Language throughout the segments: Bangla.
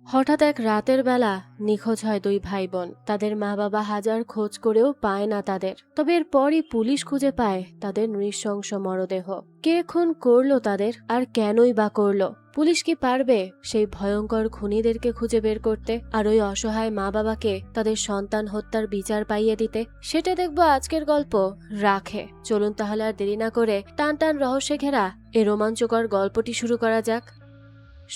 হঠাৎ এক রাতের বেলা নিখোঁজ হয় দুই ভাই বোন। তাদের মা বাবা হাজার খোঁজ করেও পায় না তাদের। তবে এরপরই পুলিশ খুঁজে পায় তাদের নৃশংস মরদেহ। কে খুন করলো তাদের, আর কেনই বা করলো? পুলিশ কি পারবে সেই ভয়ঙ্কর খুনিদেরকে খুঁজে বের করতে, আর ওই অসহায় মা বাবাকে তাদের সন্তান হত্যার বিচার পাইয়ে দিতে? সেটা দেখবো আজকের গল্প রাখে। চলুন তাহলে আর দেরি না করে টান টান রহস্যে ঘেরা এই রোমাঞ্চকর গল্পটি শুরু করা যাক।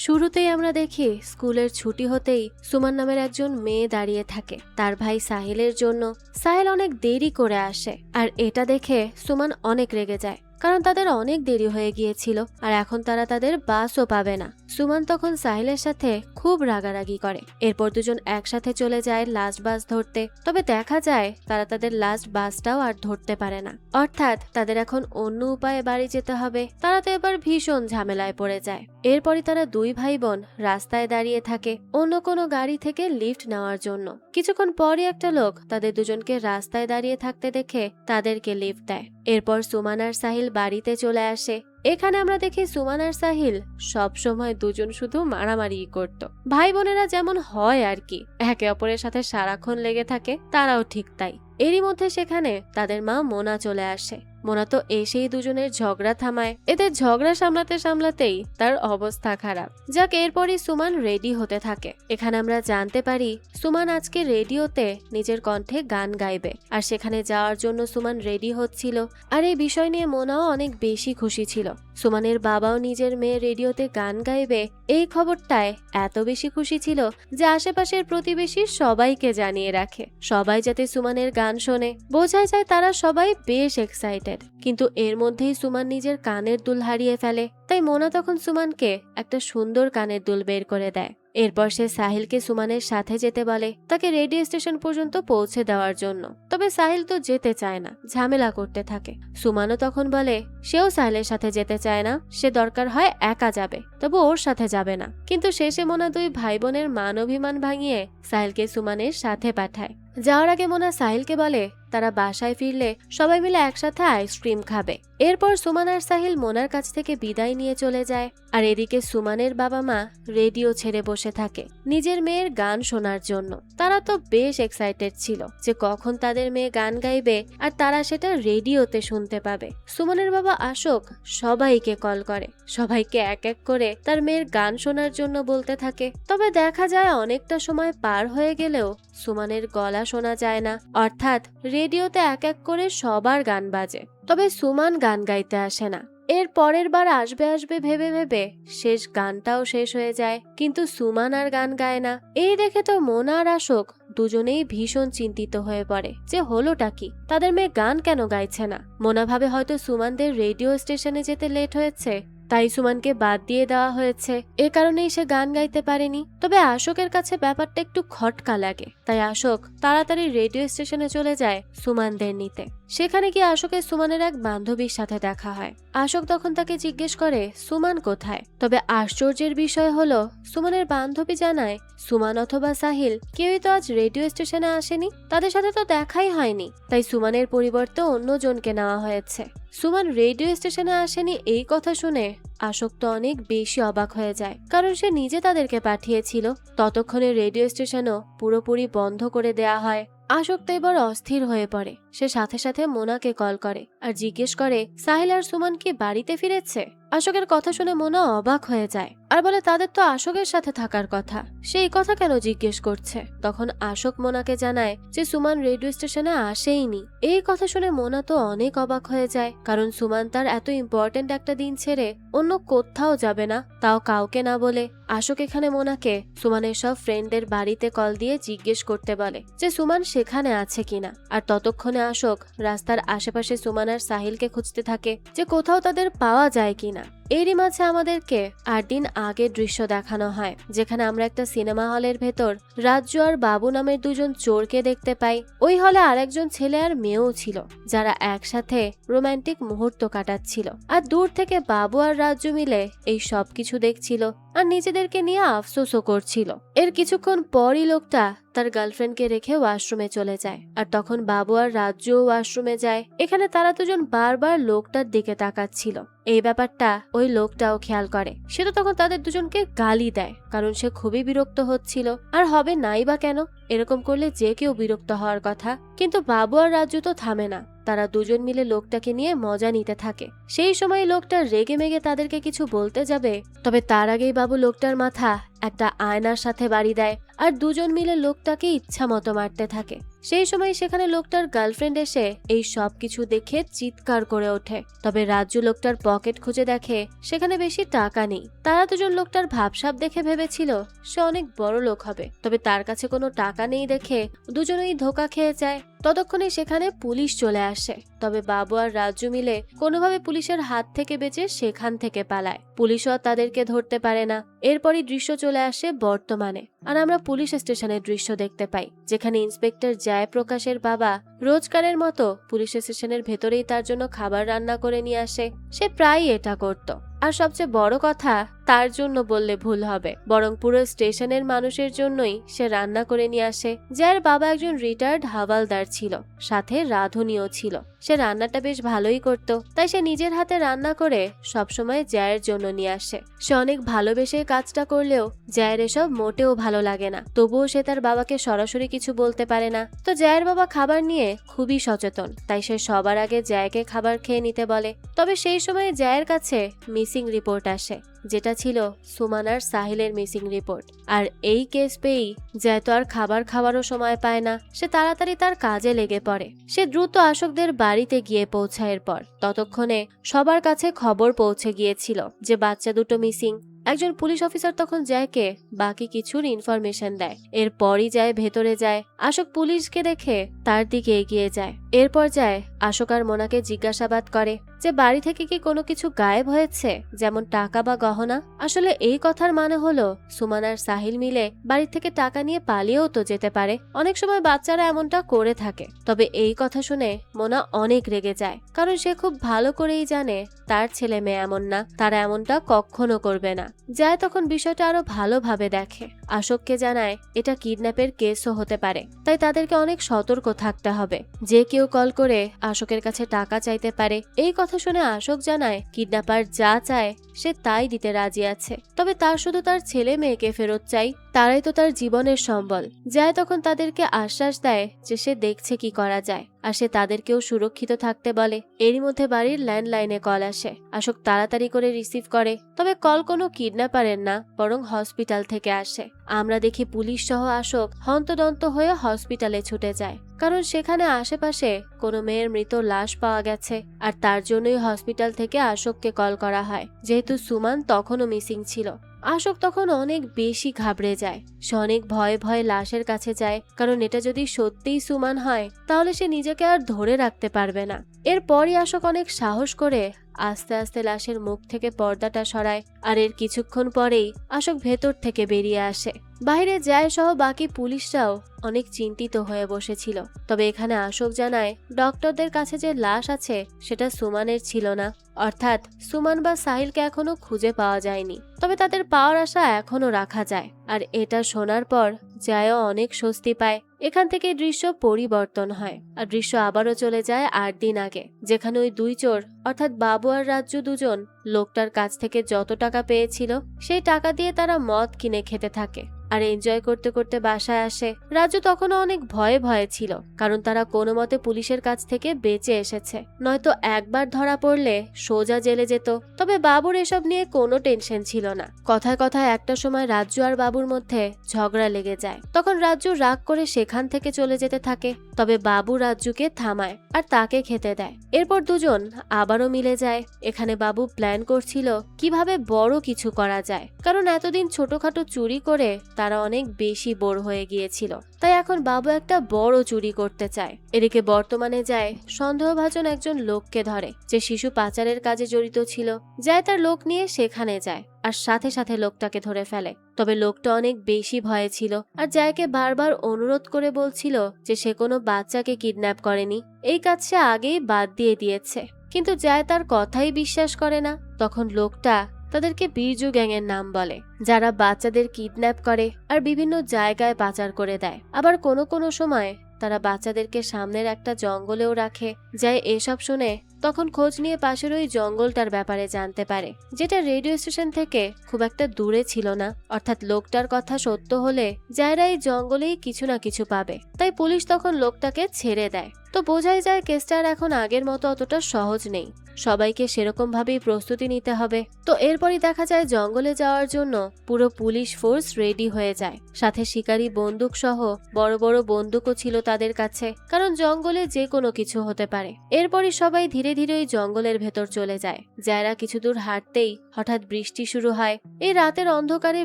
শুরুতেই আমরা দেখি স্কুলের ছুটি হতেই সুমান নামের একজন মেয়ে দাঁড়িয়ে থাকে তার ভাই সাহিলের জন্য। সাহিল অনেক দেরি করে আসে, আর এটা দেখে সুমান অনেক রেগে যায়, কারণ তাদের অনেক দেরি হয়ে গিয়েছিল আর এখন তারা তাদের বাসও পাবে না। সুমান তখন সাহিলের সাথে খুব রাগারাগি করে। এরপর দুজন একসাথে চলে যায় লাস্ট বাস ধরতে। তবে দেখা যায় তারা তাদের লাস্ট বাসটাও আর ধরতে পারে না, অর্থাৎ তাদের এখন অন্য উপায়ে বাড়ি যেতে হবে। তারা তো এবার ভীষণ ঝামেলায় পড়ে যায়। এরপরই তারা দুই ভাই বোন রাস্তায় দাঁড়িয়ে থাকে অন্য কোনো গাড়ি থেকে লিফট নেওয়ার জন্য। কিছুক্ষণ পরই একটা লোক তাদের দুজনকে রাস্তায় দাঁড়িয়ে থাকতে দেখে তাদেরকে লিফট দেয়। এরপর সুমান আর সাহিল বাড়িতে চলে আসে। এখানে আমরা দেখি সুমান আর সাহিল সব সময় দুজন শুধু মারামারি করত। ভাই বোনেরা যেমন হয় আর কি, একে অপরের সাথে সারাক্ষণ লেগে থাকে, তারাও ঠিক তাই। এরই মধ্যে সেখানে তাদের মা মোনা চলে আসে। মোনা তো এসেই দুজনের ঝগড়া থামায়। এদের ঝগড়া সামলাতে সামলাতেই তার অবস্থা খারাপ। যাক, এরপরই সুমান রেডি হতে থাকে। এখানে আমরা জানতে পারি সুমান আজকে রেডিওতে নিজের কণ্ঠে গান গাইবে, আর সেখানে যাওয়ার জন্য সুমান রেডি হচ্ছিল। আর এই বিষয় নিয়ে মোনাও অনেক বেশি খুশি ছিল। সুমানের বাবাও নিজের মেয়ে রেডিওতে গান গাইবে এই খবরটায় এত বেশি খুশি ছিল যে আশেপাশের প্রতিবেশী সবাইকে জানিয়ে রাখে, সবাই যাতে সুমানের গান শোনে। বোঝাই যায় তারা সবাই বেশ এক্সাইটেড। কিন্তু এর মধ্যেই সুমান নিজের কানের দুল হারিয়ে ফেলে। তাই মোনা তখন সুমানকে একটা সুন্দর কানের দুল বের করে দেয়। এরপর সে সাহিলকে সুমানের সাথে যেতে বলে, তাকে রেডিও স্টেশন পর্যন্ত পৌঁছে দেওয়ার জন্য। তবে সাহিল তো যেতে চায় না, ঝামেলা করতে থাকে। সুমানও তখন বলে সেও সাহিলের সাথে যেতে চায় না, সে দরকার হয় একা যাবে, তবে ওর সাথে যাবে না। কিন্তু শেষে মোনা দুই ভাই বোনের মান অভিমান ভাঙিয়ে সাহিলকে সুমানের সাথে পাঠায়। যাওয়ার আগে মোনা সাহিলকে বলে তারা বাসায় ফিরলে সবাই মিলে একসাথে আইসক্রিম খাবে। এরপর সুমান আর সাহিল মোনার কাছ থেকে বিদায় নিয়ে চলে যায়। আর এদিকে সুমানের বাবা মা রেডিও ছেড়ে বসে থাকে নিজের মেয়ের গান শোনার জন্য। তারা তো বেশ এক্সাইটেড ছিল যে কখন তাদের মেয়ে গান গাইবে আর তারা সেটা রেডিওতে শুনতে পাবে। সুমানের বাবা অশোক সবাইকে কল করে, সবাইকে এক এক করে তার মেয়ের গান শোনার জন্য বলতে থাকে। তবে দেখা যায় অনেকটা সময় পার হয়ে গেলেও সুমানের গলা শোনা যায় না, অর্থাৎ রেডিওতে এক এক করে সবার গান বাজে, তবে সুমান গান গাইতে আসে না। এর পরের বার আসবে আসবে ভেবে ভেবে শেষ গানটাও শেষ হয়ে যায়, কিন্তু সুমান আর গান গায় না। এই দেখে তো মোনা আর অশোক দুজনেই ভীষণ চিন্তিত হয়ে পড়ে যে হলোটা কি, তাদের মেয়ে গান কেন গাইছে না। মোনা ভাবে হয়তো সুমানদের রেডিও স্টেশনে যেতে লেট হয়েছে, তাই সুমানকে বাদ দিয়ে দেওয়া হয়েছে, এ কারণেই সে গান গাইতে পারেনি। তবে অশোকের কাছে ব্যাপারটা একটু খটকা লাগে, তাই অশোক তাড়াতাড়ি রেডিও স্টেশনে চলে যায় সুমানদের নিতে। সেখানে গিয়ে অশোকের সুমানের এক বান্ধবীর সাথে দেখা হয়। অশোক তখন তাকে জিজ্ঞেস করে সুমান কোথায়। তবে আশ্চর্যের বিষয় হলো সুমানের বান্ধবী জানায় সুমান অথবা সাহিল কেউই তো আজ রেডিও স্টেশনে আসেনি, তাদের সাথে তো দেখাই হয়নি, তাই সুমানের পরিবর্তে অন্যজনকে নেওয়া হয়েছে। সুমান রেডিও স্টেশনে আসেনি এই কথা শুনে অশোক তো অনেক বেশি অবাক হয়ে যায়, কারণ সে নিজে তাদেরকে পাঠিয়েছিল। ততক্ষণে রেডিও স্টেশনও পুরোপুরি বন্ধ করে দেয়া হয়। অশোক তো এবার অস্থির হয়ে পড়ে। সে সাথে সাথে মোনাকে কল করে আর জিজ্ঞেস করে সাহিল আর সুমান কি বাড়িতে ফিরেছে। অশোকের কথা শুনে মোনা অবাক হয়ে যায় আর বলে তাদের তো অশোকের সাথে থাকার কথা, সেই কথা কেন জিজ্ঞেস করছে। তখন অশোক মোনাকে জানায় যে সুমান রেডিও স্টেশনে আসেইনি। এই কথা শুনে মোনা তো অনেক অবাক হয়ে যায়, কারণ সুমান তার এত ইম্পর্টেন্ট একটা দিন ছেড়ে অন্য কোথাও যাবে না, তাও কাউকে না বলে। অশোক এখানে মোনাকে সুমানের সব ফ্রেন্ডদের বাড়িতে কল দিয়ে জিজ্ঞেস করতে বলে যে সুমান সেখানে আছে কিনা। আর ততক্ষণে অশোক রাস্তার আশেপাশে সুমান আর সাহিলকে খুঁজতে থাকে যে কোথাও তাদের পাওয়া যায় কিনা। এরই মাঝে আমাদেরকে 8 দিন আগের দৃশ্য দেখানো হয়, যেখানে আমরা একটা সিনেমা হলের ভেতর রাজ্য আর বাবু নামের দুজন চোরকে দেখতে পাই। ওই হলে আরেকজন ছেলে আর মেয়েও ছিল, যারা একসাথে রোমান্টিক মুহূর্ত কাটাচ্ছিল। আর দূর থেকে বাবু আর রাজ্য মিলে এই সব কিছু দেখছিল আর নিজেদেরকে নিয়ে আফসোসও করছিল। এর কিছুক্ষণ পরই লোকটা তার গার্লফ্রেন্ডকে রেখে ওয়াশরুমে চলে যায়, আর তখন বাবু আর রাজ্য ওয়াশরুমে যায়। এখানে তারা দুজন বারবার লোকটার দিকে তাকাচ্ছিল। এই ব্যাপারটা ওই ওই লোকটাও খেয়াল করে। সে তো তখন তাদের দুজনকে গালি দেয়, কারণ সে খুবই বিরক্ত হচ্ছিল। আর হবে নাই বা কেন, এরকম করলে যে কেউ বিরক্ত হওয়ার কথা। কিন্তু বাবু আর রাজু তো থামে না, তারা দুজন মিলে লোকটাকে নিয়ে মজা নিতে থাকে। সেই সময় লোকটা রেগে মেগে তাদেরকে কিছু বলতে যাবে, তবে তার আগেই বাবু লোকটার মাথা একটা আয়নার সাথে বাড়ি দেয় আর দুজন মিলে লোকটাকে ইচ্ছা মতো মারতে থাকে। সেই সময় সেখানে লোকটার গার্লফ্রেন্ড এসে এই সব কিছু দেখে চিৎকার করে ওঠে। তবে রাজু লোকটার পকেট খুঁজে দেখে সেখানে বেশি টাকা নেই। তারা দুজন লোকটার ভাবসাব দেখে ভেবেছিল সে অনেক বড় লোক হবে, তবে তার কাছে কোনো টাকা নেই দেখে দুজনেই ধোকা খেয়ে যায়। ততক্ষণে সেখানে পুলিশ চলে আসে, তবে বাবু আর রাজু মিলে কোনোভাবে পুলিশের হাত থেকে বেঁচে সেখান থেকে পালায়। পুলিশও তাদেরকে ধরতে পারে না। এরপরই দৃশ্য চলে আসে বর্তমানে, আর আমরা পুলিশ স্টেশনের দৃশ্য দেখতে পাই, যেখানে ইন্সপেক্টর জয়প্রকাশের বাবা রোজগারের মতো পুলিশ স্টেশনের ভেতরেই তার জন্য খাবার রান্না করে নিয়ে আসে। সে প্রায়ই এটা করত। আর সবচেয়ে বড় কথা, তার জন্য বললে ভুল হবে, বরং পুরো স্টেশনের মানুষের জন্যই সে রান্না করে নিয়ে আসে। যার বাবা একজন রিটায়ার্ড হাওয়ালদার ছিল, সাথে রাঁধুনিও ছিল। সে রান্নাটা বেশ ভালোই করত, তাই সে নিজের হাতে রান্না করে সবসময় জয়ের জন্য নিয়ে আসে। সে অনেক ভালোবেসে কাজটা করলেও জয়ের এসব মোটেও ভালো লাগে না। তবুও সে তার বাবাকে সরাসরি কিছু বলতে পারে না। তো জয়ের বাবা খাবার নিয়ে খুবই সচেতন, তাই সে সবার আগে জয়কে খাবার খেয়ে নিতে বলে। তবে সেই সময় জয়ের কাছে মিসিং রিপোর্ট আসে, যেটা ছিল সুমান আর সাহিলের মিসিং রিপোর্ট। আর এই কেস পেয়েই জয় তো আর খাবার খাওয়ারও সময় পায় না। সে তাড়াতাড়ি তার কাজে লেগে পড়ে। সে দ্রুত আশোকদের বাড়িতে গিয়ে পৌঁছায়। এরপর ততক্ষণে সবার কাছে খবর পৌঁছে গিয়েছিল যে বাচ্চা দুটো মিসিং। একজন পুলিশ অফিসার তখন জয়কে বাকি কিছুর ইনফরমেশন দেয়। এরপরই জয় ভেতরে যায়। আশোক পুলিশকে দেখে তার দিকে এগিয়ে যায়। এরপর যায় আশোক আর মোনাকে জিজ্ঞাসাবাদ করে যে বাড়ি থেকে কি কোনো কিছু গায়েব হয়েছে, যেমন টাকা বা গহনা। আসলে এই কথার মানে হলো সুমান আর সাহিল মিলে বাড়ি থেকে টাকা নিয়ে পালিয়েও তো যেতে পারে। অনেক সময় বাচ্চারা এমনটা করে থাকে। তবে এই কথা শুনে মোনা অনেক রেগে যায়, কারণ সে খুব ভালো করেই জানে তার ছেলে মেয়ে এমন না, তারা এমনটা কখনো করবে না। জয় তখন বিষয়টা আরো ভালোভাবে দেখে। আশোককে জানায় এটা কিডন্যাপের কেসও হতে পারে, তাই তাদেরকে অনেক সতর্ক থাকতে হবে। যে কেউ কল করে আশোকের কাছে টাকা চাইতে পারে। এই কথা শুনে আশোক জানায় কিডন্যাপার যা চায় সে তাই দিতে রাজি আছে, তবে তার শুধু তার ছেলে মেয়েকে ফেরত চাই, তারাই তো তার জীবনের সম্বল। জয় তখন তাদেরকে আশ্বাস দেয় যে সে দেখছে কি করা যায়, আর সে তাদেরকেও সুরক্ষিত থাকতে বলে। এরই মধ্যে বাড়ির ল্যান্ডলাইনে কল আসে। আশোক তাড়াতাড়ি করে রিসিভ করে, তবে কল কোনো কিডন্যাপারের না, বরং হসপিটাল থেকে আসে। আমরা দেখি পুলিশ সহ আশোক হন্তদন্ত হয়ে হসপিটালে ছুটে যায়, কারণ সেখানে আশেপাশে কোনো মেয়ের মৃত লাশ পাওয়া গেছে। আর তার জন্যই হসপিটাল থেকে আশোককে কল করা হয়, যেহেতু সুমান তখনও মিসিং ছিল। আশোক তখন অনেক বেশি ঘাবড়ে যায়। সে অনেক ভয়ে ভয়ে লাশের কাছে যায়, কারণ এটা যদি সত্যিই সুমান হয় তাহলে সে নিজেকে আর ধরে রাখতে পারবে না। এরপরই আশোক অনেক সাহস করে আস্তে আস্তে লাশের মুখ থেকে পর্দাটা সরায়। আর এর কিছুক্ষণ পরেই আশোক ভেতর থেকে বেরিয়ে আসে। বাইরে যায় সহ বাকি পুলিশরাও অনেক চিন্তিত হয়ে বসেছিল। তবে এখানে আশোক জানায় ডক্টরদের কাছে যে লাশ আছে সেটা সুমানের ছিল না, অর্থাৎ সুমান বা সাহিলকে এখনো খুঁজে পাওয়া যায়নি। তবে তাদের পাওয়ার আশা এখনো রাখা যায়। আর এটা শোনার পর জয়ও অনেক স্বস্তি পায়। এখান থেকে দৃশ্য পরিবর্তন হয়, আর দৃশ্য আবারও চলে যায় 8 দিন আগে, যেখানে ওই দুই চোর অর্থাৎ বাবু আর রাজ্জু দুজন লোকটার কাছ থেকে যত টাকা পেয়েছিল সেই টাকা দিয়ে তারা মদ কিনে খেতে থাকে আর এনজয় করতে করতে বাসায় আসে। রাজু তখনও অনেক ভয়ে ভয়ে ছিল, কারণ তারা কোনো মতে পুলিশের কাছ থেকে বেঁচে এসেছে, নয়তো একবার ধরা পড়লে সোজা জেলে যেত। তবে বাবুর এসব নিয়ে কোনো টেনশন ছিল না। কথায় কথায় একটা সময় রাজ্জু আর বাবুর মধ্যে ঝগড়া লেগে যায়। তখন রাজ্জু রাগ করে সেখান থেকে চলে যেতে থাকে, তবে বাবু রাজ্জুকে থামায় আর তাকে খেতে দেয়। এরপর দুজন আবারও মিলে যায়। এখানে বাবু প্ল্যান করছিল কিভাবে বড় কিছু করা যায়, কারণ এতদিন ছোটখাটো চুরি করে তারা অনেক বেশি বোর হয়ে গিয়েছিল। তাই এখন বাবু একটা বড় চুরি করতে চায়। এদিকে বর্তমানে যায় সন্দেহভাজন একজন লোককে ধরে, যে শিশু পাচারের কাজে জড়িত ছিল। যায় তার লোক নিয়ে সেখানে যায় আর সাথে সাথে লোকটাকে ধরে ফেলে। তবে লোকটা অনেক বেশি ভয়ে ছিল আর জায়কে বারবার অনুরোধ করে বলছিল যে সে কোনো বাচ্চাকে কিডন্যাপ করেনি, এই কাজ সে আগেই বাদ দিয়ে দিয়েছে। কিন্তু যায় তার কথাই বিশ্বাস করে না। তখন লোকটা তাদেরকে বিরজু গ্যাংয়ের নাম বলে, যারা বাচ্চাদের কিডন্যাপ করে আর বিভিন্ন জায়গায় পাচার করে দেয়। আবার কোনো কোনো সময় তারা বাচ্চাদেরকে সামনের একটা জঙ্গলেও রাখে। যায় এসব শুনে তখন খোঁজ নিয়ে পাশের ওই জঙ্গলটার ব্যাপারে জানতে পারে, যেটা রেডিও স্টেশন থেকে খুব একটা দূরে ছিল না। অর্থাৎ লোকটার কথা সত্য হলে জায়রা এই জঙ্গলেই কিছু না কিছু পাবে। তাই পুলিশ তখন লোকটাকে ছেড়ে দেয়। তো বোঝাই যায় কেসটা এখন আগের মতো অতটা সহজ নেই, সবাইকে সেরকম ভাবেই প্রস্তুতি নিতে হবে। তো এরপরই দেখা যায় জঙ্গলে যাওয়ার জন্য পুরো পুলিশ ফোর্স রেডি হয়ে যায়, সাথে শিকারী বন্দুক সহ বড় বড় বন্দুকও ছিল তাদের কাছে, কারণ জঙ্গলে যে কোনো কিছু হতে পারে। এরপরই সবাই ধীরে ধীরে ওই জঙ্গলের ভেতর চলে যায়। যারা কিছু দূর হাঁটতেই হঠাৎ বৃষ্টি শুরু হয়। এই রাতের অন্ধকারে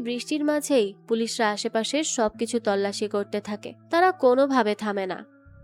বৃষ্টির মাঝেই পুলিশরা আশেপাশের সবকিছু তল্লাশি করতে থাকে, তারা কোনোভাবে থামে না।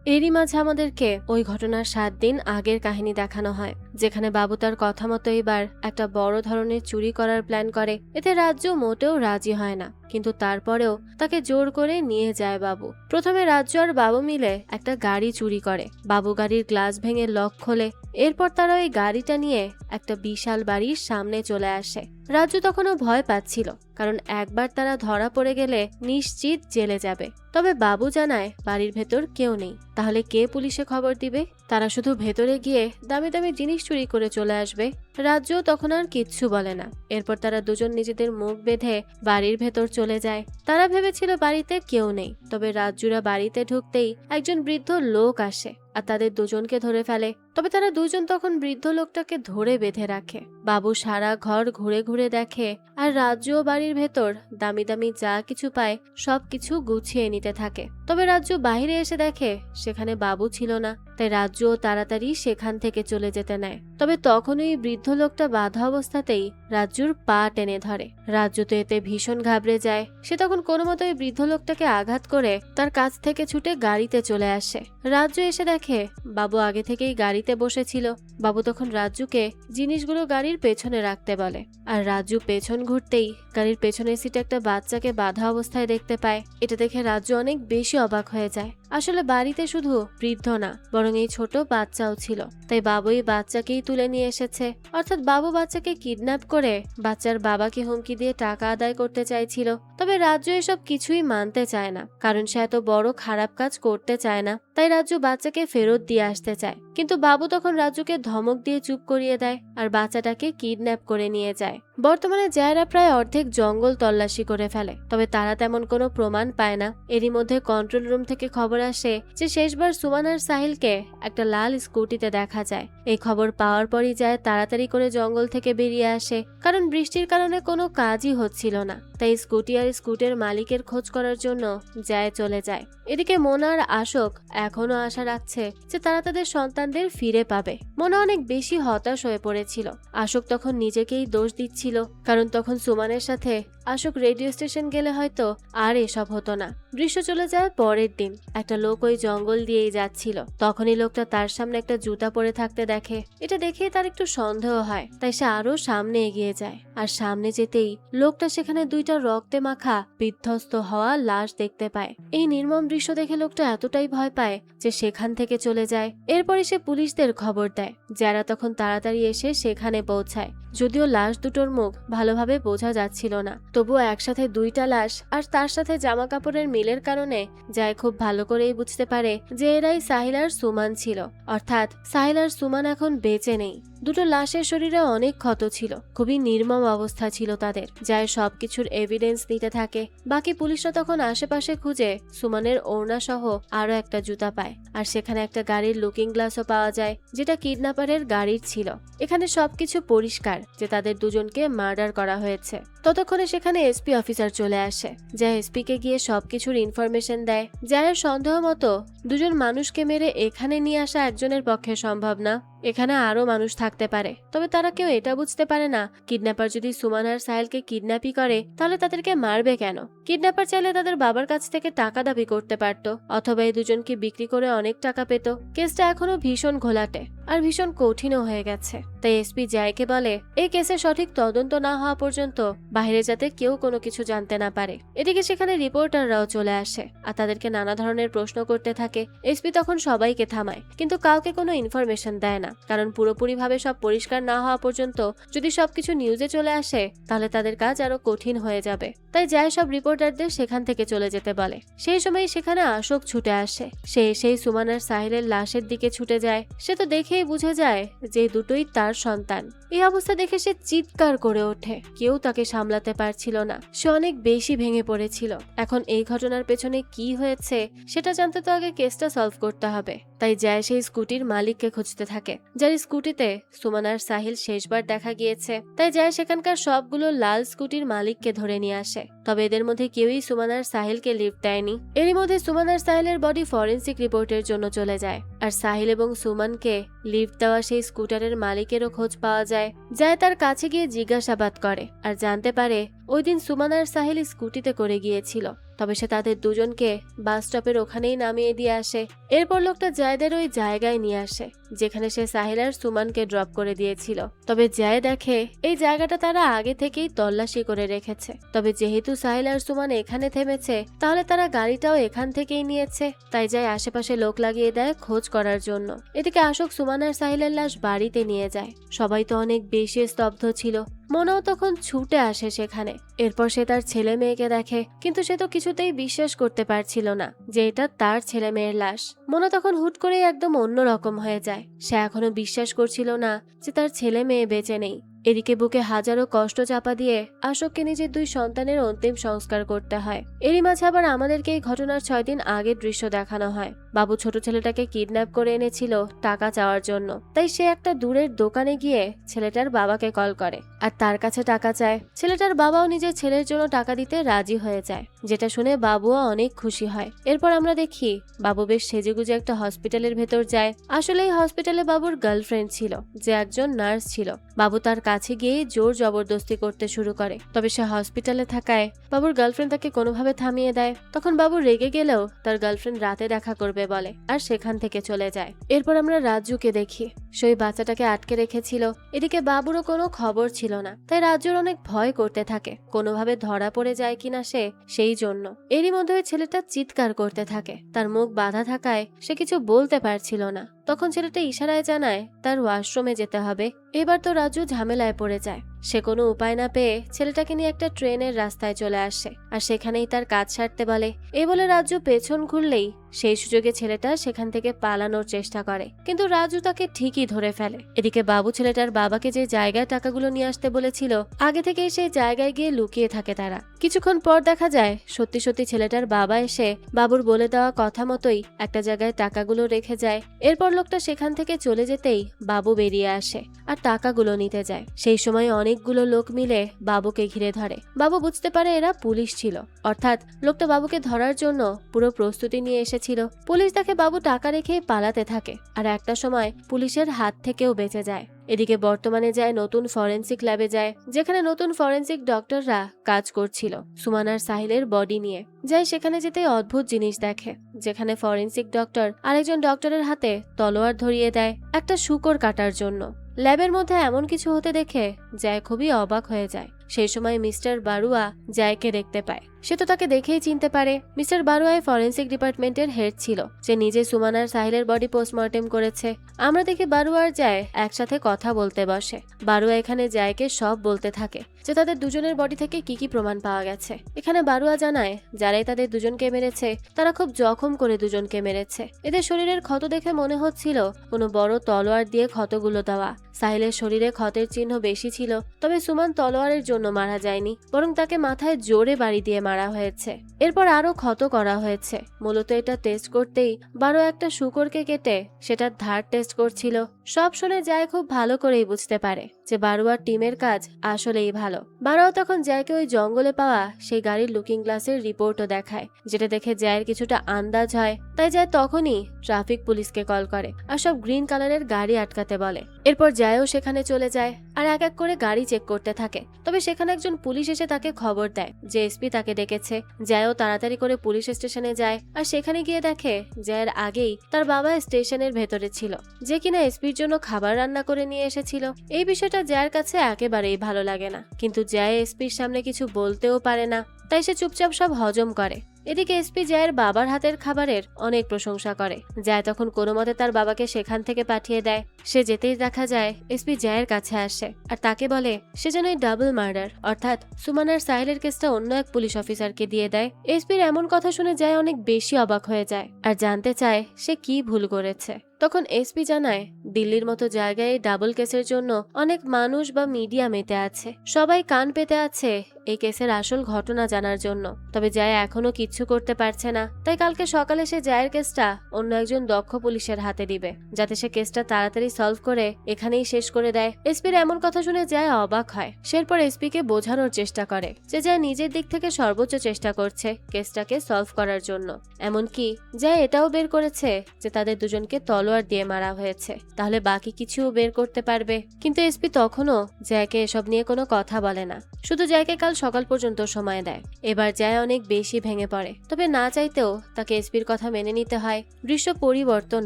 এরই মাঝে আমাদেরকে ওই ঘটনার 7 দিন আগের কাহিনী দেখানো হয়, যেখানে বাবু তার কথা মতো এবার একটা বড় ধরনের চুরি করার প্ল্যান করে। এতে রাজ্য মোটেও রাজি হয় না, কিন্তু তারপরেও তাকে জোর করে নিয়ে যায় বাবু। প্রথমে রাজ্য আর বাবু মিলে একটা গাড়ি চুরি করে। বাবু গাড়ির গ্লাস ভেঙে লক খোলে। এরপর তারা ওই গাড়িটা নিয়ে একটা বিশাল বাড়ির সামনে চলে আসে। রাজ্য তখনও ভয় পাচ্ছিল, কারণ একবার তারা ধরা পড়ে গেলে নিশ্চিত জেলে যাবে। তবে বাবু জানায় বাড়ির ভেতর কেউ নেই, তাহলে কে পুলিশে খবর দিবে? তারা শুধু ভেতরে গিয়ে দামি দামি জিনিস চুরি করে চলে আসবে। রাজ্য তখন আর কিচ্ছু বলে না। এরপর তারা দুজন নিজেদের মুখ বেঁধে বাড়ির ভেতর চলে যায়। তারা ভেবেছিল বাড়িতে কেউ নেই, তবে রাজ্যুরা বাড়িতে ঢুকতেই একজন বৃদ্ধ লোক আসে আর তাদের দুজনকে ধরে ফেলে। তবে তারা দুজন তখন বৃদ্ধ লোকটাকে ধরে বেঁধে রাখে। বাবু সারা ঘর ঘুরে ঘুরে দেখে, আর রাজ্য বাড়ির ভেতর দামি দামি যা কিছু পায় সবকিছু গুছিয়ে নিতে থাকে। তবে রাজ্য বাইরে এসে দেখে সেখানে বাবু ছিল না, তাই রাজ্য তাড়াতাড়ি সেখান থেকে চলে যেতে নেয়। তবে তখন ওই বৃদ্ধ লোকটা বাধা অবস্থাতেই রাজ্যুর পা টেনে ধরে। রাজ্য তো এতে ভীষণ ঘাবড়ে যায়। সে তখন কোনো মতো ওই বৃদ্ধ লোকটাকে আঘাত করে তার কাছ থেকে ছুটে গাড়িতে চলে আসে। রাজ্য এসে দেখে বাবু আগে থেকেই গাড়িতে বসেছিল। বাবু তখন রাজ্যুকে জিনিসগুলো গাড়ির পেছনে রাখতে বলে, আর রাজ্যু পেছন ঘুরতেই গাড়ির পেছনের সিটে একটা বাচ্চাকে বাধা অবস্থায় দেখতে পায়। এটা দেখে রাজ্য অনেক বেশি অবাক হয়ে যায়। আসলে বাড়িতে শুধু বৃদ্ধ না, বরং এই ছোট বাচ্চাও ছিল। তাই বাবু এই বাচ্চাকেই তুলে নিয়ে এসেছে। অর্থাৎ বাবু বাচ্চাকে কিডন্যাপ করে বাচ্চার বাবাকে হুমকি দিয়ে টাকা আদায় করতে চাইছিল। তবে রাজ্য এসব কিছুই মানতে চায় না, কারণ সে এত বড় খারাপ কাজ করতে চায় না। তাই রাজ্য বাচ্চাকে ফেরত দিয়ে আসতে চায়, কিন্তু বাবু তখন রাজ্যকে ধমক দিয়ে চুপ করিয়ে দেয় আর বাচ্চাটাকে কিডন্যাপ করে নিয়ে যায়। বর্তমানে জায়রা প্রায় অর্ধেক জঙ্গল তল্লাশি করে ফেলে, তবে তারা তেমন কোনো প্রমাণ পায় না। এরই মধ্যে কন্ট্রোল রুম থেকে খবর আসে যে শেষবার সুমান আর সাহিলকে একটা লাল স্কুটিতে দেখা যায়। এই খবর পাওয়ার পরই যায় তাড়াতাড়ি করে জঙ্গল থেকে বেরিয়ে আসে, কারণ বৃষ্টির কারণে কোনো কাজই হচ্ছিল না। তাই স্কুটি আর স্কুটের মালিকের খোঁজ করার জন্য যায় চলে যায়। এদিকে মোনা আর আশোক এখনো আশা রাখছে যে তারা তাদের সন্তানদের ফিরে পাবে। মোনা অনেক বেশি হতাশ হয়ে পড়েছিল। আশোক তখন নিজেকেই দোষ দিচ্ছিল, কারণ তখন সুমানের সাথে আশোক রেডিও স্টেশন গেলে হয়তো আর এসব হতো না। দৃশ্য চলে যায় পরের দিন। একটা লোক ওই জঙ্গল দিয়েই যাচ্ছিল। তখনই লোকটা তার সামনে একটা জুতা পরে থাকতে দেখে। এটা দেখে তার একটু সন্দেহ হয়, তাই সে আরো সামনে এগিয়ে যায়। আর সামনে যেতেই লোকটা সেখানে দুইটা রক্তে মাখা বিধ্বস্ত হওয়া লাশ দেখতে পায়। এই নির্মম দৃশ্য দেখে লোকটা এতটাই ভয় পায় যে সেখান থেকে চলে যায়। এরপরে সে পুলিশদের খবর দেয়, যারা তখন তাড়াতাড়ি এসে সেখানে পৌঁছায়। যদিও লাশ দুটোর মুখ ভালোভাবে বোঝা যাচ্ছিল না, তবুও একসাথে দুইটা লাশ আর তার সাথে জামা কাপড়ের মিলের কারণে যায় খুব ভালো করেই বুঝতে পারে যে এরাই সাহিল আর সুমান ছিল। অর্থাৎ সাহিল আর সুমান এখন বেঁচে নেই। দুটো লাশের শরীরে অনেক ক্ষত ছিল, খুবই নির্মম অবস্থা ছিল তাদের। যায় সবকিছুর এভিডেন্স নিতে থাকে। বাকি পুলিশরা তখন আশেপাশে খুঁজে সুমানের ওড়না সহ আরো একটা জুতা পায়, আর সেখানে একটা গাড়ির লুকিং গ্লাসও পাওয়া যায়, যেটা কিডন্যাপারের গাড়ির ছিল। এখানে সবকিছু পরিষ্কার যে তাদের দুজনকে মার্ডার করা হয়েছে। ততক্ষণে সেখানে এসপি অফিসার চলে আসে, যা এসপি কে গিয়ে সবকিছুর ইনফরমেশন দেয়। যায়ের সন্দেহ মতো দুজন মানুষকে মেরে এখানে নিয়ে আসা একজনের পক্ষে সম্ভব না, এখানে আরো মানুষ থাকতে পারে। তবে তারা কেউ এটা বুঝতে পারে না, কিডন্যাপার যদি সুমান আর সাহিলকে কিডন্যাপই করে তাহলে তাদেরকে মারবে কেন? কিডন্যাপার চাইলে তাদের বাবার কাছ থেকে টাকা দাবি করতে পারত, অথবা এই দুজনকে বিক্রি করে অনেক টাকা পেত। কেসটা এখনো ভীষণ ঘোলাটে আর ভীষণ কঠিনও হয়ে গেছে। তাই এসপি জায়কে বলে এই কেসের সঠিক তদন্ত না হওয়া পর্যন্ত বাইরে যাতে কেউ কোনো কিছু জানতে না পারে। এদিকে সেখানে রিপোর্টাররাও চলে আসে আর তাদেরকে নানা ধরনের প্রশ্ন করতে থাকে। এসপি তখন সবাইকে থামায়, কিন্তু কাউকে কোনো ইনফরমেশন দেয় না, কারণ পুরোপুরি ভাবে সব পরিষ্কার না হওয়া পর্যন্ত যদি সবকিছু নিউজে চলে আসে তাহলে তাদের কাজ আরো কঠিন হয়ে যাবে। তাই যায় সব রিপোর্টারদের সেখান থেকে চলে যেতে বলে। সেই সময় সেখানে আশোক ছুটে আসে। সে এসেই সুমান আর সাহিলের লাশের দিকে ছুটে যায়। সে তো দেখেই দেখলেই বুঝে যায় যে দুটোই তার সন্তান। এই অবস্থা দেখে সে চিৎকার করে ওঠে। কেউ তাকে সামলাতে পারছিল না, সে অনেক বেশি ভেঙে পড়েছিল। এখন এই ঘটনার পেছনে কি হয়েছে সেটা জানতে তো আগে কেসটা সলভ করতে হবে। তাই জয় সেই স্কুটির মালিককে খুঁজতে থাকে, যার স্কুটিতে সুমন আর সাহিল শেষবার দেখা গিয়েছে। তাই জয় সেখানকার সবগুলো লাল স্কুটির মালিককে ধরে নিয়ে আসে। তবে এদের মধ্যে কেউই সুমন আর সাহিলকে লিফট দেয়নি। এরই মধ্যে সুমন আর সাহিলের বডি ফরেন্সিক রিপোর্টের জন্য চলে যায়। আর সাহিল এবং সুমনকে লিফট দেওয়া সেই স্কুটারের মালিকেরও খোঁজ পাওয়া যায়। জয় তার কাছে গিয়ে জিজ্ঞাসাবাদ করে আর জানতে পারে ওই দিন সুমন আর সাহিল স্কুটিতে করে গিয়েছিল। তবে সে তাদের দুজনকে বাস স্টপের ওখানেই নামিয়ে দিয়ে আসে। এরপর লোকটা জয়দের ওই জায়গায় নিয়ে আসে যেখানে সে সাহিল আর সুমনকে ড্রপ করে দিয়েছিল। তবে জয় দেখে এই জায়গাটা তারা আগে থেকেই তল্লাশি করে রেখেছে। তবে যেহেতু সাহিল আর সুমন এখানে থেমেছে, তাহলে তারা গাড়িটাও এখান থেকেই নিয়েছে। তাই জয় আশেপাশে লোক লাগিয়ে দেয় খোঁজ করার জন্য। এদিকে অশোক সুমন আর সাহিলের লাশ বাড়িতে নিয়ে যায়। সবাই তো অনেক বেশি স্তব্ধ ছিল। মনেও তখন ছুটে আসে সেখানে। এরপর সে তার ছেলে মেয়েকে দেখে, কিন্তু সে তো কিছুতেই বিশ্বাস করতে পারছিল না যে এটা তার ছেলে মেয়ের লাশ। মনে তখন হুট করে একদম অন্যরকম হয়ে যায়। সে এখনো বিশ্বাস করছিল না যে তার ছেলে মেয়ে বেঁচে নেই। এদিকে বুকে হাজারো কষ্ট চাপা দিয়ে অশোককে নিজের দুই সন্তানের অন্তিম সংস্কার করতে হয়। এরই মাঝে আবার আমাদেরকে এই ঘটনার 6 দিন আগের দৃশ্য দেখানো হয়। বাবু ছোট ছেলেটাকে কিডন্যাপ করে এনেছিল টাকা চাওয়ার জন্য। তাই সে একটা দূরের দোকানে গিয়ে ছেলেটার বাবাকে কল করে আর তার কাছে টাকা চায়। ছেলেটার বাবাও নিজের ছেলের জন্য টাকা দিতে রাজি হয়ে যায়, যেটা শুনে বাবুও অনেক খুশি হয়। এরপর আমরা দেখি বাবু বেশ সেজেগুজে একটা হসপিটালের ভেতর যায়। আসলে এই হসপিটালে বাবুর গার্লফ্রেন্ড ছিল, যে একজন নার্স ছিল। বাবু তার কাছে গিয়ে জোর জবরদস্তি করতে শুরু করে। তবে সে হসপিটালে থাকায় বাবুর গার্লফ্রেন্ড তাকে কোনোভাবে থামিয়ে দেয়। তখন বাবু রেগে গেলেও তার গার্লফ্রেন্ড রাতে দেখা করবে বলে আর সেখান থেকে চলে যায়। এরপর আমরা রাজুকে দেখি, সেই বাচ্চাটাকে আটকে রেখেছিল। এদিকে বাবুরও কোনো খবর ছিল না, তাই রাজুর অনেক ভয় করতে থাকে কোনোভাবে ধরা পড়ে যায় কিনা সে, সেই জন্য। এরই মধ্যে ওই ছেলেটা চিৎকার করতে থাকে। তার মুখ বাঁধা থাকায় সে কিছু বলতে পারছিল না। তখন ছেলেটা ইশারায় জানায় তার ওয়াশরুমে যেতে হবে। এবার তো রাজু ঝামেলায় পড়ে যায়। সে কোনো উপায় না পেয়ে ছেলেটাকে নিয়ে একটা ট্রেনের রাস্তায় চলে আসে আর সেখানেই তার কাজ সারতে বলে। এই বলে রাজু পেছন ঘুরলেই সেই সুযোগে ছেলেটা সেখান থেকে পালানোর চেষ্টা করে, কিন্তু রাজু তাকে ঠিকই ধরে ফেলে। এদিকে বাবু ছেলেটার বাবাকে যে জায়গায় টাকাগুলো নিয়ে আসতে বলেছিল, আগে থেকেই সেই জায়গায় গিয়ে লুকিয়ে থাকে তারা। কিছুক্ষণ পর দেখা যায় সত্যি সত্যি ছেলেটার বাবা এসে বাবুর বলে দেওয়া কথা মতোই একটা জায়গায় টাকাগুলো রেখে যায়। এরপর লোকটা সেখান থেকে চলে যেতেই বাবু বেরিয়ে আসে আর টাকাগুলো নিতে যায়। সেই সময় অনেকগুলো লোক মিলে বাবুকে ঘিরে ধরে। বাবু বুঝতে পারে এরা পুলিশ ছিল, অর্থাৎ লোকটা বাবুকে ধরার জন্য পুরো প্রস্তুতি নিয়ে এসেছিল। পুলিশ দেখে বাবু টাকা রেখেই পালাতে থাকে আর একটা সময় পুলিশের হাত থেকেও বেঁচে যায়। এদিকে বর্তমানে যায় নতুন ফরেন্সিক ল্যাবে যায়, যেখানে নতুন ফরেন্সিক ডক্টররা কাজ করছিল সুমন আর সাহিলের বডি নিয়ে। যাই সেখানে যেতে অদ্ভুত জিনিস দেখে, যেখানে ফরেন্সিক ডক্টর আরেকজন ডক্টরের হাতে তলোয়ার ধরিয়ে দেয় একটা শূকর কাটার জন্য। ল্যাবের মধ্যে এমন কিছু হতে দেখে জয় খুবই অবাক হয়ে যায়। সেই সময় মিস্টার বারুয়া জয়কে দেখতে পায়। সে তো তাকে দেখেই চিনতে পারে। মিস্টার বারুয়াই ফরেন্সিক ডিপার্টমেন্টের হেড ছিল, যে নিজে সুমন আর সাহিলের বডি পোস্টমর্টেম করেছে। আমরা দেখি বারুয়া আর জয় একসাথে কথা বলতে বসে। বারুয়া এখানে জয়কে সব বলতে থাকে যে তাদের দুজনের বডি থেকে কি কি প্রমাণ পাওয়া গেছে। এখানে বারুয়া জানায় যারাই তাদের দুজনকে মেরেছে তারা খুব জখম করে দুজনকে মেরেছে। এদের শরীরের ক্ষত দেখে মনে হচ্ছিল কোনো বড় তলোয়ার দিয়ে ক্ষতগুলো দেওয়া। সাহিলের শরীরে ক্ষতের চিহ্ন বেশি ছিল, তবে সুমন তলোয়ারের জন্য মারা যায়নি, বরং তাকে মাথায় জোরে বাড়ি দিয়ে মারা হয়েছে। এরপর আরো ক্ষত করা হয়েছে। মূলত এটা টেস্ট করতেই বারো একটা শূকরকে কেটে সেটার ধার টেস্ট করছিল। সব শুনে জয় খুব ভালো করেই বুঝতে পারে যে বারুয়ার টিমের কাজ আসলেই ভালো। বারোয়া তখন জয়কে ওই জঙ্গলে পাওয়া সেই গাড়ির লুকিং গ্লাসের রিপোর্টও দেখায়, যেটা দেখে জয়ের কিছুটা আন্দাজ হয়। তাই জয় তখনই ট্রাফিক পুলিশকে কল করে আর সব গ্রিন কালারের গাড়ি আটকাতে বলে। এরপর জয়ও সেখানে চলে যায় আর এক এক করে গাড়ি চেক করতে থাকে। তবে সেখানে একজন পুলিশ এসে তাকে খবর দেয় যে এসপি তাকে ডেকেছে। জয়ও তাড়াতাড়ি করে পুলিশ স্টেশনে যায় আর সেখানে গিয়ে দেখে জয়ের আগেই তার বাবা স্টেশনের ভেতরে ছিল, যে কিনা এসপির জন্য খাবার রান্না করে নিয়ে এসেছিল। এই বিষয়টা জয়ের কাছে একেবারেই ভালো লাগে না, কিন্তু জয় এসপির সামনে কিছু বলতেও পারে না, তাই সে চুপচাপ সব হজম করে। এদিকে এসপি জয়ের বাবার হাতের খাবারের অনেক প্রশংসা করে। জয় তখন কোনো মতে তার বাবাকে সেখান থেকে পাঠিয়ে দেয়। সে যেতেই দেখা যায় এসপি জয়ের কাছে আসে আর তাকে বলে সে যেন এই ডাবল মার্ডার অর্থাৎ সুমন আর সাহিলের কেসটা অন্য এক পুলিশ অফিসারকে দিয়ে দেয়। এসপির এমন কথা শুনে জয় অনেক বেশি অবাক হয়ে যায় আর জানতে চায় সে কি ভুল করেছে। তখন এসপি জানায় দিল্লির মতো জায়গায় ডাবল কেসের জন্য অনেক মানুষ বা মিডিয়া মেতে আছে, সবাই কান পেতে আছে এই কেসের আসল ঘটনা জানার জন্য। তবে জয় এখনো কিচ্ছু করতে পারছে না, তাই কালকে সকালে সে জয়ের কেসটা অন্য একজন দক্ষ পুলিশের হাতে দিবে, যাতে সে কেসটা তাড়াতাড়ি সলভ করে এখানেই শেষ করে দেয়। এসপির এমন কথা শুনে জয় অবাক হয়। সেরপর এসপি কে বোঝানোর চেষ্টা করে যে জয় নিজের দিক থেকে সর্বোচ্চ চেষ্টা করছে কেসটাকে সলভ করার জন্য। এমনকি জয় এটাও বের করেছে যে তাদের দুজনকে তলোয়ার দিয়ে মারা হয়েছে, তাহলে বাকি কিছুও বের করতে পারবে। কিন্তু এসপি তখনও জয়কে এসব নিয়ে কোনো কথা বলে না, শুধু জয়কে কাল সকাল পর্যন্ত সময় দেয়। এবার জয় অনেক বেশি ভেঙে পড়ে, তবে না চাইতেও তাকে এসপির কথা মেনে নিতে হয়। দৃশ্য পরিবর্তন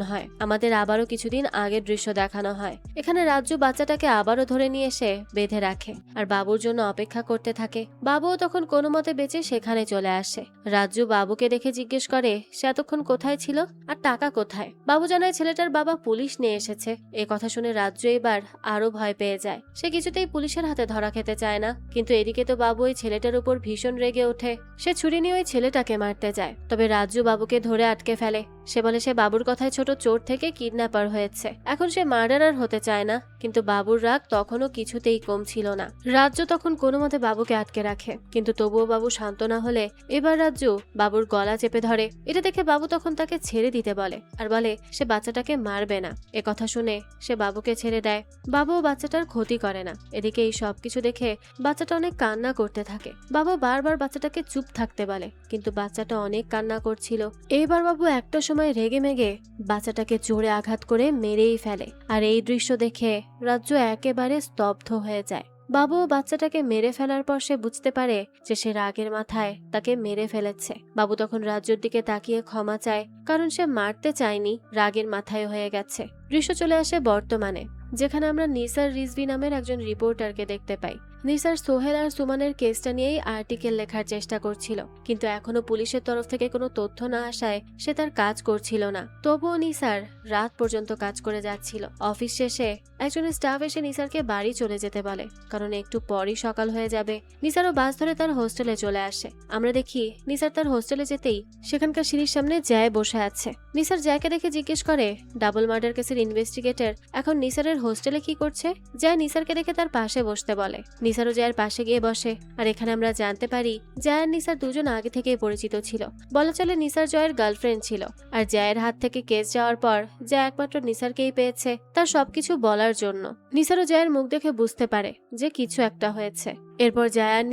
হয়, আমাদের আবারও কিছুদিন আগের দৃশ্য দেখানো হয়। এখানে রাজ্জু বাচ্চাটাকে আবারও ধরে নিয়ে এসে বেঁধে রাখে আর বাবুর জন্য অপেক্ষা করতে থাকে। বাবুও তখন কোনো মতে বেঁচে সেখানে চলে আসে। রাজ্জু বাবুকে দেখে জিজ্ঞেস করে সে এতক্ষণ কোথায় ছিল আর টাকা কোথায়। বাবু জানায় ছেলেটার বাবা পুলিশ নিয়ে এসেছে। এ কথা শুনে রাজ্জু এবার আরো ভয় পেয়ে যায়। সে কিছুতেই পুলিশের হাতে ধরা খেতে চায় না, কিন্তু এদিকে তো বাবু ওই ছেলেটার উপর ভীষণ রেগে ওঠে। সে ছুরি নিয়ে ওই ছেলেটাকে মারতে যায়, তবে রাজ্জু বাবুকে ধরে আটকে ফেলে। সে বলে সে বাবুর কথায় ছোট চোর থেকে কিডন্যাপার হয়েছে, এখন সে মার্ডারার হতে চায় না। কিন্তু বাবুর রাগ তখনও কিছুতেই কম ছিল না। রাজ্জু তখন কোনো মতে বাবুকে আটকে রাখে, কিন্তু তবুও বাবু শান্ত না হলে এবার রাজ্জু বাবুর গলা চেপে ধরে। এটা দেখে বাবু তখন তাকে ছেড়ে দিতে বলে আর বলে সে বাচ্চাটাকে মারবে না। এ কথা শুনে সে বাবুকে ছেড়ে দেয়। বাবুও বাচ্চাটার ক্ষতি করে না। এদিকে এই সবকিছু দেখে বাচ্চাটা অনেক কান্না করতে থাকে। বাবু বারবার বাচ্চাটাকে চুপ থাকতে বলে, কিন্তু বাচ্চাটা অনেক কান্না করছিল। এইবার বাবু একটা সময় রেগে মেগে বাচ্চাটাকে জোরে আঘাত করে মেরেই ফেলে। আর এই দৃশ্য দেখে রাজ্জু একেবারে স্তব্ধ হয়ে যায়। বাবু বাচ্চাটাকে মেরে ফেলার পর সে বুঝতে পারে যে সে রাগের মাথায় তাকে মেরে ফেলেছে। বাবু তখন রাজ্জুর দিকে তাকিয়ে ক্ষমা চায়, কারণ সে মারতে চায়নি, রাগের মাথায় হয়ে গেছে। দৃশ্য চলে আসে বর্তমানে, যেখানে আমরা নিসার রিজভী নামের একজন রিপোর্টারকে দেখতে পাই। নিসার সোহেল আর সুমনের কেসটা নিয়েই আর্টিকেল লেখার চেষ্টা করছিল, কিন্তু এখনো পুলিশের তরফ থেকে কোনো তথ্য না আসায় সে তার কাজ করছিল না। তবুও নিসার রাত পর্যন্ত কাজ করে যাচ্ছিল। অফিস শেষে একজন স্টাফ এসে নিসারকে বাড়ি চলে যেতে বলে, কারণ একটু পরই সকাল হয়ে যাবে। নিসারও বাস ধরে তার হোস্টেলে চলে আসে। আমরা দেখি নিসার তার হোস্টেলে যেতেই সেখানকার সিঁড়ির সামনে জয় বসে আছে। নিসার জয়কে দেখে জিজ্ঞেস করে ডাবল মার্ডার কেসের ইনভেস্টিগেটর এখন নিসারের হোস্টেলে কি করছে। জয় নিসারকে দেখে তার পাশে বসতে বলে। নিসারও জয়ের পাশে গিয়ে বসে। আর এখানে আমরা জানতে পারি জয় আর নিসার দুজন আগে থেকেই পরিচিত ছিল। বলা চলে নিসার জয়ের গার্লফ্রেন্ড ছিল। আর জয়ের হাত থেকে কেস যাওয়ার পর জয় একমাত্র নিসারকেই পেয়েছে তার সবকিছু বলার জন্য। নিসারও জয়ের মুখ দেখে বুঝতে পারে যে কিছু একটা হয়েছে। এরপর জয় আর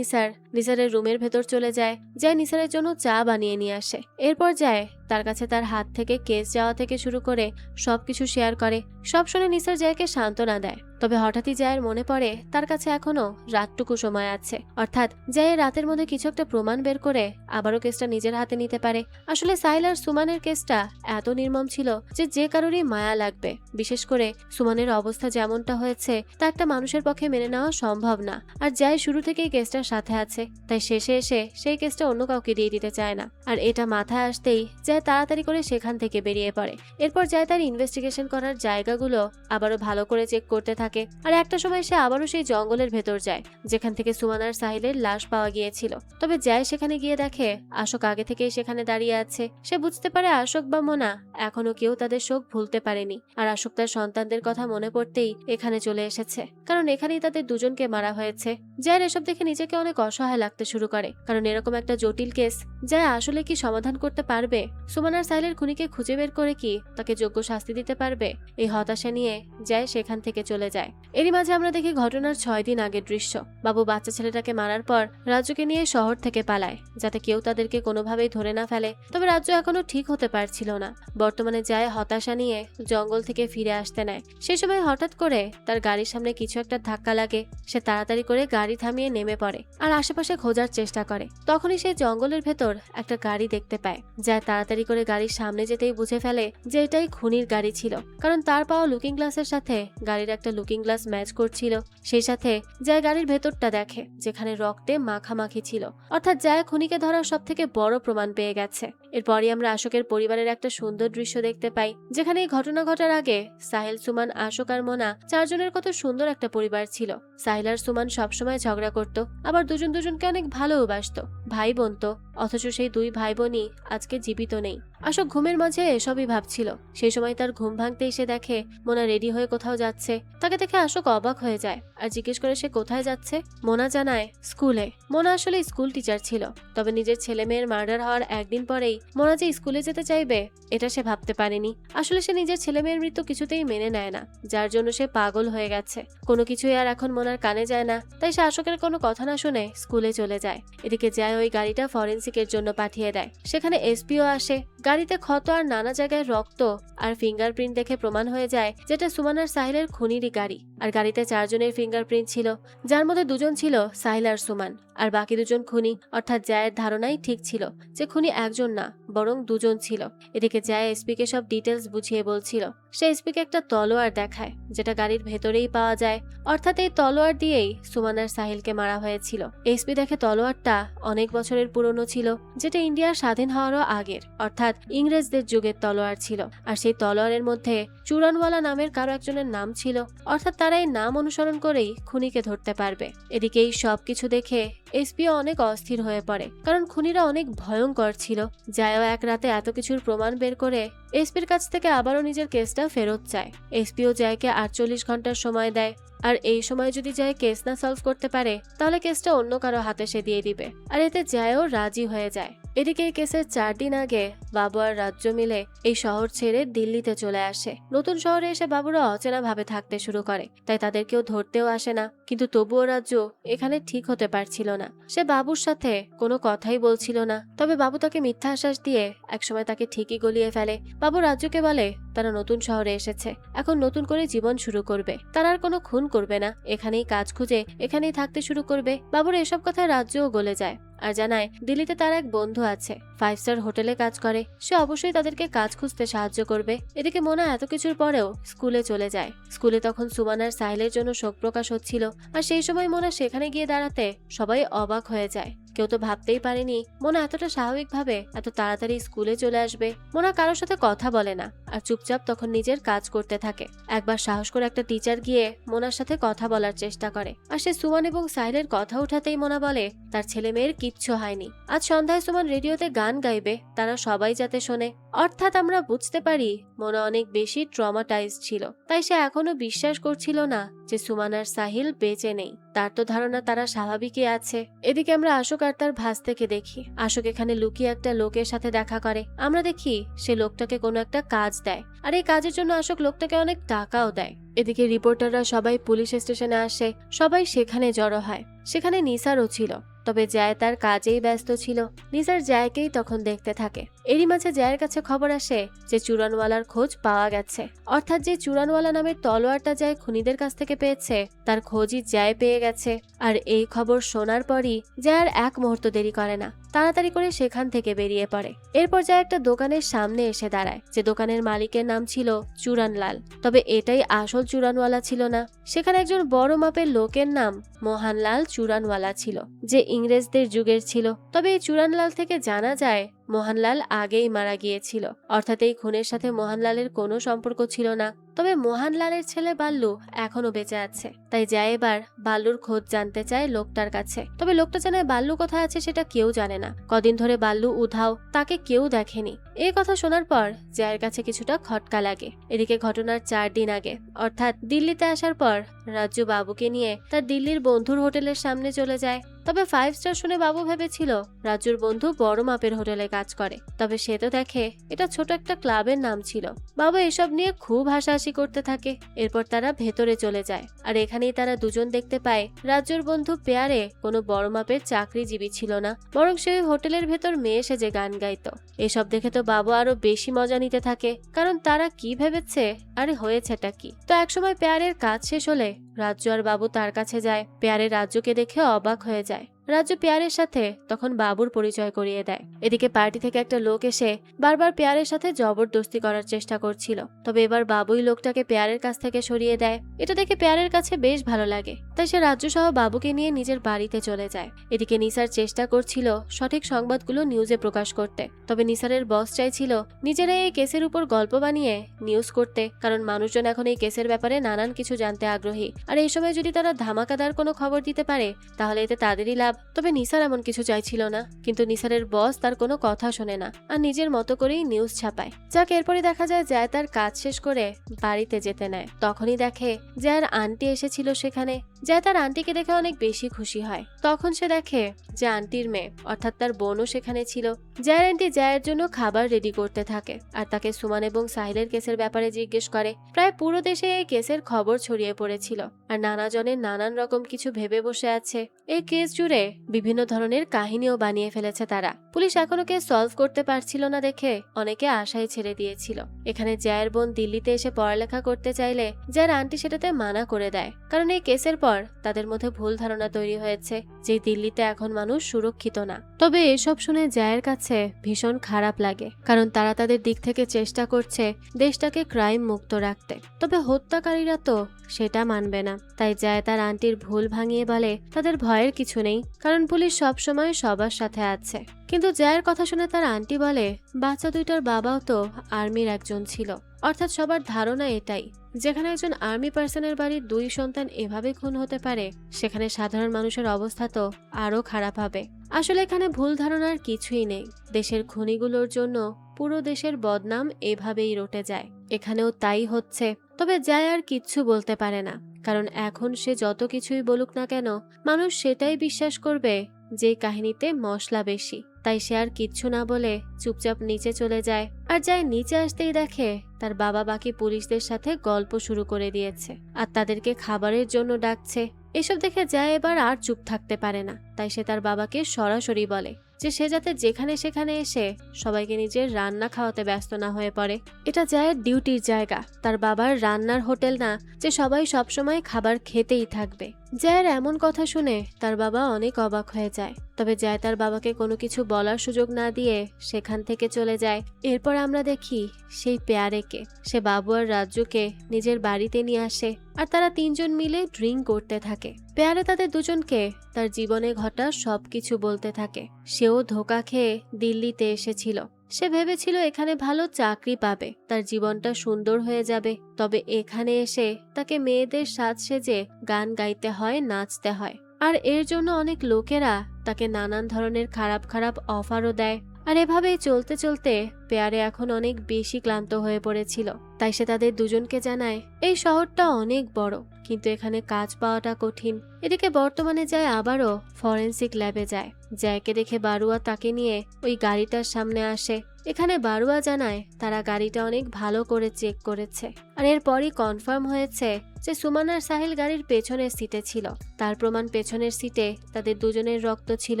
নিসারের রুমের ভেতর চলে যায়। জয় নিসারের জন্য চা বানিয়ে নিয়ে আসে। এরপর জয় তার কাছে তার হাত থেকে কেস যাওয়া থেকে শুরু করে সবকিছু শেয়ার করে। সব শুনে নিসার জয়কে সান্ত্বনা দেয়। তবে হঠাৎই জয়ের মনে পড়ে তার কাছে এখনো রাতটুকু সময় আছে, অর্থাৎ জয় রাতের মধ্যে কিছু একটা প্রমাণ বের করে আবারও কেসটা নিজের হাতে নিতে পারে। আসলে সাহিল আর সুমানের কেসটা এত নির্মম ছিল যে কারোরই মায়া লাগবে। বিশেষ করে সুমানের অবস্থা যেমনটা হয়েছে তা একটা মানুষের পক্ষে মেনে নেওয়া সম্ভব না। আর জয় শুরু থেকেই কেসটার সাথে আছে, তাই শেষে এসে সেই কেসটা অন্য কাউকে দিয়ে দিতে চায় না। আর এটা মাথায় আসতেই জয় তাড়াতাড়ি করে সেখান থেকে বেরিয়ে পড়ে। এরপর জয় তার ইনভেস্টিগেশন করার জায়গাগুলো আবারও ভালো করে চেক করতে থাকে। আর একটা সময় সে আবারও সেই জঙ্গলের ভেতর যায় যেখান থেকে সুমান আর সাহিলের লাশ পাওয়া গিয়েছিল। তবে জয় সেখানে গিয়ে দেখে আশোক আগে থেকেই সেখানে দাঁড়িয়ে আছে। সে বুঝতে পারে আশোক বা মোনা এখনো কেউ তাদের শোক ভুলতে পারেনি। আর আশোক তার সন্তানদের কথা মনে পড়তেই এখানে চলে এসেছে, কারণ এখানেই তাদের দুজনকে মারা হয়েছে। জয়ের এসব দেখে নিজেকে অনেক অসহায় লাগতে শুরু করে, কারণ এরকম একটা জটিল কেস জয় আসলে কি সমাধান করতে পারবে? সুমান আর সাহিলের খুনিকে খুঁজে বের করে কি তাকে যোগ্য শাস্তি দিতে পারবে? এই হতাশা নিয়ে জয় সেখান থেকে চলে যায়। এরই মাঝে আমরা দেখি ঘটনার 6 দিন আগের দৃশ্য। বাবু বাচ্চা ছেলেটাকে মারার পর রাজ্যকে নিয়ে শহর থেকে পালায়, যাতে কেউ তাদেরকে কোনোভাবেই ধরে না ফেলে। তবে রাজ্য এখনো ঠিক হতে পারছিল না। বর্তমানে জয় হতাশা নিয়ে জঙ্গল থেকে ফিরে আসতে নেয়। সেই সময় হঠাৎ করে তার গাড়ির সামনে কিছু একটা ধাক্কা লাগে। সে তাড়াতাড়ি করে গাড়ি থামিয়ে নেমে পড়ে আর আশেপাশে খোঁজার চেষ্টা করে। তখনই সে জঙ্গলের ভেতর একটা গাড়ি দেখতে পায়। জয় তাড়াতাড়ি করে গাড়ির সামনে যেতেই বুঝে ফেলে যে এটাই খুনির গাড়ি ছিল, কারণ তার পাওয়া লুকিং গ্লাসের সাথে গাড়ির একটা লুকিং গ্লাস ম্যাচ করছিল। সেই সাথে জয় গাড়ির ভেতরটা দেখে যেখানে রক্তে মাখামাখি ছিল, অর্থাৎ জয় খুনিকে ধরার সব থেকে বড় প্রমাণ পেয়ে গেছে। এরপরই আমরা আশোকের পরিবারের একটা সুন্দর দৃশ্য দেখতে পাই, যেখানে এই ঘটনা ঘটার আগে সাহিল, সুমান, আশোক আর মোনা চারজনের কত সুন্দর একটা পরিবার ছিল। সাহিল আর সুমান সবসময় ঝগড়া করত, আবার দুজন দুজনকে অনেক ভালোবাসতো, ভাই বোন তো। অথচ সেই দুই ভাই বোনই আজকে জীবিত নেই। আশোক ঘুমের মাঝে এসবই ভাবছিল। সেই সময় তার ঘুম ভাঙতে এসে দেখে মোনা রেডি হয়ে কোথাও যাচ্ছে। তাকে দেখে আশোক অবাক হয়ে যায় আর জিজ্ঞেস করে সে কোথায় যাচ্ছে। মোনা জানায় স্কুলে। মোনা আসলে স্কুল টিচার ছিল, তবে নিজের ছেলে মেয়ের মার্ডার হওয়ার একদিন পরেই মোনা যে স্কুলে যেতে চাইবে এটা সে ভাবতে পারেনি। আসলে সে নিজের ছেলে মেয়ের মৃত্যু কিছুতেই মেনে নেয় না, যার জন্য সে পাগল হয়ে গেছে। কোনো কিছুই আর এখন মোনার কানে যায় না, তাই সে আশোকের কোনো কথা না শুনে স্কুলে চলে যায়। এদিকে যায় ওই গাড়িটা ফরেন্সিকের জন্য পাঠিয়ে দেয়। সেখানে এসপিও আসে। গাড়িতে ক্ষত আর নানা জায়গায় রক্ত আর ফিঙ্গারপ্রিন্ট দেখে প্রমাণ হয়ে যায় যেটা সুমান আর সাহিলের খুনিরই গাড়ি। আর গাড়িতে 4 জনের ফিঙ্গারপ্রিন্ট ছিল, যার মধ্যে 2 জন ছিল সাহিল আর সুমান, আর বাকি 2 জন খুনি। অর্থাৎ জায়ের ধারণাই ঠিক ছিল যে খুনি একজন না বরং 2 জন ছিল। এদিকে জায় এসপি কে সব ডিটেলস বুঝিয়ে বলছিল। সে এসপি কে একটা তলোয়ার দেখায়, যেটা গাড়ির ভেতরেই পাওয়া যায়। অর্থাৎ এই তলোয়ার দিয়েই সুমান আর সাহিলকে মারা হয়েছিল। এসপি দেখে তলোয়ারটা অনেক বছরের পুরনো ছিল, যেটা ইন্ডিয়ার স্বাধীন হওয়ারও আগের, অর্থাৎ ইংরেজদের যুগের তলোয়ার ছিল। আর সেই তলোয়ারের মধ্যে চুরানওয়ালা নামের কারো একজনের নাম ছিল, অর্থাৎ তারা এই নাম অনুসরণ করেই খুনিকে ধরতে পারবে। এদিকে এই সবকিছু দেখে এসপিও অনেক অস্থির হয়ে পড়ে, কারণ খুনিরা অনেক ভয়ঙ্কর ছিল। জায়ও এক রাতে এত কিছুর প্রমাণ বের করে এসপির কাছ থেকে আবারও নিজের কেসটা ফেরত চায়। এসপিও জায়কে 48 ঘন্টার সময় দেয়, আর এই সময় যদি জায় কেস না সলভ করতে পারে তাহলে কেসটা অন্য কারো হাতে সে দিয়ে দিবে। আর এতে জায়ও রাজি হয়ে যায়। এদিকে এই কেসের 4 দিন আগে বাবু আর রাজ্য মিলে এই শহর ছেড়ে দিল্লিতে চলে আসে। নতুন শহরে এসে বাবুরা অচেনা ভাবে থাকতে শুরু করে, তাই তাদের কেউ ধরতেও আসে না। কিন্তু তবুও রাজ্য এখানে ঠিক হতে পারছিল না। সে বাবুর সাথে কোনো কথাই বলছিল না, তবে বাবু তাকে মিথ্যা আশ্বাস দিয়ে একসময় তাকে ঠিকই গলিয়ে ফেলে। বাবু রাজ্যকে বলে তারা নতুন শহরে এসেছে, এখন নতুন করে জীবন শুরু করবে, তারা আর কোনো খুন করবে না, এখানেই কাজ খুঁজে এখানেই থাকতে শুরু করবে। বাবুর এসব কথা রাজ্যও গলে যায় আর জানায় দিল্লিতে তার এক বন্ধু আছে, 5 স্টার হোটেলে কাজ করে, সে অবশ্যই তাদেরকে কাজ খুঁজতে সাহায্য করবে। এদিকে মোনা এত কিছুর পরেও স্কুলে চলে যায়। স্কুলে তখন সুমান আর সাহিলের জন্য শোক প্রকাশ হচ্ছিল, আর সেই সময় মোনা সেখানে গিয়ে দাঁড়াতে সবাই অবাক হয়ে যায়। কেউ তো ভাবতেই পারেনি মোনা এতটা স্বাভাবিকভাবে এত তাড়াতাড়ি স্কুলে চলে আসবে। মোনা কারোর সাথে কথা বলে না আর চুপচাপ তখন নিজের কাজ করতে থাকে। একবার সাহস করে একটা টিচার গিয়ে মোনার সাথে কথা বলার চেষ্টা করে, আর সে সুমান এবং সাহিলের কথা উঠাতেই মোনা বলে তার ছেলে মেয়ের কিচ্ছু হয়নি। আজ সন্ধ্যায় সুমান রেডিওতে গান গাইবে, তারা সবাই যাতে শোনে। অর্থাৎ আমরা বুঝতে পারি মোনা অনেক বেশি ট্রমাটাইজ ছিল, তাই সে এখনো বিশ্বাস করছিল না যে সুমান আর সাহিল বেঁচে নেই। তার তো ধারণা তারা স্বাভাবিকই আছে। এদিকে আমরা আশোক আর তার ভাস্তেকে দেখি। আশোক এখানে লুকিয়ে একটা লোকের সাথে দেখা করে। আমরা দেখি সে লোকটাকে কোনো একটা কাজ দেয়, আর এই কাজের জন্য আশোক লোকটাকে অনেক টাকাও দেয়। এদিকে রিপোর্টাররা সবাই পুলিশ স্টেশনে আসে, সবাই সেখানে জড়ো হয়। সেখানে নিসারও ছিল, তবে জায় তার কাজেই ব্যস্ত ছিল। নিসার জায়কেই তখন দেখতে থাকে। এরই মাঝে জায়ের কাছে খবর আসে যে চুরানওয়ালার খোঁজ পাওয়া গেছে, অর্থাৎ যে চুরানওয়ালা নামের তলোয়ারটা জায় খুনিদের কাছ থেকে পেয়েছে তার খোঁজই জায় পেয়ে গেছে। আর এই খবর শোনার পরই জায় আর এক মুহূর্ত দেরি করে না, তাড়াতাড়ি করে সেখান থেকে বেরিয়ে পড়ে। এরপর জায় একটা দোকানের সামনে এসে দাঁড়ায়, যে দোকানের মালিকের নাম ছিল চুরানলাল। তবে এটাই আসল চুরানওয়ালা ছিল না, সেখানে একজন বড় মাপের লোকের নাম মোহনলাল চুরানওয়ালা ছিল, যে ইংরেজদের যুগের ছিল। তবে এই চুরানলাল থেকে জানা যায় মোহনলাল আগেই মারা গিয়েছিল, অর্থাৎ এই খুনের সাথে মোহনলালের কোনো সম্পর্ক ছিল না। তবে মোহনলালের ছেলে বাল্লু এখনো বেঁচে আছে, তাই যায় এবার বাল্লুর খোঁজ জানতে চায় লোকটার কাছে। তবে লোকটা জানায় বাল্লু কোথায় আছে সেটা কেউ জানে না, কদিন ধরে বাল্লু উধাও, তাকে কেউ দেখেনি। এই কথা শোনার পর জায়ের কাছে কিছুটা খটকা লাগে। এদিকে ঘটনার 4 দিন আগে, অর্থাৎ দিল্লিতে আসার পর রাজ্জু বাবুকে নিয়ে তার দিল্লির বন্ধুর হোটেলের সামনে চলে যায়। তবে 5 স্টার শুনে বাবু ভেবেছিল রাজ্জুর বন্ধু বড় মাপের হোটেলে কাজ করে, তবে সে তো দেখে এটা ছোট একটা ক্লাবের নাম ছিল। বাবু এসব নিয়ে খুব হাসাহাসি করতে থাকে। এরপর তারা ভেতরে চলে যায়, আর এখানেই তারা দুজন দেখতে পায় রাজ্জুর বন্ধু পেয়ারে কোনো বড় মাপের চাকরিজীবী ছিল না, বরং সে হোটেলের ভেতর মেয়ে সেজে গান গাইতো। এসব দেখে তো বাবু আরো বেশি মজা নিতে থাকে, কারণ তারা কি ভেবেছে আরে হয়েছেটা কি। তো একসময় পেয়ারের কাজ শেষ হলে রাজ্জু আর বাবু তার কাছে যায়। পেয়ারে রাজ্যুকে দেখে অবাক হয়ে যায়। রাজু পেয়ারের সাথে তখন বাবুর পরিচয় করিয়ে দেয়। এদিকে পার্টি থেকে একটা লোক এসে বারবার পেয়ারের সাথে জবরদস্তি করার চেষ্টা করছিল, তবে এবার বাবুই লোকটাকে পেয়ারের কাছ থেকে সরিয়ে দেয়। এটা দেখে পেয়ারের কাছে বেশ ভালো লাগে, তাই সে রাজু সহ বাবুকে নিয়ে নিজের বাড়িতে চলে যায়। এদিকে নিসার চেষ্টা করছিল সঠিক সংবাদগুলো নিউজে প্রকাশ করতে, তবে নিসারের বস চাইছিল নিজেরাই এই কেসের উপর গল্প বানিয়ে নিউজ করতে, কারণ মানুষজন এখন এই কেসের ব্যাপারে নানান কিছু জানতে আগ্রহী। আর এই সময় যদি তারা ধামাকাদার কোনো খবর দিতে পারে তাহলে এতে তাদেরই লাভ। তবে নিসার এমন কিছু চাইছিল না, কিন্তু নিসারের বস তার কোনো কথা শোনে না আর নিজের মতো করেই নিউজ ছাপায়। যাকে এরপরে দেখা যায় জয় তার কাজ শেষ করে বাড়িতে যেতে নেয়। তখনই দেখে জয়ের আন্টি এসেছিল সেখানে। জয় তার আন্টিকে দেখে অনেক বেশি খুশি হয়। তখন সে দেখে যে আন্টির মেয়ে অর্থাৎ তার বোনও সেখানে ছিল। জয়ের আন্টি জয়ের জন্য খাবার রেডি করতে থাকে আর তাকে সুমান এবং সাহিলের কেসের ব্যাপারে জিজ্ঞেস করে। প্রায় পুরো দেশে এই কেসের খবর ছড়িয়ে পড়েছিল আর নানা জনের নানান রকম কিছু ভেবে বসে আছে। এই কেস জুড়ে বিভিন্ন ধরনের কাহিনীও বানিয়ে ফেলেছে তারা। পুলিশ এখনো কেস সলভ করতে পারছিল না দেখে অনেকে আশাই ছেড়ে দিয়েছিল। এখানে জয়ের বোন দিল্লিতে এসে পড়ালেখা করতে চাইলে জয়ের আন্টি সেটাতে মানা করে দেয়, কারণ এই কেসের পর তাদের মধ্যে ভুল ধারণা তৈরি হয়েছে যে দিল্লিতে এখন মানুষ সুরক্ষিত না। তবে এসব শুনে জয়ের কাছে ভীষণ খারাপ লাগে, কারণ তারা তাদের দিক থেকে চেষ্টা করছে দেশটাকে ক্রাইম মুক্ত রাখতে, তবে হত্যাকারীরা তো সেটা মানবে না। তাই জয় তার আন্টির ভুল ভাঙিয়ে বলে তাদের ভয়ের কিছু নেই, কারণ পুলিশ সবসময় সবার সাথে আছে। কিন্তু জয়ের কথা শুনে তার আন্টি বলে বাচ্চা দুইটার বাবাও তো আর্মির একজন ছিল, অর্থাৎ সবার ধারণা এটাই, যেখানে একজন আর্মি পার্সনের বাড়ির দুই সন্তান এভাবে খুন হতে পারে সেখানে সাধারণ মানুষের অবস্থা তো আরো খারাপ হবে। আসলে এখানে ভুল ধারণার কিছুই নেই। দেশের খুনিগুলোর জন্য পুরো দেশের বদনাম এভাবেই রটে যায়, এখানেও তাই হচ্ছে। তবে জয় আর কিচ্ছু বলতে পারে না, কারণ এখন সে যত কিছুই বলুক না কেন মানুষ সেটাই বিশ্বাস করবে যে কাহিনীতে মশলা বেশি। তাই সে আর কিচ্ছু না বলে চুপচাপ নিচে চলে যায়। আর জয় নিচে আসতেই দেখে তার বাবা বাকি পুলিশদের সাথে গল্প শুরু করে দিয়েছে আর তাদেরকে খাবারের জন্য ডাকছে। এসব দেখে জয় এবার আর চুপ থাকতে পারে না, তাই সে তার বাবাকে সরাসরি বলে যে সে যাতে যেখানে সেখানে এসে সবাইকে নিজের রান্না খাওয়াতে ব্যস্ত না হয়ে পড়ে। এটা জয়ের ডিউটির জায়গা, তার বাবার রান্নার হোটেল না যে সবাই সবসময় খাবার খেতেই থাকবে। জয়ের এমন কথা শুনে তার বাবা অনেক অবাক হয়ে যায়, তবে জয় তার বাবাকে কোনো কিছু বলার সুযোগ না দিয়ে সেখান থেকে চলে যায়। এরপর আমরা দেখি সেই পেয়ারেকে, সে বাবু আর রাজ্যকে নিজের বাড়িতে নিয়ে আসে আর তারা তিনজন মিলে ড্রিঙ্ক করতে থাকে। পেয়ারে তাদের দুজনকে তার জীবনে ঘটা সবকিছু বলতে থাকে। সেও ধোঁকা খেয়ে দিল্লিতে এসেছিল, সে ভেবেছিল এখানে ভালো চাকরি পাবে, তার জীবনটা সুন্দর হয়ে যাবে। তবে এখানে এসে তাকে মেয়েদের সাজ সেজে গান গাইতে হয়, নাচতে হয়, আর এর জন্য অনেক লোকেরা তাকে নানান ধরনের খারাপ খারাপ অফারও দেয়। আর এভাবেই চলতে চলতে পেয়ারে এখন অনেক বেশি ক্লান্ত হয়ে পড়েছিল। তাই সে তাদের দুজনকে জানায় এই শহরটা অনেক বড়, কিন্তু এখানে কাজ পাওয়াটা কঠিন। এদিকে বর্তমানে যায় আবারও ফরেন্সিক ল্যাবে যায়। জয়কে দেখে বারুয়া তাকে নিয়ে ওই গাড়িটার সামনে আসে। এখানে বারুয়া জানায় তারা গাড়িটা অনেক ভালো করে চেক করেছে আর এরপরই কনফার্ম হয়েছে যে সুমান আর সাহিল গাড়ির পেছনের সিটে ছিল। তার প্রমাণ পেছনের সিটে তাদের দুজনের রক্ত ছিল।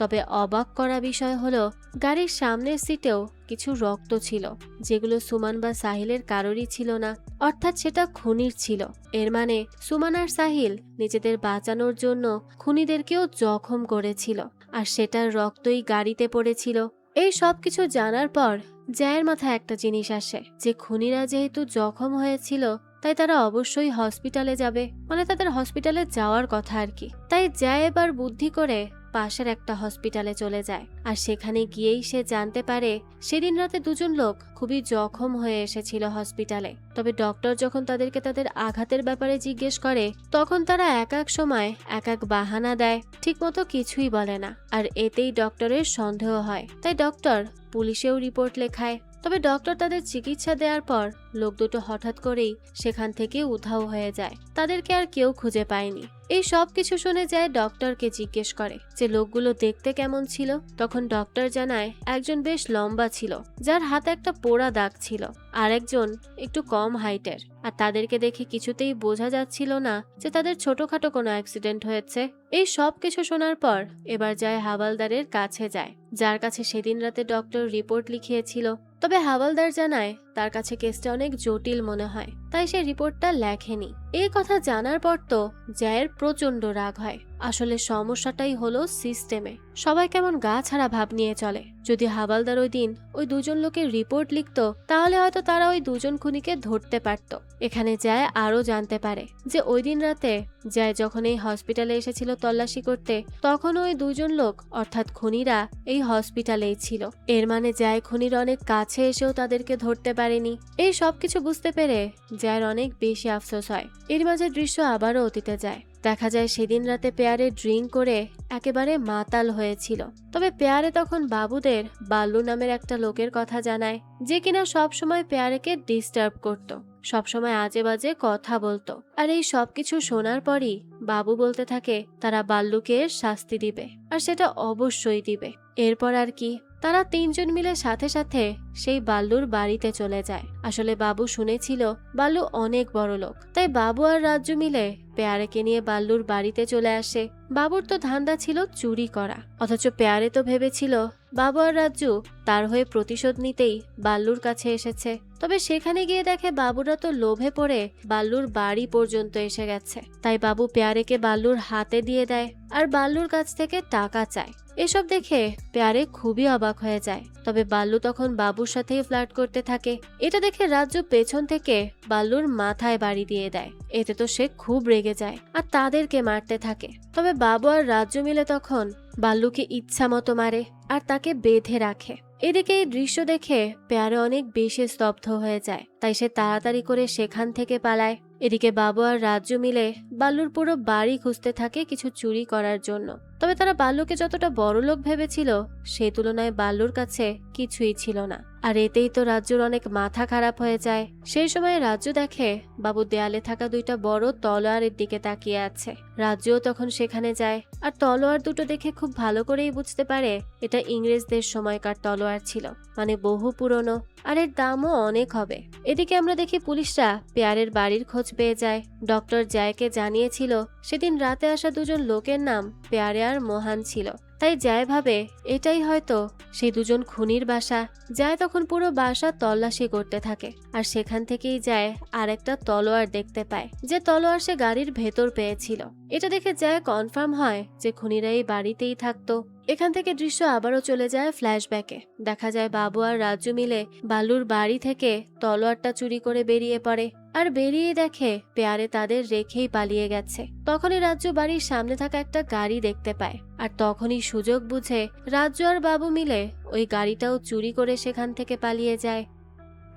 তবে অবাক করা বিষয় হলো গাড়ির সামনের সিটেও কিছু রক্ত ছিল, যেগুলো সুমান বা সাহিলের কারোরই ছিল না, অর্থাৎ সেটা খুনির ছিল। এর মানে সুমান আর সাহিল নিজেদের বাঁচানোর জন্য খুনিদেরকেও জখম করেছিল আর সেটার রক্তই গাড়িতে পড়েছিল। এই সব কিছু জানার পর জয়ের মাথায় একটা জিনিস আসে যে খুনিরা যেহেতু জখম হয়েছিল তাই তারা অবশ্যই হসপিটালে যাবে, মানে তাদের হসপিটালে যাওয়ার কথা আর কি। তাই জয় এবার বুদ্ধি করে পাশের একটা হসপিটালে চলে যায় আর সেখানে গিয়েই সে জানতে পারে সেদিন রাতে দুজন লোক খুবই জখম হয়ে এসেছিল হসপিটালে। তবে ডক্টর যখন তাদেরকে তাদের আঘাতের ব্যাপারে জিজ্ঞেস করে তখন তারা এক এক সময় এক এক বাহানা দেয়, ঠিকমতো কিছুই বলে না। আর এতেই ডক্টরের সন্দেহ হয়, তাই ডক্টর পুলিশেও রিপোর্ট লেখায়। তবে ডক্টর তাদের চিকিৎসা দেওয়ার পর লোক দুটো হঠাৎ করেই সেখান থেকে উধাও হয়ে যায়, তাদেরকে আর কেউ খুঁজে পায়নি। এই সব কিছু শুনে যায় ডক্টরকে জিজ্ঞেস করে যে লোকগুলো দেখতে কেমন ছিল। তখন ডক্টর জানায় একজন বেশ লম্বা ছিল, যার হাতে একটা পোড়া দাগ ছিল, আর একজন একটু কম হাইটের। আর তাদেরকে দেখে কিছুতেই বোঝা যাচ্ছিল না যে তাদের ছোটখাটো কোনো অ্যাক্সিডেন্ট হয়েছে। এই সব কিছু শোনার পর এবার যায় হাওয়ালদারের কাছে যায়, যার কাছে সেদিন রাতে ডক্টর রিপোর্ট লিখিয়েছিল। তবে হাওয়ালদার জানায় তার কাছে কেসটা অনেক জটিল মনে হয়, তাই সে রিপোর্টটা লেখেনি। এই কথা জানার পর তো জয়ের প্রচন্ড রাগ হয় আসলে সমস্যাটাই হলো সিস্টেমে। সবাই কেমন গা ছাড়া ভাব নিয়ে চলে। যদি হাবালদার ওই দিন ওই দুজন লোকের রিপোর্ট লিখতো, তাহলে হয়তো তারা ওই দুজন খুনিকে ধরতে পারত। এখানে যায় আরো জানতে পারে যে ওই দিন রাতে যায় যখন এই হসপিটালে এসেছিল তল্লাশি করতে, তখন ওই দুজন লোক অর্থাৎ খুনিরা এই হসপিটালেই ছিল। এর মানে যায় খুনির অনেক কাছে এসেও তাদেরকে ধরতে পারেনি। এই সবকিছু বুঝতে পেরে যার অনেক বেশি আফসোস হয়। এর মাঝে দৃশ্য আবারও অতীতে যায়। দেখা যায় সেদিন রাতে পেয়ারে ড্রিঙ্ক করে একেবারে মাতাল হয়েছিল। তবে পেয়ারে তখন বাবুদের বাল্লু নামের একটা লোকের কথা জানায়, যে কিনা সবসময় পেয়ারেকে ডিস্টার্ব করত, সবসময় আজে বাজে কথা বলতো। আর এই সবকিছু শোনার পরই বাবু বলতে থাকে তারা বাল্লুকে শাস্তি দিবে, আর সেটা অবশ্যই দিবে। এরপর আর কি, তারা তিনজন মিলে সাথে সাথে সেই বাল্লুর বাড়িতে চলে যায়। আসলে বাবু শুনেছিল বাল্লু অনেক বড় লোক, তাই বাবু আর রাজ্জু মিলে পেয়ারেকে নিয়ে বাল্লুর বাড়িতে চলে আসে। বাবুর তো ধান্দা ছিল চুরি করা, অথচ পেয়ারে তো ভেবেছিল বাবু আর রাজ্জু তার হয়ে প্রতিশোধ নিতেই বাল্লুর কাছে এসেছে। তবে সেখানে গিয়ে দেখে বাবুরা তো লোভে পড়ে বাল্লুর বাড়ি পর্যন্ত এসে গেছে। তাই বাবু পেয়ারেকে বাল্লুর হাতে দিয়ে দেয় আর বাল্লুর কাছ থেকে টাকা চায়। এসব দেখে পেয়ারে খুবই অবাক হয়ে যায়। তবে বাল্লু তখন বাবুর সাথেই ফ্লার্ট করতে থাকে। এটা দেখে রাজ্জু পেছন থেকে বাল্লুর মাথায় বাড়ি দিয়ে দেয়। এতে তো সে খুব রেগে যায় আর তাদেরকে মারতে থাকে। তবে বাবু আর রাজ্জু মিলে তখন বাল্লুকে ইচ্ছা মতো মারে আর তাকে বেঁধে রাখে। এদিকে এই দৃশ্য দেখে পেয়ারে অনেক বেশি স্তব্ধ হয়ে যায়, তাই সে তাড়াতাড়ি করে সেখান থেকে পালায়। এদিকে বাবু আর রাজ্জু মিলে বাল্লুর পুরো বাড়ি খুঁজতে থাকে কিছু চুরি করার জন্য। তবে তারা বাল্লুকে যতটা বড়লোক ভেবেছিল সে তুলনায় বাল্লুর কাছে কিছুই ছিল না। আর এতেই তো রাজ্জুর অনেক মাথা খারাপ হয়ে যায়। সেই সময় রাজ্জু দেখে বাবু দেয়ালে থাকা দুইটা বড় তলোয়ারের দিকে তাকিয়ে আছে। রাজ্জুও তখন সেখানে যায় আর তলোয়ার দুটো দেখে খুব ভালো করেই বুঝতে পারে এটা ইংরেজদের সময়কার তলোয়ার ছিল, মানে বহু পুরনো, আর এর দামও অনেক হবে। এদিকে আমরা দেখি পুলিশরা পেয়ারের বাড়ির খোঁজ পেয়ে যায়। ডক্টর জয়কে জানিয়েছিল সেদিন রাতে আসা দুজন লোকের নাম পেয়ারে আর মোহন ছিল। তাই জয় ভাবে এটাই হয়তো সেই দুজন খুনির বাসা। জয় তখন পুরো বাসা তল্লাশি করতে থাকে আর সেখান থেকেই যায় আর একটা তলোয়ার দেখতে পায়, যে তলোয়ার সে গাড়ির ভেতর পেয়েছিল। এটা দেখে জয় কনফার্ম হয় যে খুনিরা এই বাড়িতেই থাকতো। এখান থেকে দৃশ্য আবারও চলে যায় ফ্ল্যাশব্যাকে। দেখা যায় বাবু আর রাজ্জু মিলে বাল্লুর বাড়ি থেকে তলোয়ারটা চুরি করে বেরিয়ে পড়ে আর বেরিয়ে দেখে পেয়ারে তাদের রেখেই পালিয়ে গেছে। তখনই রাজ্জু বাড়ির সামনে থাকা একটা গাড়ি দেখতে পায় আর তখনই সুযোগ বুঝে রাজ্জু আর বাবু মিলে ওই গাড়িটাও চুরি করে সেখান থেকে পালিয়ে যায়।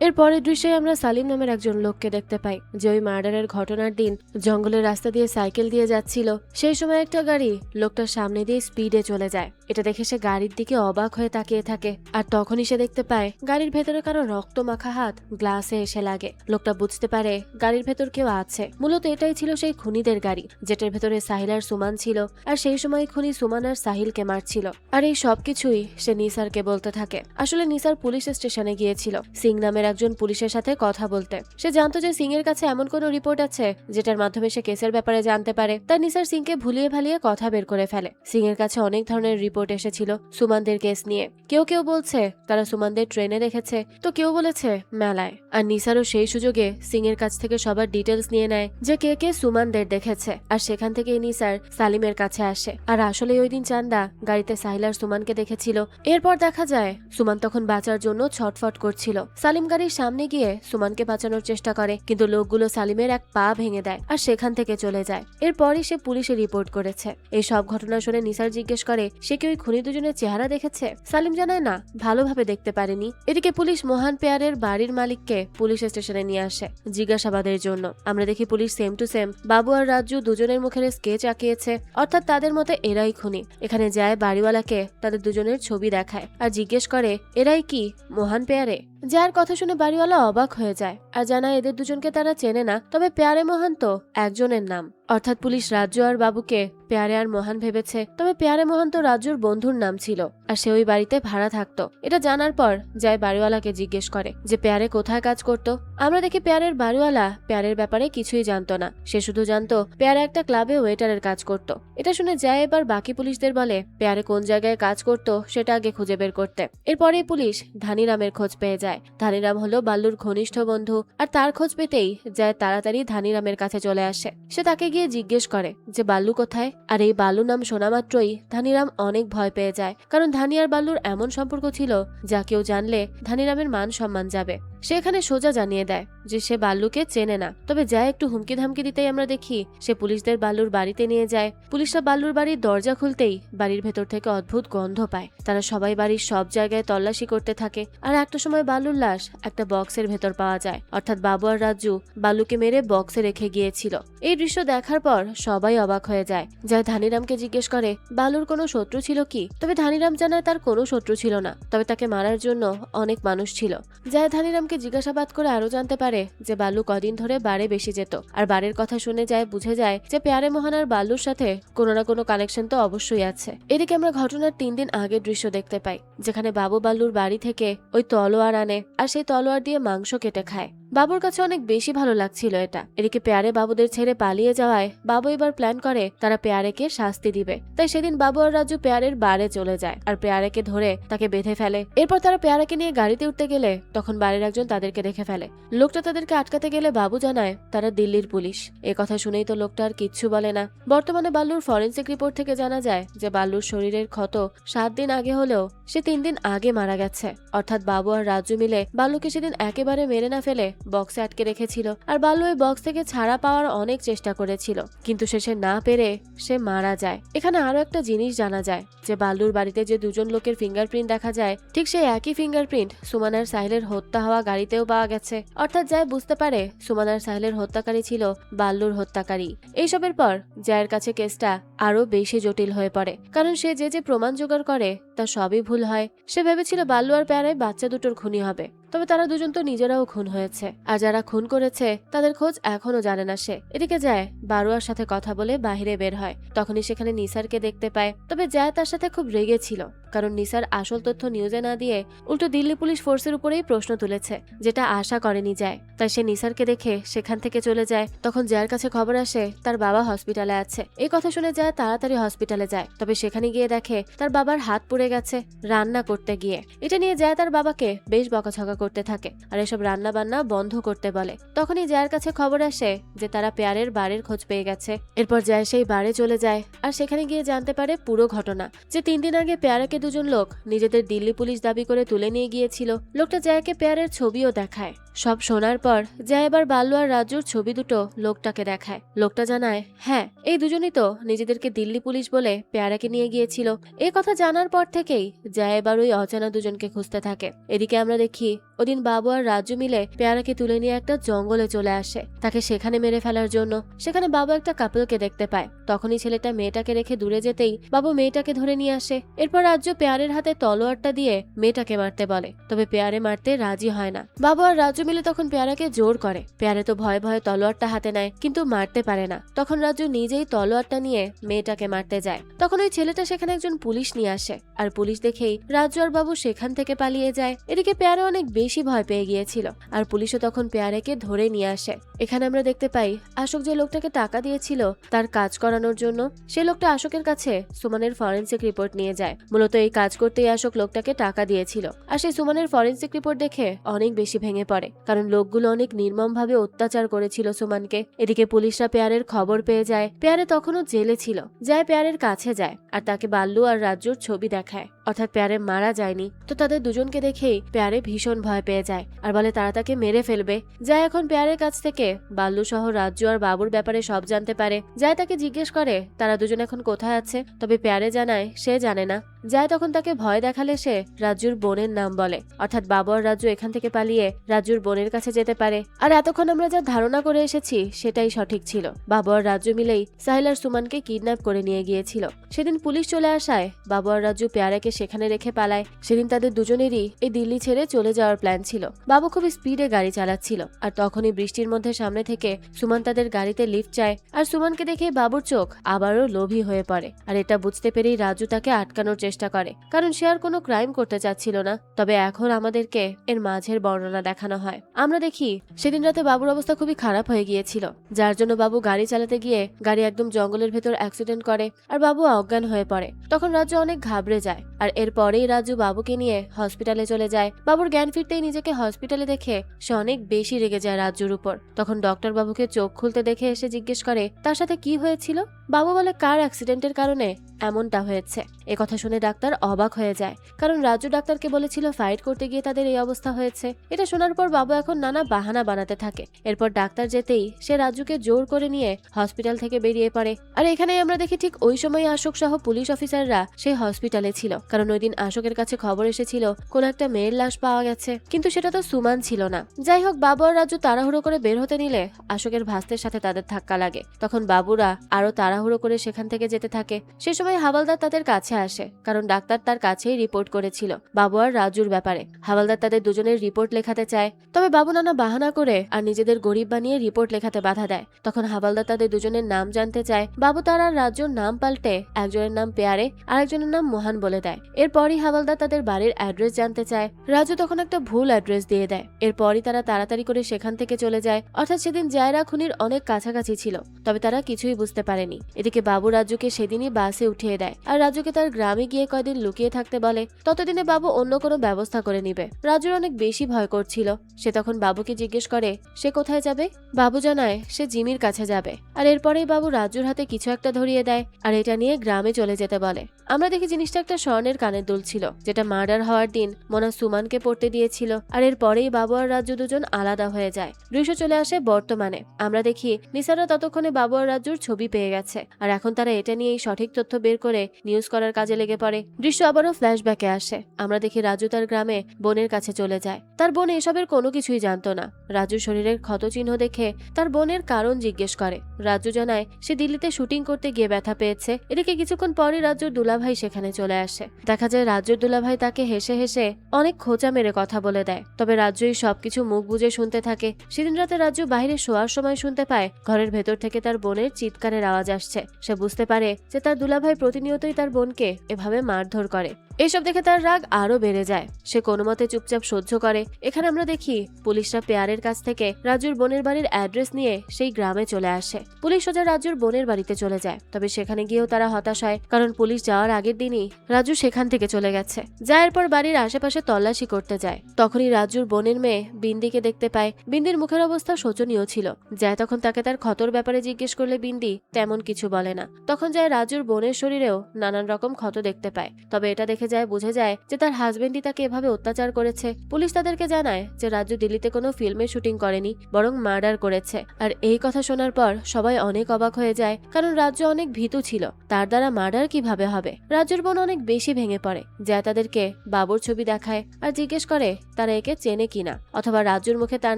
এর পরের দৃশ্যে আমরা সালিম নামের একজন লোককে দেখতে পাই, যে ওই মার্ডারের ঘটনার দিন জঙ্গলের রাস্তা দিয়ে সাইকেল দিয়ে যাচ্ছিল। সেই সময় একটা গাড়ি লোকটার সামনে দিয়ে স্পিডে চলে যায়। এটা দেখে সে গাড়ির দিকে অবাক হয়ে তাকিয়ে থাকে আর তখনই সে দেখতে পায় গাড়ির ভেতরে কারো রক্ত মাখা হাত গ্লাসে এসে লাগে। লোকটা বুঝতে পারে গাড়ির ভেতর কেউ আছে। মূলত এটাই ছিল সেই খুনিদের গাড়ি, যেটার ভেতরে সাহিল আর সুমান ছিল। আর সেই সময় খুনি সুমান আর সাহিলকে মারছিল। আর এই সবকিছুই সে নিসারকে বলতে থাকে। আসলে নিসার পুলিশ স্টেশনে গিয়েছিল সিং নামের একজন পুলিশের সাথে কথা বলতে। সে জানতো যে সিং এর কাছে এমন কোন রিপোর্ট আছে যেটার মাধ্যমে সে কেসের ব্যাপারে জানতে পারে। তাই নিসার সিংকে ভুলিয়ে ভালিয়ে কথা বের করে ফেলে। সিং এর কাছে অনেক ধরনের রিপোর্ট এসেছিল সুমানদের কেস নিয়ে। কেউ কেউ বলছে তারা সুমানদের ট্রেনে দেখেছে, তো কেউ বলেছে মেলায়। আর নিসারও সেই সুযোগে সিং এর কাছ থেকে সবার ডিটেলস নিয়ে নেয় যে কে কে সুমানদের দেখেছে। আর সেখান থেকে নিসার সালিমের কাছে আসে। আর আসলে ওই দিন চান্দা গাড়িতে সাহিল আর সুমানকে দেখেছিল। এরপর দেখা যায় সুমান তখন বাঁচার জন্য ছটফট করছিল। সালিম গাড়ির সামনে গিয়ে সুমানকে বাঁচানোর চেষ্টা করে, কিন্তু লোকগুলো সালিমের এক পা ভেঙে দেয় আর সেখান থেকে চলে যায়। এরপরই সে পুলিশে রিপোর্ট করেছে। এই সব ঘটনা শুনে নিসার জিজ্ঞেস করে সে কি ওই খুনি দুজনের চেহারা দেখেছে। সালিম জানায় না, ভালোভাবে দেখতে পারেনি। এদিকে পুলিশ মোহন পেয়ারের বাড়ির মালিককে পুলিশ স্টেশনে নিয়ে আসে জিজ্ঞাসাবাদের জন্য। আমরা দেখি পুলিশ সেম টু সেম বাবু আর রাজ্জু দুজনের মুখের স্কেচ আঁকিয়েছে, অর্থাৎ তাদের মতে এরাই খুনি। এখানে যায় বাড়িওয়ালাকে তাদের দুজনের ছবি দেখায় আর জিজ্ঞেস করে এরাই কি মোহন পেয়ারে। যার কথা শুনে বাড়িওয়ালা অবাক হয়ে যায় আর জানায় এদের দুজনকে তারা চেনে না, তবে পেয়ারে মোহন তো একজনের নাম। অর্থাৎ পুলিশ রাজ্জু আর বাবুকে পেয়ারে আর মোহন ভেবেছে, তবে পেয়ারে মোহন তো রাজ্জুর বন্ধুর নাম ছিল। আর আর সে ওই বাড়িতে ভাড়া থাকতো। এটা জানার পর জয় বাড়িওয়ালাকে জিজ্ঞেস করে যে প্যারে কোথায় কাজ করতো। আমরা দেখি প্যারের বাড়িওয়ালা প্যারের ব্যাপারে কিছুই জানতো না, সে শুধু জানতো প্যারে একটা ক্লাবে ওয়েটারের কাজ করত। এটা শুনে জয় এবার বাকি পুলিশদের বলে প্যারে কোন জায়গায় কাজ করত সেটা আগে খুঁজে বের করতে। এরপরে পুলিশ ধানিরামের খোঁজ পেয়ে যায়। ধানিরাম হলো বাল্লুর ঘনিষ্ঠ বন্ধু, আর তার খোঁজ পেতেই জয় তাড়াতাড়ি ধানিরামের কাছে চলে আসে। সে তাকে গিয়ে জিজ্ঞেস করে যে বাল্লু কোথায়। আর এই বাল্লু নাম শোনা মাত্রই ধানিরাম অনেক ভয় পেয়ে যায়, কারণ ধানি আর বাল্লুর এমন সম্পর্ক ছিল যা কেউ জানলে ধানিরামের মান সম্মান যাবে। সে এখানে সোজা জানিয়ে দেয় যে সে বাল্লুকে চেনে না। তবে যায় একটু হুমকি ধামকি দিতেই আমরা দেখি সে পুলিশদের বাল্লুর বাড়িতে নিয়ে যায়। পুলিশরা বাল্লুর বাড়ির দরজা খুলতেই বাড়ির ভেতর থেকে অদ্ভুত গন্ধ পায়। তারা সবাই বাড়ির সব জায়গায় তল্লাশি করতে থাকে। আর একটা সময় বাল্লুর লাশ একটা বক্সের ভেতর পাওয়া যায়, অর্থাৎ বাবু আর রাজু বাল্লুকে মেরে বক্সে রেখে গিয়েছিল। এই দৃশ্য দেখার পর সবাই অবাক হয়ে যায়। যায় ধানিরামকে জিজ্ঞেস করে বাল্লুর কোনো শত্রু ছিল কি। তবে ধানিরাম জানায় তার কোনো শত্রু ছিল না, তবে তাকে মারার জন্য অনেক মানুষ ছিল। যায় ধানিরামকে জিজ্ঞাসাবাদ করে আরো জানতে পারে যে বাল্লু কদিন ধরে বারে বেশি যেত। আর বাড়ির কথা শুনে যায় বুঝে যায় যে প্যারে মোহন আর বাল্লুর সাথে কোনো না কোনো কানেকশন তো অবশ্যই আছে। এদিকে আমরা ঘটনার 3 দিন আগের দৃশ্য দেখতে পাই, যেখানে বাবু বাল্লুর বাড়ি থেকে ওই তলোয়ার আনে আর সেই তলোয়ার দিয়ে মাংস কেটে খায়। বাবুর কাছে অনেক বেশি ভালো লাগছিল এটা। এদিকে পেয়ারে বাবুদের ছেড়ে পালিয়ে যাওয়ায় বাবু এবার প্ল্যান করে তারা পেয়ারেকে শাস্তি দিবে। তাই সেদিন বাবু আর রাজু পেয়ারের বারে চলে যায় আর পেয়ারেকে ধরে তাকে বেঁধে ফেলে। এরপর তারা পেয়ারাকে নিয়ে গাড়িতে উঠতে গেলে তখন বাড়ির একজন তাদেরকে দেখে ফেলে। লোকটা তাদেরকে আটকাতে গেলে বাবু জানায় তারা দিল্লির পুলিশ। এ কথা শুনেই তো লোকটা আর কিচ্ছু বলে না। বর্তমানে বাল্লুর ফরেন্সিক রিপোর্ট থেকে জানা যায় যে বাল্লুর শরীরের ক্ষত 7 দিন আগে হলেও সে 3 দিন আগে মারা গেছে। অর্থাৎ বাবু আর রাজু মিলে বাল্লুকে সেদিন একেবারে মেরে না ফেলে বক্সে আটকে রেখেছিল। আর বাল্লু ওই বক্স থেকে ছাড়া পাওয়ার অনেক চেষ্টা করেছিল, কিন্তু শেষে না পেরে সে মারা যায়। এখানে আরো একটা জিনিস জানা যায় যে বাল্লুর বাড়িতে যে 2 জন লোকের ফিঙ্গারপ্রিন্ট দেখা যায়, ঠিক সেই একই ফিঙ্গারপ্রিন্ট সুমানার সাহিলের হত্যা হওয়া গাড়িতেও পাওয়া গেছে। অর্থাৎ যায় বুঝতে পারে সুমানার সাহিলের হত্যাকারী ছিল বাল্লুর হত্যাকারী। এইসবের পর জয়ের কাছে কেসটা আরো বেশি জটিল হয়ে পড়ে, কারণ সে যে প্রমাণ জোগাড় করে তা সবই ভুল হয়। সে ভেবেছিল বাল্লু আর প্যারায় বাচ্চা দুটোর খুনি হবে, তবে তারা দুজন তো নিজেরাও খুন হয়েছে। আর যারা খুন করেছে তাদের খোঁজ এখনো জানে না সে। এদিকে যায় বারোয়ার সাথে কথা বলে বাহিরে বের হয়, তখনই সেখানে নিসারকে দেখতে পায়। তবে যায় তার সাথে খুব রেগে ছিল, কারণ নিসার আসল তথ্য নিউজে না দিয়ে উল্টো দিল্লি পুলিশ ফোর্সের উপরেই প্রশ্ন তুলেছে, যেটা আশা করেনি যায়। তাই সে নিসারকে দেখে সেখান থেকে চলে যায়। তখন জয়ের কাছে খবর আসে তার বাবা হসপিটালে আছে। এই কথা শুনে যায় তাড়াতাড়ি হসপিটালে যায়। তবে সেখানে গিয়ে দেখে তার বাবার হাত পুড়ে গেছে রান্না করতে গিয়ে। এটা নিয়ে যায় তার বাবাকে বেশ বকাঝকা করতে থাকে আর এসব রান্না বান্না বন্ধ করতে বলে। তখনই জয়ের কাছে খবর আসে যে তারা পেয়ারের বাড়ির খোঁজ পেয়ে গেছে। এরপর জয় সেই বাড়ি চলে যায় আর সেখানে গিয়ে জানতে পারে পুরো ঘটনা, যে 3 দিন আগে পেয়ারাকে 2 জন লোক নিজেদের দিল্লি পুলিশ দাবি করে তুলে নিয়ে গিয়েছিল। লোকটা জয়কে পেয়ারের ছবিও দেখায়। সব শোনার পর জয় এবার বাল্লু আর রাজুর ছবি দুটো লোকটাকে দেখায়। লোকটা জানায় হ্যাঁ, এই দুজনই তো নিজেদেরকে দিল্লি পুলিশ বলে পেয়ারাকে নিয়ে গিয়েছিল। এই কথা জানার পর থেকেই জয় এবার ওই অজানা দুজনকে খুঁজতে থাকে। এদিকে আমরা দেখি ওদিন বাবু আর রাজু মিলে পেয়ারাকে তুলে নিয়ে একটা জঙ্গলে চলে আসে তাকে সেখানে মেরে ফেলার জন্য। সেখানে বাবু একটা কাপলকে দেখতে পায়। তখনই ছেলেটা মেয়েটাকে রেখে দূরে যেতেই বাবু মেয়েটাকে ধরে নিয়ে আসে। এরপর রাজু পেয়ারের হাতে তলোয়ারটা দিয়ে মেয়েটাকে মারতে বলে, তবে পেয়ারে মারতে রাজি হয় না। বাবু আর রাজু মিলে তখন পেয়ারাকে জোর করে। পেয়ারে তো ভয়ে ভয়ে তলোয়ারটা হাতে নেয়, কিন্তু মারতে পারে না। তখন রাজু নিজেই তলোয়ারটা নিয়ে মেয়েটাকে মারতে যায়। তখন ওই ছেলেটা সেখানে একজন পুলিশ নিয়ে আসে আর পুলিশ দেখেই রাজু আর বাবু সেখান থেকে পালিয়ে যায়। এদিকে পেয়ারে অনেক বেশি ভয় পেয়ে গিয়েছিল আর পুলিশও তখন পেয়ারেকে ধরে নিয়ে আসে। এখানে আমরা দেখতে পাই আশোক যে লোকটাকে টাকা দিয়েছিল তার কাজ করানোর জন্য, সে লোকটা আশোকের কাছে সুমনের ফরেন্সিক রিপোর্ট নিয়ে যায়। মূলত এই কাজ করতেই আশোক লোকটাকে টাকা দিয়েছিল। আর সেই সুমনের ফরেন্সিক রিপোর্ট দেখে অনেক বেশি ভেঙে পড়ে, কারণ লোকগুলো অনেক নির্মম ভাবে অত্যাচার করেছিল সুমনকে। এদিকে পুলিশরা পেয়ারের খবর পেয়ে যায়। পেয়ারে তখনও জেলে ছিল। যায় পেয়ারের কাছে যায় আর তাকে বাল্লু আর রাজুর ছবি দেখায়, অর্থাৎ পেয়ারে মারা যায়নি। তো তাদের দুজনকে দেখেই পেয়ারে ভীষণ ভয় পেয়ে যায় আর বলে তারা তাকে মেরে ফেলবে। যায় এখন পেয়ারের কাছ থেকে বাল্লু সহ রাজু আর বাবুর ব্যাপারে সব জানতে পারে। যায় তাকে জিজ্ঞেস করে তারা দুজন এখন কোথায় আছে, তবে পেয়ারে জানায় সে জানে না। যায় তখন তাকে ভয় দেখালে সে রাজুর বোনের নাম বলে, অর্থাৎ বাবু আর রাজু এখান থেকে পালিয়ে রাজুর বোনের কাছে যেতে পারে। আর এতক্ষণ আমরা যা ধারণা করে এসেছি সেটাই সঠিক ছিল। বাবু আর রাজু মিলেই সাহিল আর সুমনকে কিডন্যাপ করে নিয়ে গিয়েছিল। সেদিন পুলিশ চলে আসায় বাবু আর রাজু পেয়ারাকে সেখানে রেখে পালায়। সেদিন তাদের দুজনেরই এই দিল্লি ছেড়ে চলে যাওয়ার প্ল্যান ছিল। বাবু খুব স্পিডে গাড়ি চালাচ্ছিল, আর তখনই বৃষ্টির মধ্যে সামনে থেকে সুমন তাদের গাড়িতে লিফট চায়। আর সুমনকে দেখে বাবুর চোখ আবারও লোভী হয়ে পড়ে। আর এটা বুঝতে পেরেই রাজু তাকে আটকানোর চেষ্টা করে, কারণ সে আর কোনো ক্রাইম করতে চাচ্ছিল না। তবে এখন আমাদেরকে এর মাঝের বর্ণনা দেখানো হয়। আমরা দেখি সেদিন রাতে বাবুর অবস্থা খুবই খারাপ হয়ে গিয়েছিল, যার জন্য বাবু গাড়ি চালাতে গিয়ে গাড়ি একদম জঙ্গলের ভেতর অ্যাক্সিডেন্ট করে আর বাবু অজ্ঞান হয়ে পড়ে। তখন রাজু অনেক ঘাবড়ে যায়, আর এরপরেই রাজু বাবুকে নিয়ে হসপিটালে চলে যায়। বাবুর জ্ঞান ফিরতেই নিজেকে হসপিটালে দেখে সে অনেক বেশি রেগে যায় রাজুর উপর। তখন ডক্টর বাবুকে চোখ খুলতে দেখে এসে জিজ্ঞেস করে তার সাথে কি হয়েছিল। বাবু বলে কার অ্যাক্সিডেন্টের কারণে এমনটা হয়েছে। কথা শুনে ডাক্তার অবাক হয়ে যায়, কারণ রাজু ডাক্তারকে বলেছিল ফাইট করতে গিয়ে তাদের এই অবস্থা হয়েছে। এটা শোনার পর বাবু এখন নানা বাহানা বানাতে থাকে। এরপর ডাক্তার যেতেই সে রাজুকে জোর করে নিয়ে হসপিটাল থেকে বেরিয়ে পড়ে। আর এখানেই আমরা দেখি ঠিক ওই সময় অশোক সহ পুলিশ অফিসাররা সেই হসপিটালে ছিল, কারণ ওই দিন অশোকের কাছে খবর এসেছিল কোন একটা মেয়ের লাশ পাওয়া গেছে, কিন্তু সেটা তো সুমান ছিল না। যাই হোক, বাবু আর রাজু তাড়াহুড়ো করে বের হতে নিলে অশোকের ভাস্তের সাথে তাদের ধাক্কা লাগে। তখন বাবুরা আরো তাড়াহুড়ো করে সেখান থেকে যেতে থাকে। সে সময় হাওলাদার তাদের কাছে আসে, কারণ ডাক্তার তার কাছেই রিপোর্ট করেছিল বাবু আর রাজুর ব্যাপারে। হাওলাদার তাদের দুজনের রিপোর্ট লেখাতে চায়, তবে বাবু নানা বাহানা করে আর নিজেদের গরিব বানিয়ে রিপোর্ট লেখাতে বাধা দেয়। তখন হাওলাদার তাদের দুজনের নাম জানতে চায়। বাবু তার আর রাজুর নাম পাল্টে একজনের নাম পেয়ারে আর একজনের নাম মোহন বলে দেয়। এরপরই হাওলাদার তাদের বাড়ির অ্যাড্রেস জানতে চায়। রাজু তখন একটা ভুল অ্যাড্রেস দিয়ে দেয়। এরপরই তারা তাড়াতাড়ি করে সেখান থেকে চলে যায়। অর্থাৎ সেদিন জায়রা খুনির অনেক কাছাকাছি ছিল, তবে তারা কিছুই বুঝতে পারেনি। এদিকে বাবু রাজুকে সেদিনই বাসে উঠিয়ে দেয় আর রাজুকে তার গ্রামে গিয়ে কয়দিন লুকিয়ে থাকতে বলে। ততদিনে বাবু অন্য কোনো ব্যবস্থা করে নিবে। রাজুর অনেক বেশি ভয় করছিল। সে তখন বাবুকে জিজ্ঞেস করে সে কোথায় যাবে। বাবু জানায় সে জিমির কাছে যাবে। আর এরপরেই বাবু রাজুর হাতে কিছু একটা ধরিয়ে দেয় আর এটা নিয়ে গ্রামে চলে যেতে বলে। আমরা দেখি জিনিসটা একটা স্বর্ণের কানের দুল ছিল, যেটা মার্ডার হওয়ার দিন মোনা সুমানকে পড়তে দিয়েছিল। আর এরপরেই বাবু আর রাজু দুজন আলাদা হয়ে যায়। দৃশ্য চলে আসে বর্তমানে। আমরা দেখি নিসারা ততক্ষণে বাবু আর রাজুর ছবি পেয়ে গেছে, আর এখন তারা এটা নিয়েই সঠিক তথ্য বের করে নিউজ করার কাজে লেগে পড়ে। দৃশ্য আবারও ফ্ল্যাশব্যাকে আসে। আমরা দেখি রাজু তার গ্রামে বোনের কাছে চলে যায়। তার বোন এসবের কোনো কিছুই জানতো না। রাজুর শরীরের ক্ষত চিহ্ন দেখে তার বোনের কারণ জিজ্ঞেস করে। রাজু জানায় সে দিল্লিতে শুটিং করতে গিয়ে ব্যথা পেয়েছে। এদিকে কিছুক্ষণ পরই রাজুর দুলাভাই সেখানে চলে আসে। দেখা যায় রাজুর দুলাভাই তাকে হেসে হেসে অনেক খোঁচা মেরে কথা বলে দেয়। তবে রাজু এই সবকিছু মুখ বুজে শুনতে থাকে। সেদিন রাতে রাজু বাইরে শোয়ার সময় শুনতে পায় ঘরের ভেতর থেকে তার বোনের চিৎকারের আওয়াজ আসছে। সে বুঝতে পারে যে তার দুলাভাই প্রতিনিয়তই তার বোনকে এভাবে মারধর করে। এসব দেখে তার রাগ আরো বেড়ে যায়। সে কোনো মতে চুপচাপ সহ্য করে। এখানে আমরা দেখি পুলিশরা পেয়ারের কাছ থেকে রাজুর বোনের বাড়ির অ্যাড্রেস নিয়ে সেই গ্রামে চলে আসে। পুলিশ সোজা রাজুর বোনের বাড়িতে চলে যায়। তবে সেখানে গিয়েও তারা হতাশ হয়, কারণ পুলিশ যাওয়ার আগের দিনই রাজু সেখান থেকে চলে গেছে। যাওয়ার পর বাড়ির আশেপাশে তল্লাশি করতে যায়। তখনই রাজুর বোনের মেয়ে বিন্দিকে দেখতে পায়। বিন্দির মুখের অবস্থা শোচনীয় ছিল। যায় তখন তাকে তার ক্ষতর ব্যাপারে জিজ্ঞেস করলে বিন্দি তেমন কিছু বলে না। তখন যায় রাজুর বোনের শরীরেও নানান রকম ক্ষত দেখতে পায়। তবে এটা দেখে যায় বুঝে যায় যে তার হাজবেন্ডই তাকে এভাবে অত্যাচার করেছে। পুলিশ তাদেরকে জানায় যে রাজু দিল্লিতে কোনো ফিল্মের শুটিং করেনি, বরং মার্ডার করেছে। আর এই কথা শোনার পর সবাই অনেক অবাক হয়ে যায়, কারণ রাজু অনেক ভীতু ছিল। তার দ্বারা মার্ডার কিভাবে হবে। রাজুর বোন অনেক বেশি ভেঙে পড়ে। যা তাদেরকে বাবুর ছবি দেখায় আর জিজ্ঞেস করে তারা একে চেনে কিনা, অথবা রাজুর মুখে তার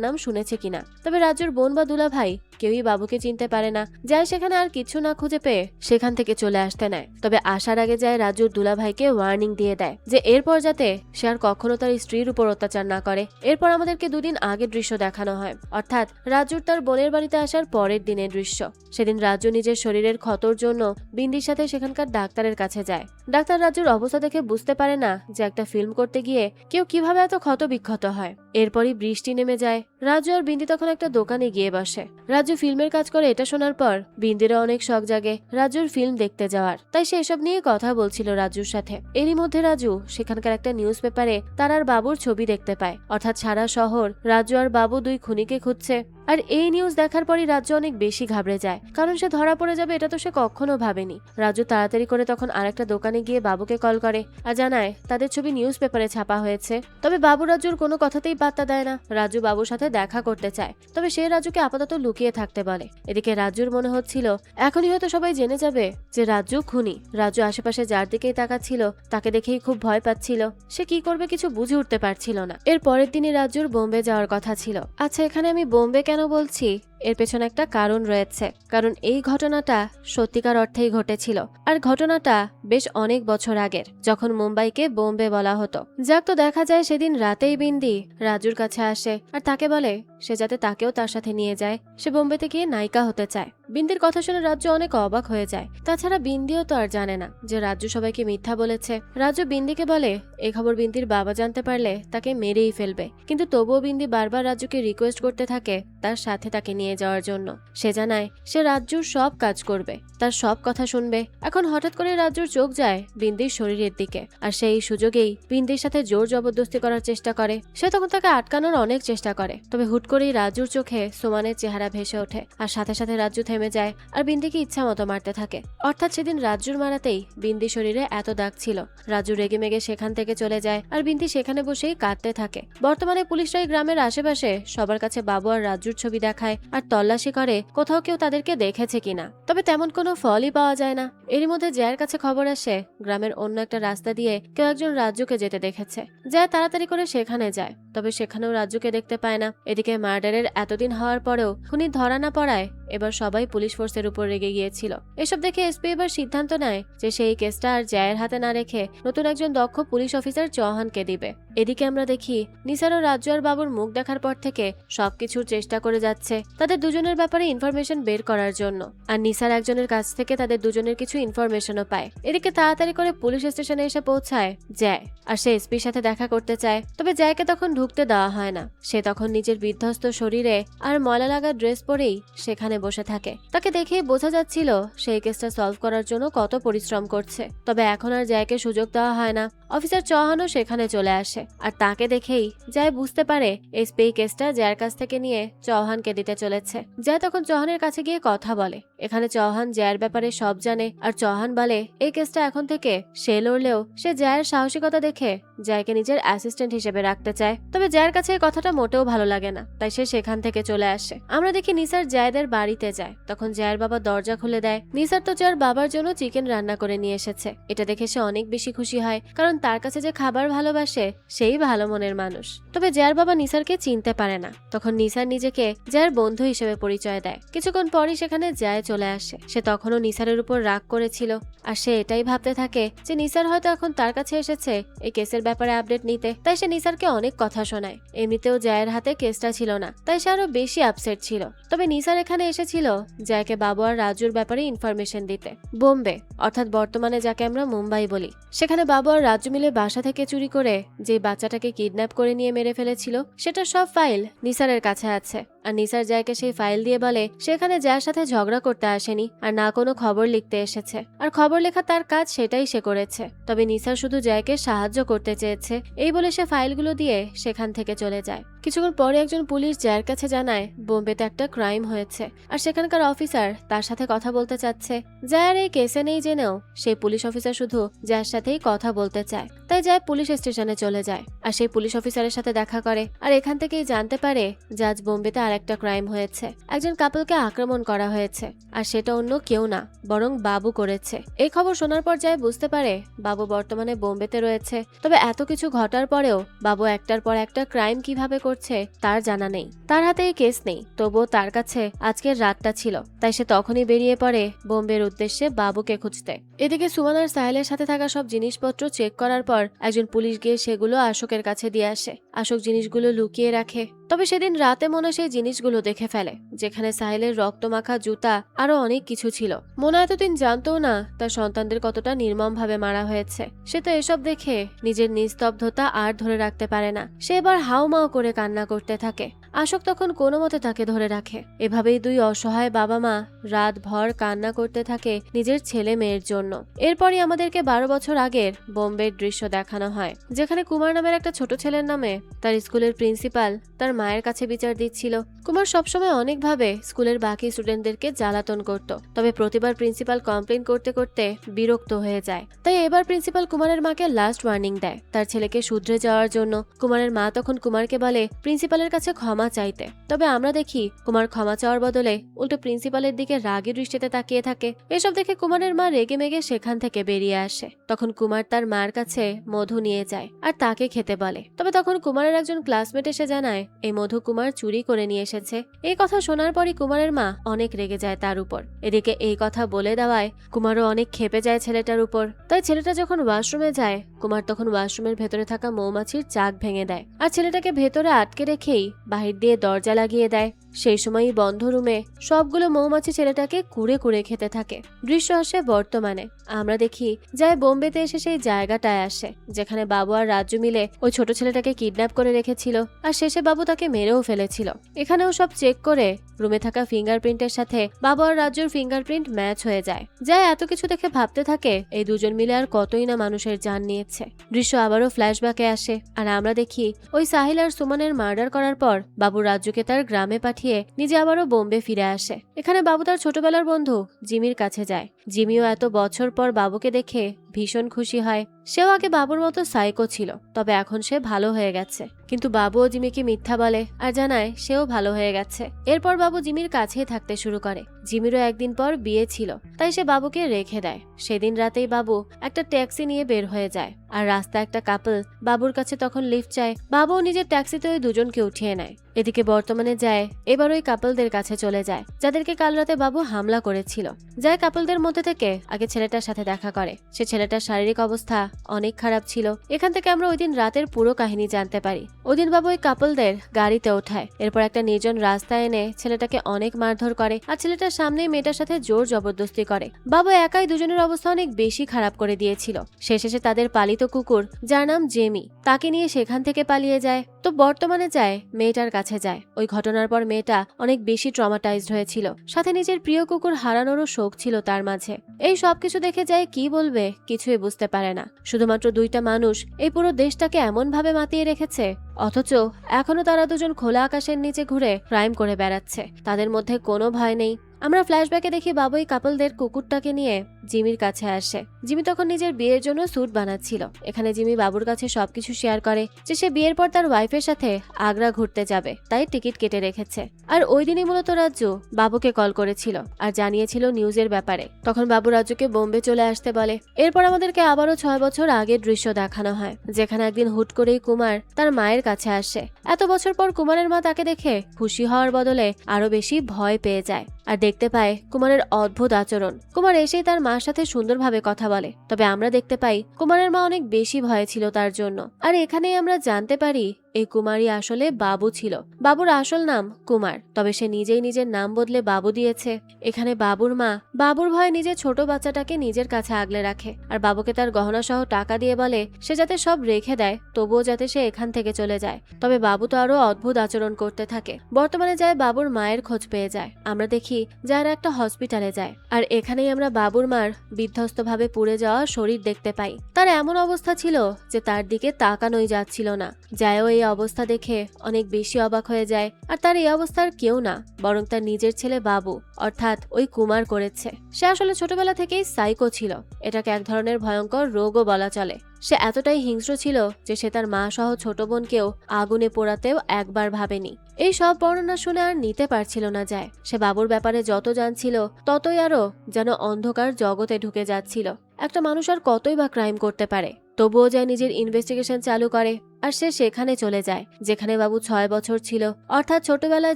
নাম শুনেছে কিনা। তবে রাজুর বোন বা দুলা ভাই কেউই বাবুকে চিনতে পারে না। যায় সেখানে আর কিছু না খুঁজে পেয়ে সেখান থেকে চলে আসতে নেয়। তবে আসার আগে যায় রাজুর দুলা ভাইকে ওয়ার্নিং দিয়ে দেয় যে এরপর যাতে সে আর কখনো তার স্ত্রীর উপর অত্যাচার না করে। এরপর আমাদেরকে দুদিন আগের দৃশ্য দেখানো হয়, অর্থাৎ রাজুর তার বোনের বাড়িতে আসার পরের দিনের দৃশ্য। সেদিন রাজু নিজের শরীরের ক্ষতর জন্য বিন্দির সাথে সেখানকার ডাক্তারের কাছে যায়। ডাক্তার রাজুর অবস্থা দেখে বুঝতে পারে না যে একটা ফিল্ম করতে গিয়ে কেউ কিভাবে এত ক্ষত বিক্ষত হয়। এরপরই বৃষ্টি নেমে যায়। রাজু আর বিন্দি তখন একটা দোকানে গিয়ে বসে। রাজু ফিল্মের কাজ করে এটা শোনার পর বিন্দিরও অনেক শখ জাগে রাজুর ফিল্ম দেখতে যাওয়ার। তাই সে এসব নিয়ে কথা বলছিল রাজুর সাথে। এরই মধ্যে রাজু সেখানকার একটা নিউজ পেপারে তার আর বাবুর ছবি দেখতে পায়। অর্থাৎ সারা শহর রাজু আর বাবু দুই খুনিকে খুঁজছে। আর এই নিউজ দেখার পরই রাজু অনেক বেশি ঘাবড়ে যায়, কারণ সে ধরা পড়ে যাবে এটা তো সে কখনো ভাবেনি। রাজু তাড়াতাড়ি করে তখন আরেকটা দোকানে গিয়ে বাবুকে কল করে আর জানায় তাদের ছবি নিউজ পেপারে ছাপা হয়েছে। তবে বাবু রাজুর কোনো কথাতেই পাত্তা দেয় না। রাজু বাবুর সাথে দেখা করতে চায়, তবে সে রাজুকে আপাতত লুকিয়ে থাকতে বলে। এদিকে রাজুর মনে হচ্ছিল এখনই হয়তো সবাই জেনে যাবে যে রাজু খুনি। রাজু আশেপাশে যার দিকেই তাকাচ্ছিল তাকে দেখেই খুব ভয় পাচ্ছিল। সে কি করবে কিছু বুঝে উঠতে পারছিল না। এর পরের দিনই রাজুর বোম্বে যাওয়ার কথা ছিল। আচ্ছা, এখানে আমি বোম্বে কেন বলছি এর পেছনে একটা কারণ রয়েছে, কারণ এই ঘটনাটা সত্যিকার অর্থেই ঘটেছিল। আর ঘটনাটা বেশ অনেক বছর আগের, যখন মুম্বাইকে বোম্বে বলা হতো। যাক, তো দেখা যায় সেদিন রাতেই বিন্দি রাজুর কাছে আসে আর তাকে বলে সে যাতে তাকেও তার সাথে নিয়ে যায়, সে বোম্বেতে গিয়ে নায়িকা হতে চায়। বিন্দির কথা শুনে রাজু অনেক অবাক হয়ে যায়। তাছাড়া বিন্দিও তো আর জানে না যে রাজু সবাইকে মিথ্যা বলেছে। রাজু বিন্দিকে বলে এই খবর বিন্দির বাবা জানতে পারলে তাকে মেরেই ফেলবে, কিন্তু তবুও বিন্দি বারবার রাজুকে রিকোয়েস্ট করতে থাকে তার সাথে তাকে নিয়ে যাওয়ার জন্য। সে জানায় সে রাজুর সব কাজ করবে, তার সব কথা শুনবে। এখন হঠাৎ করে রাজুর চোখ যায় বিন্দির শরীরের দিকে, আর সেই সুযোগেই বিন্দির সাথে জোর জবরদস্তি করার চেষ্টা করে। সে তখন তাকে আটকানোর অনেক চেষ্টা করে, তবে হুট করেই রাজুর চোখে সুমানের চেহারা ভেসে ওঠে, আর সাথে সাথে রাজু থেমে যায় আর বিন্দিকে ইচ্ছা মতো মারতে থাকে। অর্থাৎ সেদিন রাজুর মারাতেই বিন্দি শরীরে এত দাগ ছিল। রাজু রেগে মেগে সেখান থেকে চলে যায় আর বিন্দি সেখানে বসেই কাঁদতে থাকে। বর্তমানে পুলিশরা এই গ্রামের আশেপাশে সবার কাছে বাবু আর রাজুর ছবি দেখায় আর তল্লাশি করে কোথাও কেউ তাদেরকে দেখেছে কিনা, তবে তেমন কোনো ফলই পাওয়া যায় না। এরই মধ্যে জয়ের কাছে খবর আসে গ্রামের অন্য একটা রাস্তা দিয়ে কেউ একজন রাজুকে যেতে দেখেছে। জয় তাড়াতাড়ি করে সেখানে যায়, তবে সেখানেও রাজুকে দেখতে পায় না। এদিকে মার্ডারের এতদিন হওয়ার পরেও খুনি ধরা না পড়ায় এবার সবাই পুলিশ ফোর্সের উপর রেগে গিয়েছিল। এসব দেখে এসপি এবার সিদ্ধান্ত নেয় যে সেই কেসটা আর জয়ের হাতে না রেখে নতুন একজন দক্ষ পুলিশ অফিসার চৌহানকে দিবে। এদিকে আমরা দেখি নিসার ও রাজু আর বাবুর মুখ দেখার পর থেকে সবকিছুর চেষ্টা করে যাচ্ছে তাদের দুজনের ব্যাপারে ইনফরমেশন বের করার জন্য, আর নিসার একজনের কাছ থেকে তাদের দুজনের কিছু ইনফরমেশনও পায়। এদিকে তাড়াতাড়ি করে পুলিশ স্টেশনে এসে পৌঁছায় জয়, আর সে এসপির সাথে দেখা করতে চায়, তবে জয়কে তখন ঢুকতে দেওয়া হয় না। সে তখন নিজের বিধ্বস্ত শরীরে আর ময়লা লাগা ড্রেস পরেই সেখানে বসে থাকে। তাকে দেখেই বোঝা যাচ্ছিল সেই কেসটা সলভ করার জন্য কত পরিশ্রম করছে, তবে এখন আর জয়কে সুযোগ দেওয়া হয় না। অফিসার চৌহানও সেখানে চলে আসে, আর তাকে দেখেই জয় বুঝতে পারে এসপি কেসটা জয়ের কাছ থেকে নিয়ে চৌহানকে দিতে চলেছে। জয় তখন চৌহানের কাছে গিয়ে কথা বলে। এখানে চৌহান জয়ের ব্যাপারে সব জানে, আর চৌহান বলে এই কেসটা এখন থেকে সে লড়লেও সে জয়ের সাহসিকতা দেখে জয়কে নিজের অ্যাসিস্ট্যান্ট হিসেবে রাখতে চায়। তবে জয়ের কাছে এই কথাটা মোটেও ভালো লাগে না, তাই সে সেখান থেকে চলে আসে। আমরা দেখি নিসার জয়দের বাড়িতে যায়, তখন জয়ের বাবা দরজা খুলে দেয়। নিসার তো জয়ের বাবার জন্য চিকেন রান্না করে নিয়ে এসেছে। এটা দেখে সে অনেক বেশি খুশি হয়, কারণ তার কাছে যে খাবার ভালোবাসে সেই ভালো মনের মানুষ। তবে জয়ের বাবা নিসারকে চিনতে পারে না, তখন নিসার নিজেকে জয়ের বন্ধু হিসেবে পরিচয় দেয়। কিছুক্ষণ পরই সেখানে জয় চলে আসে। সে তখনও নিসারের উপর রাগ করেছিল, আর সে এটাই ভাবতে থাকে যে নিসার হয়তো এখন তার কাছে এসেছে এই কেসের ব্যাপারে আপডেট নিতে, তাই সে নিসারকে অনেক কথা শোনায়। এমনিতেও জয়ের হাতে কেসটা ছিল না, তাই সে আরো বেশি আপসেট ছিল। তবে নিসার এখানে এসেছিল জয়কে বাবু আর রাজুর ব্যাপারে ইনফরমেশন দিতে। বোম্বে, অর্থাৎ বর্তমানে যাকে আমরা মুম্বাই বলি, সেখানে বাবু আর রাজু মিলে বাসা থেকে চুরি করে যে বাচ্চাটাকে কিডন্যাপ করে নিয়ে মেরে ফেলেছিল সেটার সব ফাইল নিসারের কাছে আছে। আর নিসার জয়কে সেই ফাইল দিয়ে বলে সেখানে জয়ের সাথে ঝগড়া করতে আসেনি, আর না কোনো খবর লিখতে এসেছে, আর খবর লেখা তার কাজ সেটাই সে করেছে। তবে নিসার শুধু জয়কে সাহায্য করতে চেয়েছে, এই বলে সে ফাইলগুলো দিয়ে সেখান থেকে চলে যায়। কিছুক্ষণ পরে একজন পুলিশ জয়ের কাছে জানায় বোম্বেতে একটা ক্রাইম হয়েছে, আর সেখানকার অফিসার তার সাথে কথা বলতে চাচ্ছে। জয়ের এই কেসে নেই জেনেও সেই পুলিশ অফিসার শুধু জয়ের সাথেই কথা বলতে চায়, তাই জয় পুলিশ স্টেশনে চলে যায় আর সেই পুলিশ অফিসারের সাথে দেখা করে। আর এখান থেকেই জানতে পারে যে আজ বোম্বেতে আর একটা ক্রাইম হয়েছে, একজন কাপলকে আক্রমণ করা হয়েছে, আর সেটা অন্য কেউ না বরং বাবু করেছে। এই খবর শোনার পর জয় বুঝতে পারে বাবু বর্তমানে বোম্বেতে রয়েছে, তবে এত কিছু ঘটার পরেও বাবু একটার পর একটা ক্রাইম কিভাবে করছে তার জানা নেই। তার হাতে এই কেস নেই, তবুও তার কাছে আজকের রাতটা ছিল, তাই সে তখনই বেরিয়ে পড়ে বোম্বের উদ্দেশ্যে বাবুকে খুঁজতে। এদিকে সুমান আর সাহেলের সাথে থাকা সব জিনিসপত্র চেক করার পর একজন পুলিশ গিয়ে সেগুলো আশোকের কাছে দিয়ে আসে। আশোক জিনিসগুলো লুকিয়ে রাখে, তবে সেদিন রাতে মনে সেই জিনিসগুলো দেখে ফেলে, যেখানে সাহেলের রক্তমাখা জুতা আরো অনেক কিছু ছিল। মোনা এতদিন জানতো না তার সন্তানদের কতটা নির্মম ভাবে মারা হয়েছে। সে তো এসব দেখে নিজের নিস্তব্ধতা আর ধরে রাখতে পারে না, সে এবার হাউমাউ করে কান্না করতে থাকে। আশোক তখন কোনো মতে তাকে ধরে রাখে। এভাবেই দুই অসহায় বাবা মা রাত ভর কান্না করতে থাকে নিজের ছেলে মেয়ের জন্য। এরপরই আমাদেরকে 12 বছর আগের বোম্বের দৃশ্য দেখানো হয়, যেখানে কুমার নামের একটা ছোট ছেলের নামে তার স্কুলের প্রিন্সিপাল তার মায়ের কাছে বিচার দিচ্ছিল। কুমার সবসময় অনেকভাবে স্কুলের বাকি স্টুডেন্টদেরকে জ্বালাতন করত, তবে প্রতিবার প্রিন্সিপাল কমপ্লেন করতে করতে বিরক্ত হয়ে যায়। তাই এবার প্রিন্সিপাল কুমারের মাকে লাস্ট ওয়ার্নিং দেয় তার ছেলেকে শুধরে যাওয়ার জন্য। কুমারের মা তখন কুমারকে বলে প্রিন্সিপালের কাছে ক্ষমা ক্ষমা চাইতে। তবে আমরা দেখি কুমার ক্ষমা চাওয়ার বদলে উল্টো প্রিন্সিপালের দিকে রাগী দৃষ্টিতে তাকিয়ে থাকে। এসব দেখে কুমারের মা রেগে মেগে সেখান থেকে বেরিয়ে আসে। তখন কুমার তার মার কাছে মধু নিয়ে যায় আর তাকে খেতে বলে। তবে তখন কুমারের একজন ক্লাসমেট এসে জানায় এই মধু কুমার চুরি করে নিয়ে এসেছে। এই কথা শোনার পরই কুমারের মা অনেক রেগে যায় তার উপর। এদিকে এই কথা বলে দেওয়ায় কুমারও অনেক ক্ষেপে যায় ছেলেটার উপর। তাই ছেলেটা যখন ওয়াশরুমে যায় কুমার তখন ওয়াশরুমের ভেতরে থাকা মৌমাছির চাক ভেঙে দেয় আর ছেলেটাকে ভেতরে আটকে রেখেই বাহির দিয়ে দরজা লাগিয়ে দেয়। সেই সময়ই বন্ধ রুমে সবগুলো মৌমাছি ছেলেটাকে কুড়ে কুড়ে খেতে থাকে। দৃশ্য আসে বর্তমানে। আমরা দেখি যায় বোম্বেতে এসে সেই জায়গাটায় আসে যেখানে বাবু আর রাজু মিলে ওই ছোট ছেলেটাকে কিডন্যাপ করে রেখেছিল আর শেষে বাবু তাকে মেরেও ফেলেছিল। এখানেও সব চেক করে রুমে থাকা ফিঙ্গারপ্রিন্টের সাথে বাবু আর রাজুর ফিঙ্গারপ্রিন্ট ম্যাচ হয়ে যায়। যায় এত কিছু দেখে ভাবতে থাকে এই দুজন মিলে আর কতই না মানুষের জান নিয়েছে। দৃশ্য আবারও ফ্ল্যাশব্যাকে আসে আর আমরা দেখি ওই সাহিল আর সুমনের মার্ডার করার পর বাবু রাজুকে তার গ্রামে পাঠিয়ে নিজে আবারও বোম্বে ফিরে আসে। এখানে বাবু তার ছোটবেলার বন্ধু জিমির কাছে যায়। জিমিও এত বছর পর বাবুকে দেখে ভীষণ খুশি হয়। সেও আগে বাবুর মতো সাইকো ছিল, তবে এখন সে ভালো হয়ে গেছে। কিন্তু বাবুও জিমিকে মিথ্যা বলে আর জানায় সেও ভালো হয়ে গেছে। এরপর বাবু জিমির কাছেই থাকতে শুরু করে। জিমিরও একদিন পর বিয়ে ছিল, তাই সে বাবুকে রেখে দেয়। সেদিন রাতেই বাবু একটা ট্যাক্সি নিয়ে বের হয়ে যায় আর রাস্তায় একটা কাপল বাবুর কাছে তখন লিফট চায়। বাবুও নিজের ট্যাক্সিতে ওই দুজনকে উঠিয়ে নেয়। এদিকে বর্তমানে যায় এবার ওই কাপলদের কাছে চলে যায় যাদেরকে কাল রাতে বাবু হামলা করেছিল। যায় কাপলদের মধ্যে থেকে আগে ছেলেটার সাথে দেখা করে। সে ছেলেটার শারীরিক অবস্থা অনেক খারাপ ছিল। এখান থেকে আমরা ওই দিন রাতের পুরো কাহিনী জানতে পারি। ওই দিন বাবু ওই কাপলদের গাড়িতে ওঠায়, এরপর একটা নির্জন রাস্তায় এনে ছেলেটাকে অনেক মারধর করে আর ছেলেটার সামনেই মেয়েটার সাথে জোর জবরদস্তি করে। বাবু একাই দুজনের অবস্থা অনেক বেশি খারাপ করে দিয়েছিল। শেষে তাদের পালিত কুকুর যার নাম জেমি তাকে নিয়ে সেখান থেকে পালিয়ে যায়। তো বর্তমানে যায় মেয়েটার কাছে যায়। ওই ঘটনার পর মেয়েটা অনেক বেশি ট্রমাটাইজড হয়েছিল, সাথে নিজের প্রিয় কুকুর হারানোরও শোক ছিল তার মাঝে। এই সবকিছু দেখে যায় কি বলবে কিছুই বুঝতে পারে না। শুধুমাত্র দুইটা মানুষ এই পুরো দেশটাকে এমন ভাবে মাতিয়ে রেখেছে, অথচ এখনো তারা দুজন খোলা আকাশের নিচে ঘুরে ক্রাইম করে বেড়াচ্ছে। তাদের মধ্যে কোনো ভয় নেই। আমরা ফ্ল্যাশব্যাকে দেখি বাবু এই কাপলদের কুকুরটাকে নিয়ে জিমির কাছে আসে। জিমি তখন নিজের বিয়ের জন্য স্যুট বানাচ্ছিল। এখানে জিমি বাবুর কাছে সবকিছু শেয়ার করে যে সে বিয়ের পর তার ওয়াইফের সাথে আগ্রা ঘুরতে যাবে, তাই টিকিট কেটে রেখেছে। আর ওই দিনই মূলত রাজ্জু বাবুকে কল করেছিল আর জানিয়েছিল নিউজের ব্যাপারে। তখন বাবু রাজ্জুকে বোম্বে চলে আসতে বলে। এরপর আমাদেরকে আবারও 6 বছর আগের দৃশ্য দেখানো হয়, যেখানে একদিন হুট করেই কুমার তার মায়ের কাছে আসে। এত বছর পর কুমারের মা তাকে দেখে খুশি হওয়ার বদলে আরো বেশি ভয় পেয়ে যায় আর দেখতে পায় কুমারের অদ্ভুত আচরণ। কুমার এসেই তার মার সাথে সুন্দরভাবে কথা বলে, তবে আমরা দেখতে পাই কুমারের মা অনেক বেশি ভয়ে ছিল তার জন্য। আর এখানেই আমরা জানতে পারি এই কুমারই আসলে বাবু ছিল। বাবুর আসল নাম কুমার, তবে সে নিজেই নিজের নাম বদলে বাবু দিয়েছে। এখানে বাবুর মা বাবুর ভয়ে নিজের ছোট বাচ্চাটাকে নিজের কাছে আগলে রাখে আর বাবুকে তার গহনা সহ টাকা দিয়ে বলে সে যাতে সব রেখে দেয়, তবুও যাতে সে এখান থেকে চলে যায়। তবে বাবু তো আরো অদ্ভুত আচরণ করতে থাকে। বর্তমানে যায় বাবুর মায়ের খোঁজ পেয়ে যায়। আমরা দেখি যারা একটা হসপিটালে যায় আর এখানেই আমরা বাবুর মার বিধ্বস্ত ভাবে পুড়ে যাওয়া শরীর দেখতে পাই। তার এমন অবস্থা ছিল যে তার দিকে তাকানোই যাচ্ছিল না। যায়ও এই অবস্থা দেখে অনেক বেশি অবাক হয়ে যায়। আর তার এই অবস্থার কেউ না, বরং তার নিজের ছেলে বাবু, অর্থাৎ ওই কুমার করেছে। সে আসলে ছোটবেলা থেকেই সাইকো ছিল। এটাকে এক ধরনের ভয়ঙ্কর রোগও বলা চলে। সে এতটাই হিংস্র ছিল যে সে তার মা সহ ছোট বোনকেও আগুনে পোড়াতেও একবার ভাবেনি। এই সব বর্ণনা শুনে আর নিতে পারছিল না যায়। সে বাবুর ব্যাপারে যত জানছিল ততই আরো যেন অন্ধকার জগতে ঢুকে যাচ্ছিল। একটা মানুষ আর কতই বা ক্রাইম করতে পারে। তবুও যায় নিজের ইনভেস্টিগেশন চালু করে আর সে সেখানে চলে যায় যেখানে বাবু 6 বছর ছিল। অর্থাৎ ছোটবেলায়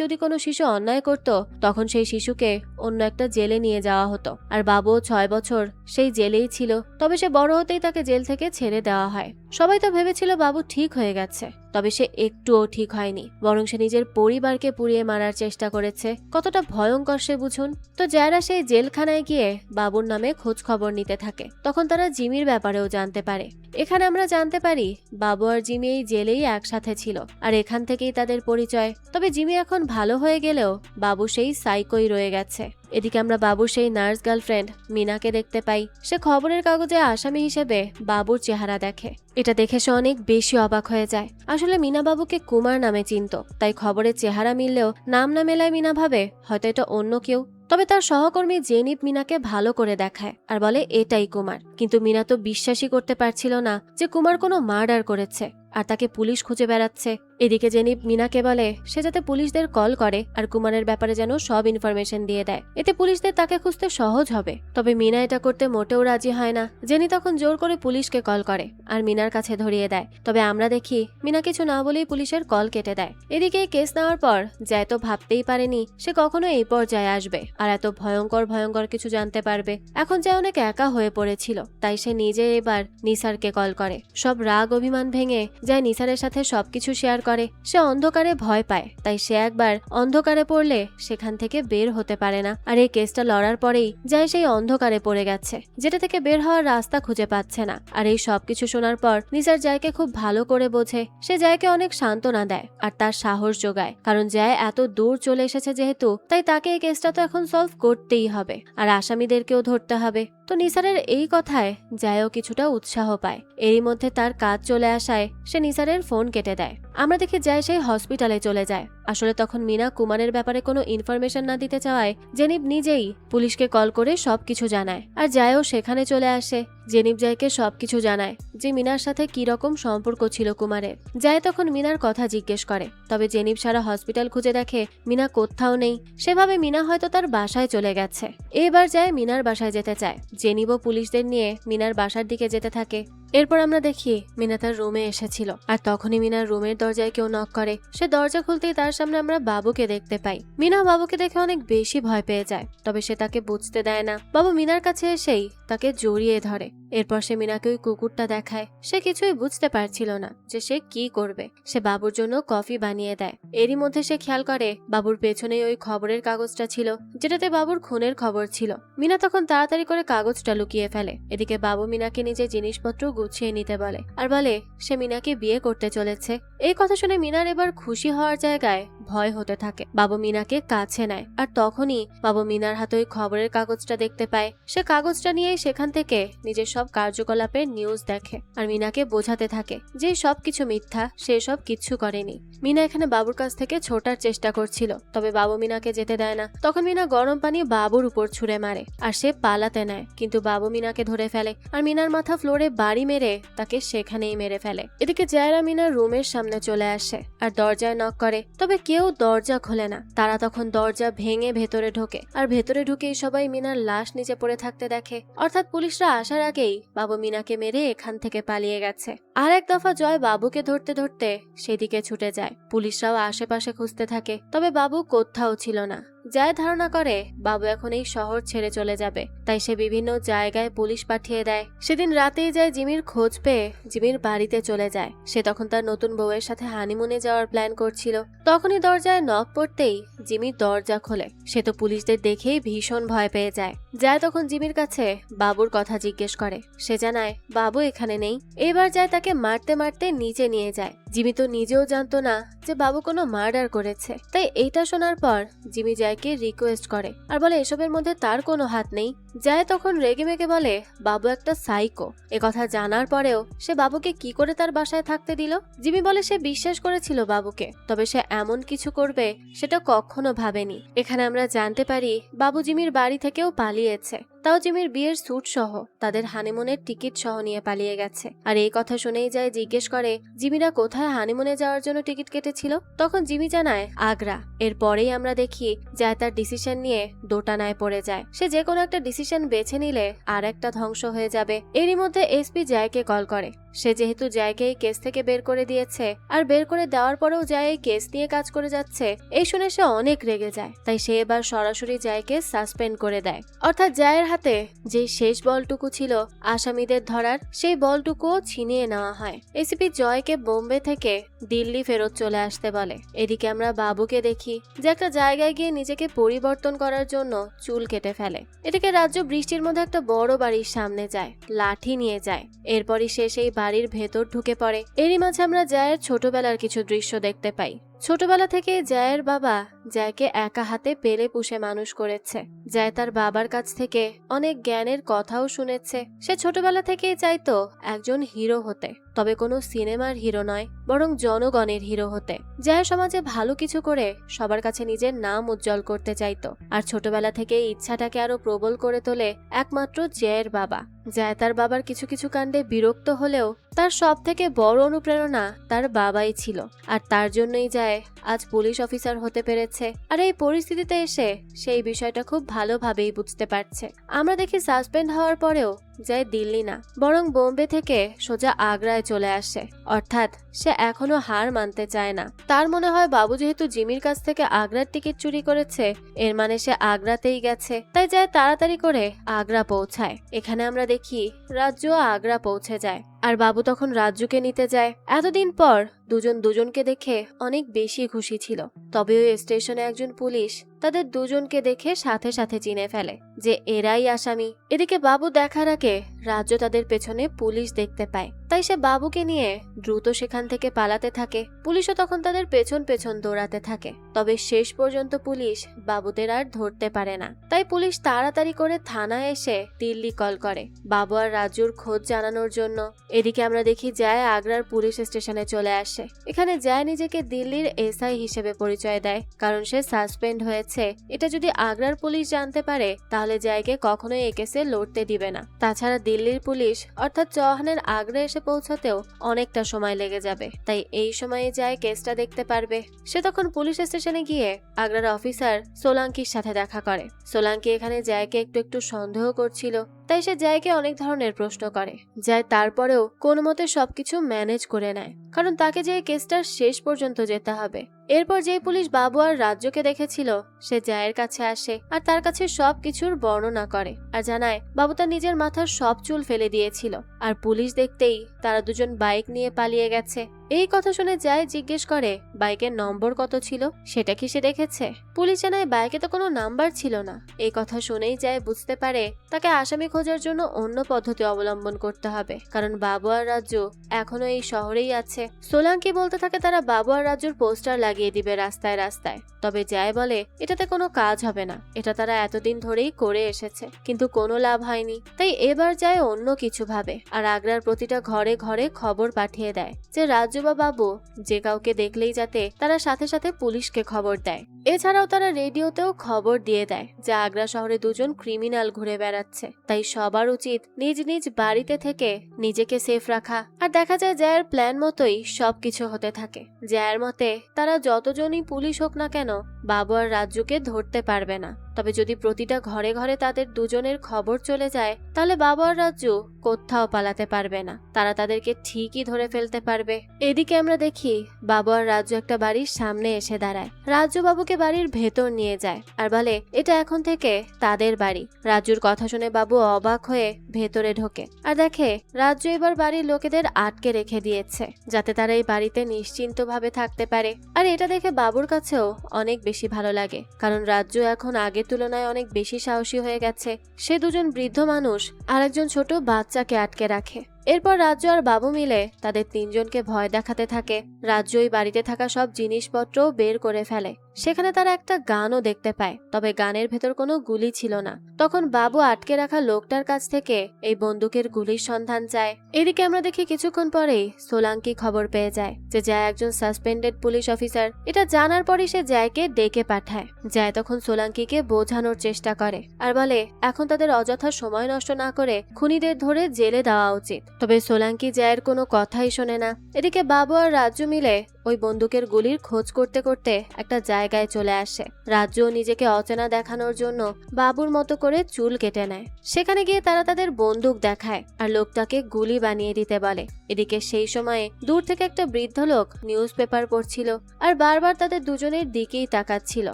যদি কোনো শিশু অন্যায় করত তখন সেই শিশুকে অন্য একটা জেলে নিয়ে যাওয়া হতো। আর বাবুও 6 বছর সেই জেলেই ছিল, তবে সে বড় হতেই তাকে জেল থেকে ছেড়ে দেওয়া হয়। সবাই তো ভেবেছিল বাবু ঠিক হয়ে গেছে, তবে সে একটুও ঠিক হয়নি, বরং সে নিজের পরিবারকে পুড়িয়ে মারার চেষ্টা করেছে। কতটা ভয়ঙ্কর সে বুঝুন। তো যারা সেই জেলখানায় গিয়ে বাবুর নামে খোঁজ খবর নিতে থাকে তখন তারা জিমির ব্যাপারেও জানতে পারে। এখানে আমরা জানতে পারি বাবু আর জিমি এই জেলেই একসাথে ছিল আর এখান থেকেই তাদের পরিচয়। তবে জিমি এখন ভালো হয়ে গেলেও বাবু সেই সাইকোই রয়ে গেছে। এদিকে আমরা বাবুর সেই নার্স গার্লফ্রেন্ড মিনাকে দেখতে পাই। সে খবরের কাগজে আসামি হিসেবে বাবুর চেহারা দেখে। এটা দেখে সে অনেক বেশি অবাক হয়ে যায়। আসলে মিনা বাবুকে কুমার নামে চিনত, তাই খবরের চেহারা মিললেও নাম না মেলায় মিনা ভাবে হয়তো এটা অন্য কেউ। তবে তার সহকর্মী জেনিপ মিনাকে ভালো করে দেখায় আর বলে এটাই কুমার। কিন্তু মিনা তো বিশ্বাসই করতে পারছিল না যে কুমার কোনো মার্ডার করেছে আর তাকে পুলিশ খুঁজে বেড়াচ্ছে। এদিকে জেনিফ মিনাকে বলে সে যাতে পুলিশদের কল করে আর কুমারের ব্যাপারে যেন সব ইনফরমেশন দিয়ে দেয়, এতে পুলিশদের তাকে খুঁজতে সহজ হবে। তবে মিনা এটা করতে মোটেও রাজি হয় না। জেনি তখন জোর করে পুলিশকে কল করে আর মিনার কাছে ধরিয়ে দেয়। তবে আমরা দেখি মিনা কিছু না বলেই পুলিশের কল কেটে দেয়। এদিকে কেস নেওয়ার পর জয় তো ভাবতেই পারেনি সে কখনো এই পর্যায়ে আসবে আর এত ভয়ঙ্কর ভয়ঙ্কর কিছু জানতে পারবে। এখন জয় অনেক একা হয়ে পড়েছিল, তাই সে নিজে এবার নিসারকে কল করে। সব রাগ অভিমান ভেঙে জয় নিসারের সাথে সবকিছু শেয়ার করে। সে অন্ধকারে ভয় পায়, তাই সে একবার অন্ধকারে পড়লে সেখান থেকে বের হতে পারে না। আর এই কেসটা লড়ার পরেই জয় সেই অন্ধকারে পড়ে গেছে, যেটা থেকে বের হওয়ার রাস্তা খুঁজে পাচ্ছে না। আর এই সবকিছু শোনার পর নিসার জয়কে খুব ভালো করে বোঝে। সে জয়কে অনেক সান্ত্বনা দেয় আর তার সাহস যোগায়, কারণ জয় এত দূর চলে এসেছে যেহেতু, তাই তাকে এই কেসটা তো এখন সলভ করতেই হবে আর আসামিদেরকেও ধরতে হবে। তো নিসারের এই কথায় জয়ও কিছুটা উৎসাহ পায়। এরই মধ্যে তার কাজ চলে আসায় সে নিসারের ফোন কেটে দেয়। আমরা দেখি জয় সেই হসপিটালে চলে যায়। আসলে তখন মিনা কুমারের ব্যাপারে কোনো ইনফরমেশন না দিতে চাওয়ায় জেনিফ নিজেই পুলিশকে কল করে সবকিছু জানায় আর জয়ও সেখানে চলে আসে। জেনিফ জয়কে সবকিছু জানায় যে মিনার সাথে কি রকম সম্পর্ক ছিল কুমারের। জয় তখন মিনার কথা জিজ্ঞেস করে, তবে জেনিফ সারা হসপিটাল খুঁজে দেখে মিনা কোথাও নেই। সেভাবে মিনা হয়তো তার বাসায় চলে গেছে। এবার জয় মিনার বাসায় যেতে চায়। জেনিফও পুলিশদের নিয়ে মিনার বাসার দিকে যেতে থাকে। এরপর আমরা দেখি মিনা তার রুমে এসেছিল আর তখনই মিনার রুমের দরজায় কেউ নক করে। সে দরজা খুলতেই তার সামনে আমরা বাবুকে দেখতে পাই। মিনা বাবুকে দেখে অনেক বেশি ভয় পেয়ে যায়, তবে সে তাকে বুঝতে দেয় না। বাবু মিনার কাছে এসেই তাকে জড়িয়ে ধরে। এরপর সে মিনাকে ওই কুকুরটা দেখায়। সে কিছুই বুঝতে পারছিল না যে সে কি করবে। সে বাবুর জন্য কফি বানিয়ে দেয়। এরই মধ্যে সে খেয়াল করে বাবুর পেছনেই ওই খবরের কাগজটা ছিল যেটাতে বাবুর খুনের খবর ছিল। মিনা তখন তাড়াতাড়ি করে কাগজটা লুকিয়ে ফেলে। এদিকে বাবু মিনাকে নিজের জিনিসপত্র গুছিয়ে নিতে বলে আর বলে সে মিনাকে বিয়ে করতে চলেছে। এই কথা শুনে মিনার এবার খুশি হওয়ার জায়গায় ভয় হতে থাকে। বাবু মিনাকে কাছে নেয় আর তখনই বাবু মিনার হাতে ওই খবরের কাগজটা দেখতে পায়। সে কাগজটা নিয়ে সেখান থেকে নিজের সব কার্যকলাপের নিউজ দেখে আর মিনাকে বোঝাতে থাকে যে সবকিছু মিথ্যা, সে সব কিচ্ছু করেনি। মিনা এখানে বাবুর কাছ থেকে ছোটার চেষ্টা করছিল, তবে বাবু মিনাকে যেতে দেয় না। তখন মিনা গরম পানি বাবুর উপর ছুঁড়ে মারে আর সে পালাতে নেয়, কিন্তু বাবু মিনাকে ধরে ফেলে আর মিনার মাথা ফ্লোরে বাড়ি মেরে তাকে সেখানেই মেরে ফেলে। এদিকে জায়রা মিনার রুমের সামনে চলে আসে আর দরজায় নক করে, তবে কেউ দরজা খোলে না। তারা তখন দরজা ভেঙে ভেতরে ঢোকে আর ভেতরে ঢুকেই সবাই মিনার লাশ নিচে পড়ে থাকতে দেখে। অর্থাৎ পুলিশরা আসার আগেই বাবু মিনাকে মেরে এখান থেকে পালিয়ে গেছে। আর এক দফা জয় বাবুকে ধরতে ধরতে সেদিকে ছুটে যায়। পুলিশরাও আশেপাশে খুঁজতে থাকে, তবে বাবু কোথাও ছিল না। জয় ধারণা করে বাবু এখন এই শহর ছেড়ে চলে যাবে, তাই সে বিভিন্ন জায়গায় পুলিশ পাঠিয়ে দেয়। সেদিন রাতেই যায় জিমির খোঁজ পেয়ে জিমির বাড়িতে চলে যায়। সে তখন তার নতুন বউয়ের সাথে হানিমুনে যাওয়ার প্ল্যান করছিল। তখনই দরজায় নক পড়তেই জিমি দরজা খোলে। সে তো পুলিশদের দেখেই ভীষণ ভয় পেয়ে যায়। যায় তখন জিমির কাছে বাবুর কথা জিজ্ঞেস করে। সে জানায় বাবু এখানে নেই। এবার যায় তাকে মারতে মারতে নিচে নিয়ে যায়। জিমি তো নিজেও জানতো না যে বাবু কোনো মার্ডার করেছে, তাই এইটা শোনার পর জিমি জয়কে রিকোয়েস্ট করে আর বলে এসবের মধ্যে তার কোনো হাত নেই। জয় তখন রেগে মেগে বলে বাবু একটা সাইকো। একথা জানার পরেও সে বাবুকে কি করে তার বাসায় থাকতে দিল। জিমি বলে সে বিশ্বাস করেছিল বাবুকে, তবে সে এমন কিছু করবে সেটা কখনো ভাবেনি। এখানে আমরা জানতে পারি বাবু জিমির বাড়ি থেকেও পালিয়েছে, তাও জিমির বিয়ের স্যুট সহ, তাদের হানিমুনের টিকিট সহ নিয়ে পালিয়ে গেছে। আর এই কথা শুনেই যায় জিজ্ঞেস করে জিমিরা কোথায় হানিমুনে যাওয়ার জন্য টিকিট কেটেছিল। তখন জিমি জানায় আগ্রা। এরপরেই আমরা দেখি যায় তার ডিসিশন নিয়ে দোটানায় পড়ে যায়। সে যে কোনো একটা ডিসিশন বেছে নিলে আর একটা ধ্বংস হয়ে যাবে। এরই মধ্যে এসপি জয়কে কল করে। সে যেহেতু জয়কে এই কেস থেকে বের করে দিয়েছে আর বের করে দেওয়ার পরেও জয় এই কেস নিয়ে কাজ করে যাচ্ছে, এই শুনে সে অনেক রেগে যায়। তাই সে এবার সরাসরি জয়কে সাসপেন্ড করে দেয়। অর্থাৎ জয়ের হাতে যে শেষ বলটুকু ছিল আসামিদের ধরার, সেই বলটুকুও ছিনিয়ে নেওয়া হয়। এসিপি জয়কে বোম্বে থেকে দিল্লি ফেরত চলে আসতে বলে। এদিকে আমরা বাবুকে দেখি যে একটা জায়গায় গিয়ে নিজেকে পরিবর্তন করার জন্য চুল কেটে ফেলে। এদিকে রাজ্য বৃষ্টির মধ্যে একটা বড় বাড়ির সামনে যায়, লাঠি নিয়ে যায়। এরপরই সে সেই বাড়ির ভেতর ঢুকে পড়ে। এরই মাঝে আমরা জয়ের ছোটবেলার কিছু দৃশ্য দেখতে পাই। ছোটবেলা থেকে জয়ের বাবা জয়কে একা হাতে পেলে পুষে মানুষ করেছে। জয় তার বাবার কাছ থেকে অনেক জ্ঞানের কথাও শুনেছে। সে ছোটবেলা থেকেই চাইতো একজন হিরো হতে, তবে কোনো সিনেমার হিরো নয়, বরং জনগণের হিরো হতে। জয় সমাজে ভালো কিছু করে সবার কাছে নিজের নাম উজ্জ্বল করতে চাইতো, আর ছোটবেলা থেকে ইচ্ছাটাকে আরো প্রবল করে তোলে একমাত্র জয়ের বাবা। জয় তার বাবার কিছু কিছু কাণ্ডে বিরক্ত হলেও তার সব থেকে বড় অনুপ্রেরণা তার বাবাই ছিল, আর তার জন্যই জয় আজ পুলিশ অফিসার হতে পেরেছে। আর এই পরিস্থিতিতে এসে সেই বিষয়টা খুব ভালোভাবেই বুঝতে পারছে। আমরা দেখি সাসপেন্ড হওয়ার পরেও জয় দিল্লি না, বরং বোম্বে থেকে সোজা আগ্রায় চলে আসে। অর্থাৎ সে এখনো হার মানতে চায় না। তার মনে হয় বাবু যেহেতু জিমির কাছ থেকে আগ্রার টিকিট চুরি করেছে, এর মানে সে আগ্রাতেই গেছে। তাই জয় তাড়াতাড়ি করে আগ্রা পৌঁছায়। এখানে আমরা দেখি রাজ্যও আগ্রা পৌঁছে যায়, আর বাবু তখন রাজ্যকে নিতে যায়। এতদিন পর দুজন দুজনকে দেখে অনেক বেশি খুশি ছিল। তবে ওই স্টেশনে একজন পুলিশ তাদের দুজনকে দেখে সাথে সাথে চিনে ফেলে যে এরাই আসামি। এদিকে বাবু দেখার আগে রাজ্য তাদের পেছনে পুলিশ দেখতে পায়, তাই সে বাবুকে নিয়ে দ্রুত সেখান থেকে পালাতে থাকে। পুলিশও তখন তাদের পেছন পেছন দৌড়াতে থাকে। তবে শেষ পর্যন্ত পুলিশ বাবুদের আর ধরতে পারে না। তাই পুলিশ তাড়াতাড়ি করে থানায় এসে দিল্লি কল করে বাবু আর রাজুর খোঁজ জানানোর জন্য। এদিকে আমরা দেখি জয় আগ্রার পুলিশ স্টেশনে চলে আসে। এখানে জয় নিজেকে দিল্লির এসআই হিসেবে পরিচয় দেয়, কারণ সে সাসপেন্ড হয়েছে। এটা যদি আগ্রার পুলিশ জানতে পারে তাহলে জয়কে কখনোই এ কেসে লড়তে দিবে না। তাছাড়া দিল্লির পুলিশ অর্থাৎ চৌহানের আগ্রা এসে পৌঁছাতেও অনেকটা সময় লেগে যাবে, তাই এই সময়ে জয় কেসটা দেখতে পারবে। সে তখন পুলিশ স্টেশনে গিয়ে আগ্রার অফিসার সোলাঙ্কির সাথে দেখা করে। সোলাঙ্কি এখানে জয়কে একটু একটু সন্দেহ করছিল, তাই সে জয়কে অনেক ধরনের প্রশ্ন করে। জয় তারপরেও কোনো মতে সবকিছু ম্যানেজ করে নেয়, কারণ তাকে যে কেসটার শেষ পর্যন্ত যেতে হবে। এরপর যে পুলিশ বাবু আর রাজ্যকে দেখেছিল সে জয়ের কাছে আসে আর তার কাছে সবকিছুর বর্ণনা করে, আর জানায় বাবু তার নিজের মাথার সব চুল ফেলে দিয়েছিল, আর পুলিশ দেখতেই তারা দুজন বাইক নিয়ে পালিয়ে গেছে। এই কথা শুনে জয় জিজ্ঞেস করে বাইকের নম্বর কত ছিল, সেটা কি সে দেখেছে। পুলিশ জানায় বাইকে তো কোনো নাম্বার ছিল না। এই কথা শুনেই জয় বুঝতে পারে তাকে আসামি খোঁজার জন্য অন্য পদ্ধতি অবলম্বন করতে হবে, কারণ বাবু আর রাজ্য এখনো এই শহরেই আছে। সোলাঙ্কি বলতে থাকে তারা বাবু আর রাজ্যুর পোস্টার লাগিয়ে দিবে রাস্তায় রাস্তায়। তবে জয় বলে এটাতে কোনো কাজ হবে না, এটা তারা এতদিন ধরেই করে এসেছে, কিন্তু কোনো লাভ হয়নি। তাই এবার জয় অন্য কিছু ভাবে, আর আগ্রার প্রতিটা ঘরে ঘরে খবর পাঠিয়ে দেয় যে রাজ্য বা বাবু যে কাউকে দেখলেই যাতে তারা সাথে সাথে পুলিশকে খবর দেয়। এছাড়াও তারা রেডিওতেও খবর দিয়ে দেয় যে আগ্রা শহরে দুজন ক্রিমিনাল ঘুরে বেড়াচ্ছে, তাই সবার উচিত নিজ নিজ বাড়িতে থেকে নিজেকে সেফ রাখা। আর দেখা যায় জয়ের প্ল্যান মতোই সবকিছু হতে থাকে। জয়ের মতে তারা যতজনই পুলিশ হোক না কেন বাবু আর রাজ্যকে ধরতে পারবে না। তবে যদি প্রতিটা ঘরে ঘরে তাদের দুজনের খবর চলে যায় তাহলে বাবু আর রাজ্য কোথাও পালাতে পারবে না, তারা তাদেরকে ঠিকই ধরে ফেলতে পারবে। এদিকে আমরা দেখি বাবু আর রাজ্য একটা বাড়ির সামনে এসে দাঁড়ায়। রাজ্য বাবুকে বাড়ির ভেতর নিয়ে যায় আর বলে এটা এখন থেকে তাদের বাড়ি। রাজ্যুর কথা শুনে বাবু অবাক হয়ে ভেতরে ঢোকে আর দেখে রাজ্য এবার বাড়ির লোকেদের আটকে রেখে দিয়েছে যাতে তারা এই বাড়িতে নিশ্চিন্ত ভাবে থাকতে পারে। আর এটা দেখে বাবুর কাছেও অনেক বেশি ভালো লাগে, কারণ রাজ্য এখন আগের তুলনায় অনেক বেশি সাহসী হয়ে গেছে। সে দুজন বৃদ্ধ মানুষ আর একজন ছোট বাচ্চাকে আটকে রাখে। এরপর রাজ্য আর বাবু মিলে তাদের তিনজনকে ভয় দেখাতে থাকে। রাজ্য ওই বাড়িতে থাকা সব জিনিসপত্র বের করে ফেলে। সেখানে তারা একটা গানও দেখতে পায়, তবে গানের ভেতর কোনো গুলি ছিল না। তখন বাবু আটকে রাখা লোকটার কাছ থেকে এই বন্দুকের গুলির সন্ধান চায়। এদিকে আমরা দেখি কিছুক্ষণ পরেই সোলাঙ্কি খবর পেয়ে যায় যে জয় একজন সাসপেন্ডেড পুলিশ অফিসার। এটা জানার পরই সে জয়কে ডেকে পাঠায়। জয় তখন সোলাঙ্কিকে বোঝানোর চেষ্টা করে আর বলে এখন তাদের অযথা সময় নষ্ট না করে খুনিদের ধরে জেলে দেওয়া উচিত। তবে সোলাঙ্কি জয়ের কোনো কথাই শোনে না। এদিকে বাবু আর রাজ্য মিলে ওই বন্দুকের গুলির খোঁজ করতে করতে একটা জায়গায় চলে আসে। রাজ্য নিজেকে অচেনা দেখানোর জন্য বাবুর মতো করে চুল কেটে নেয়। সেখানে গিয়ে তারা তাদের বন্দুক দেখায় আর লোকটাকে গুলি বানিয়ে দিতে বলে। এদিকে সেই সময়ে দূর থেকে একটা বৃদ্ধ লোক নিউজ পেপার পড়ছিল আর বারবার তাদের দুজনের দিকেই তাকাচ্ছিল।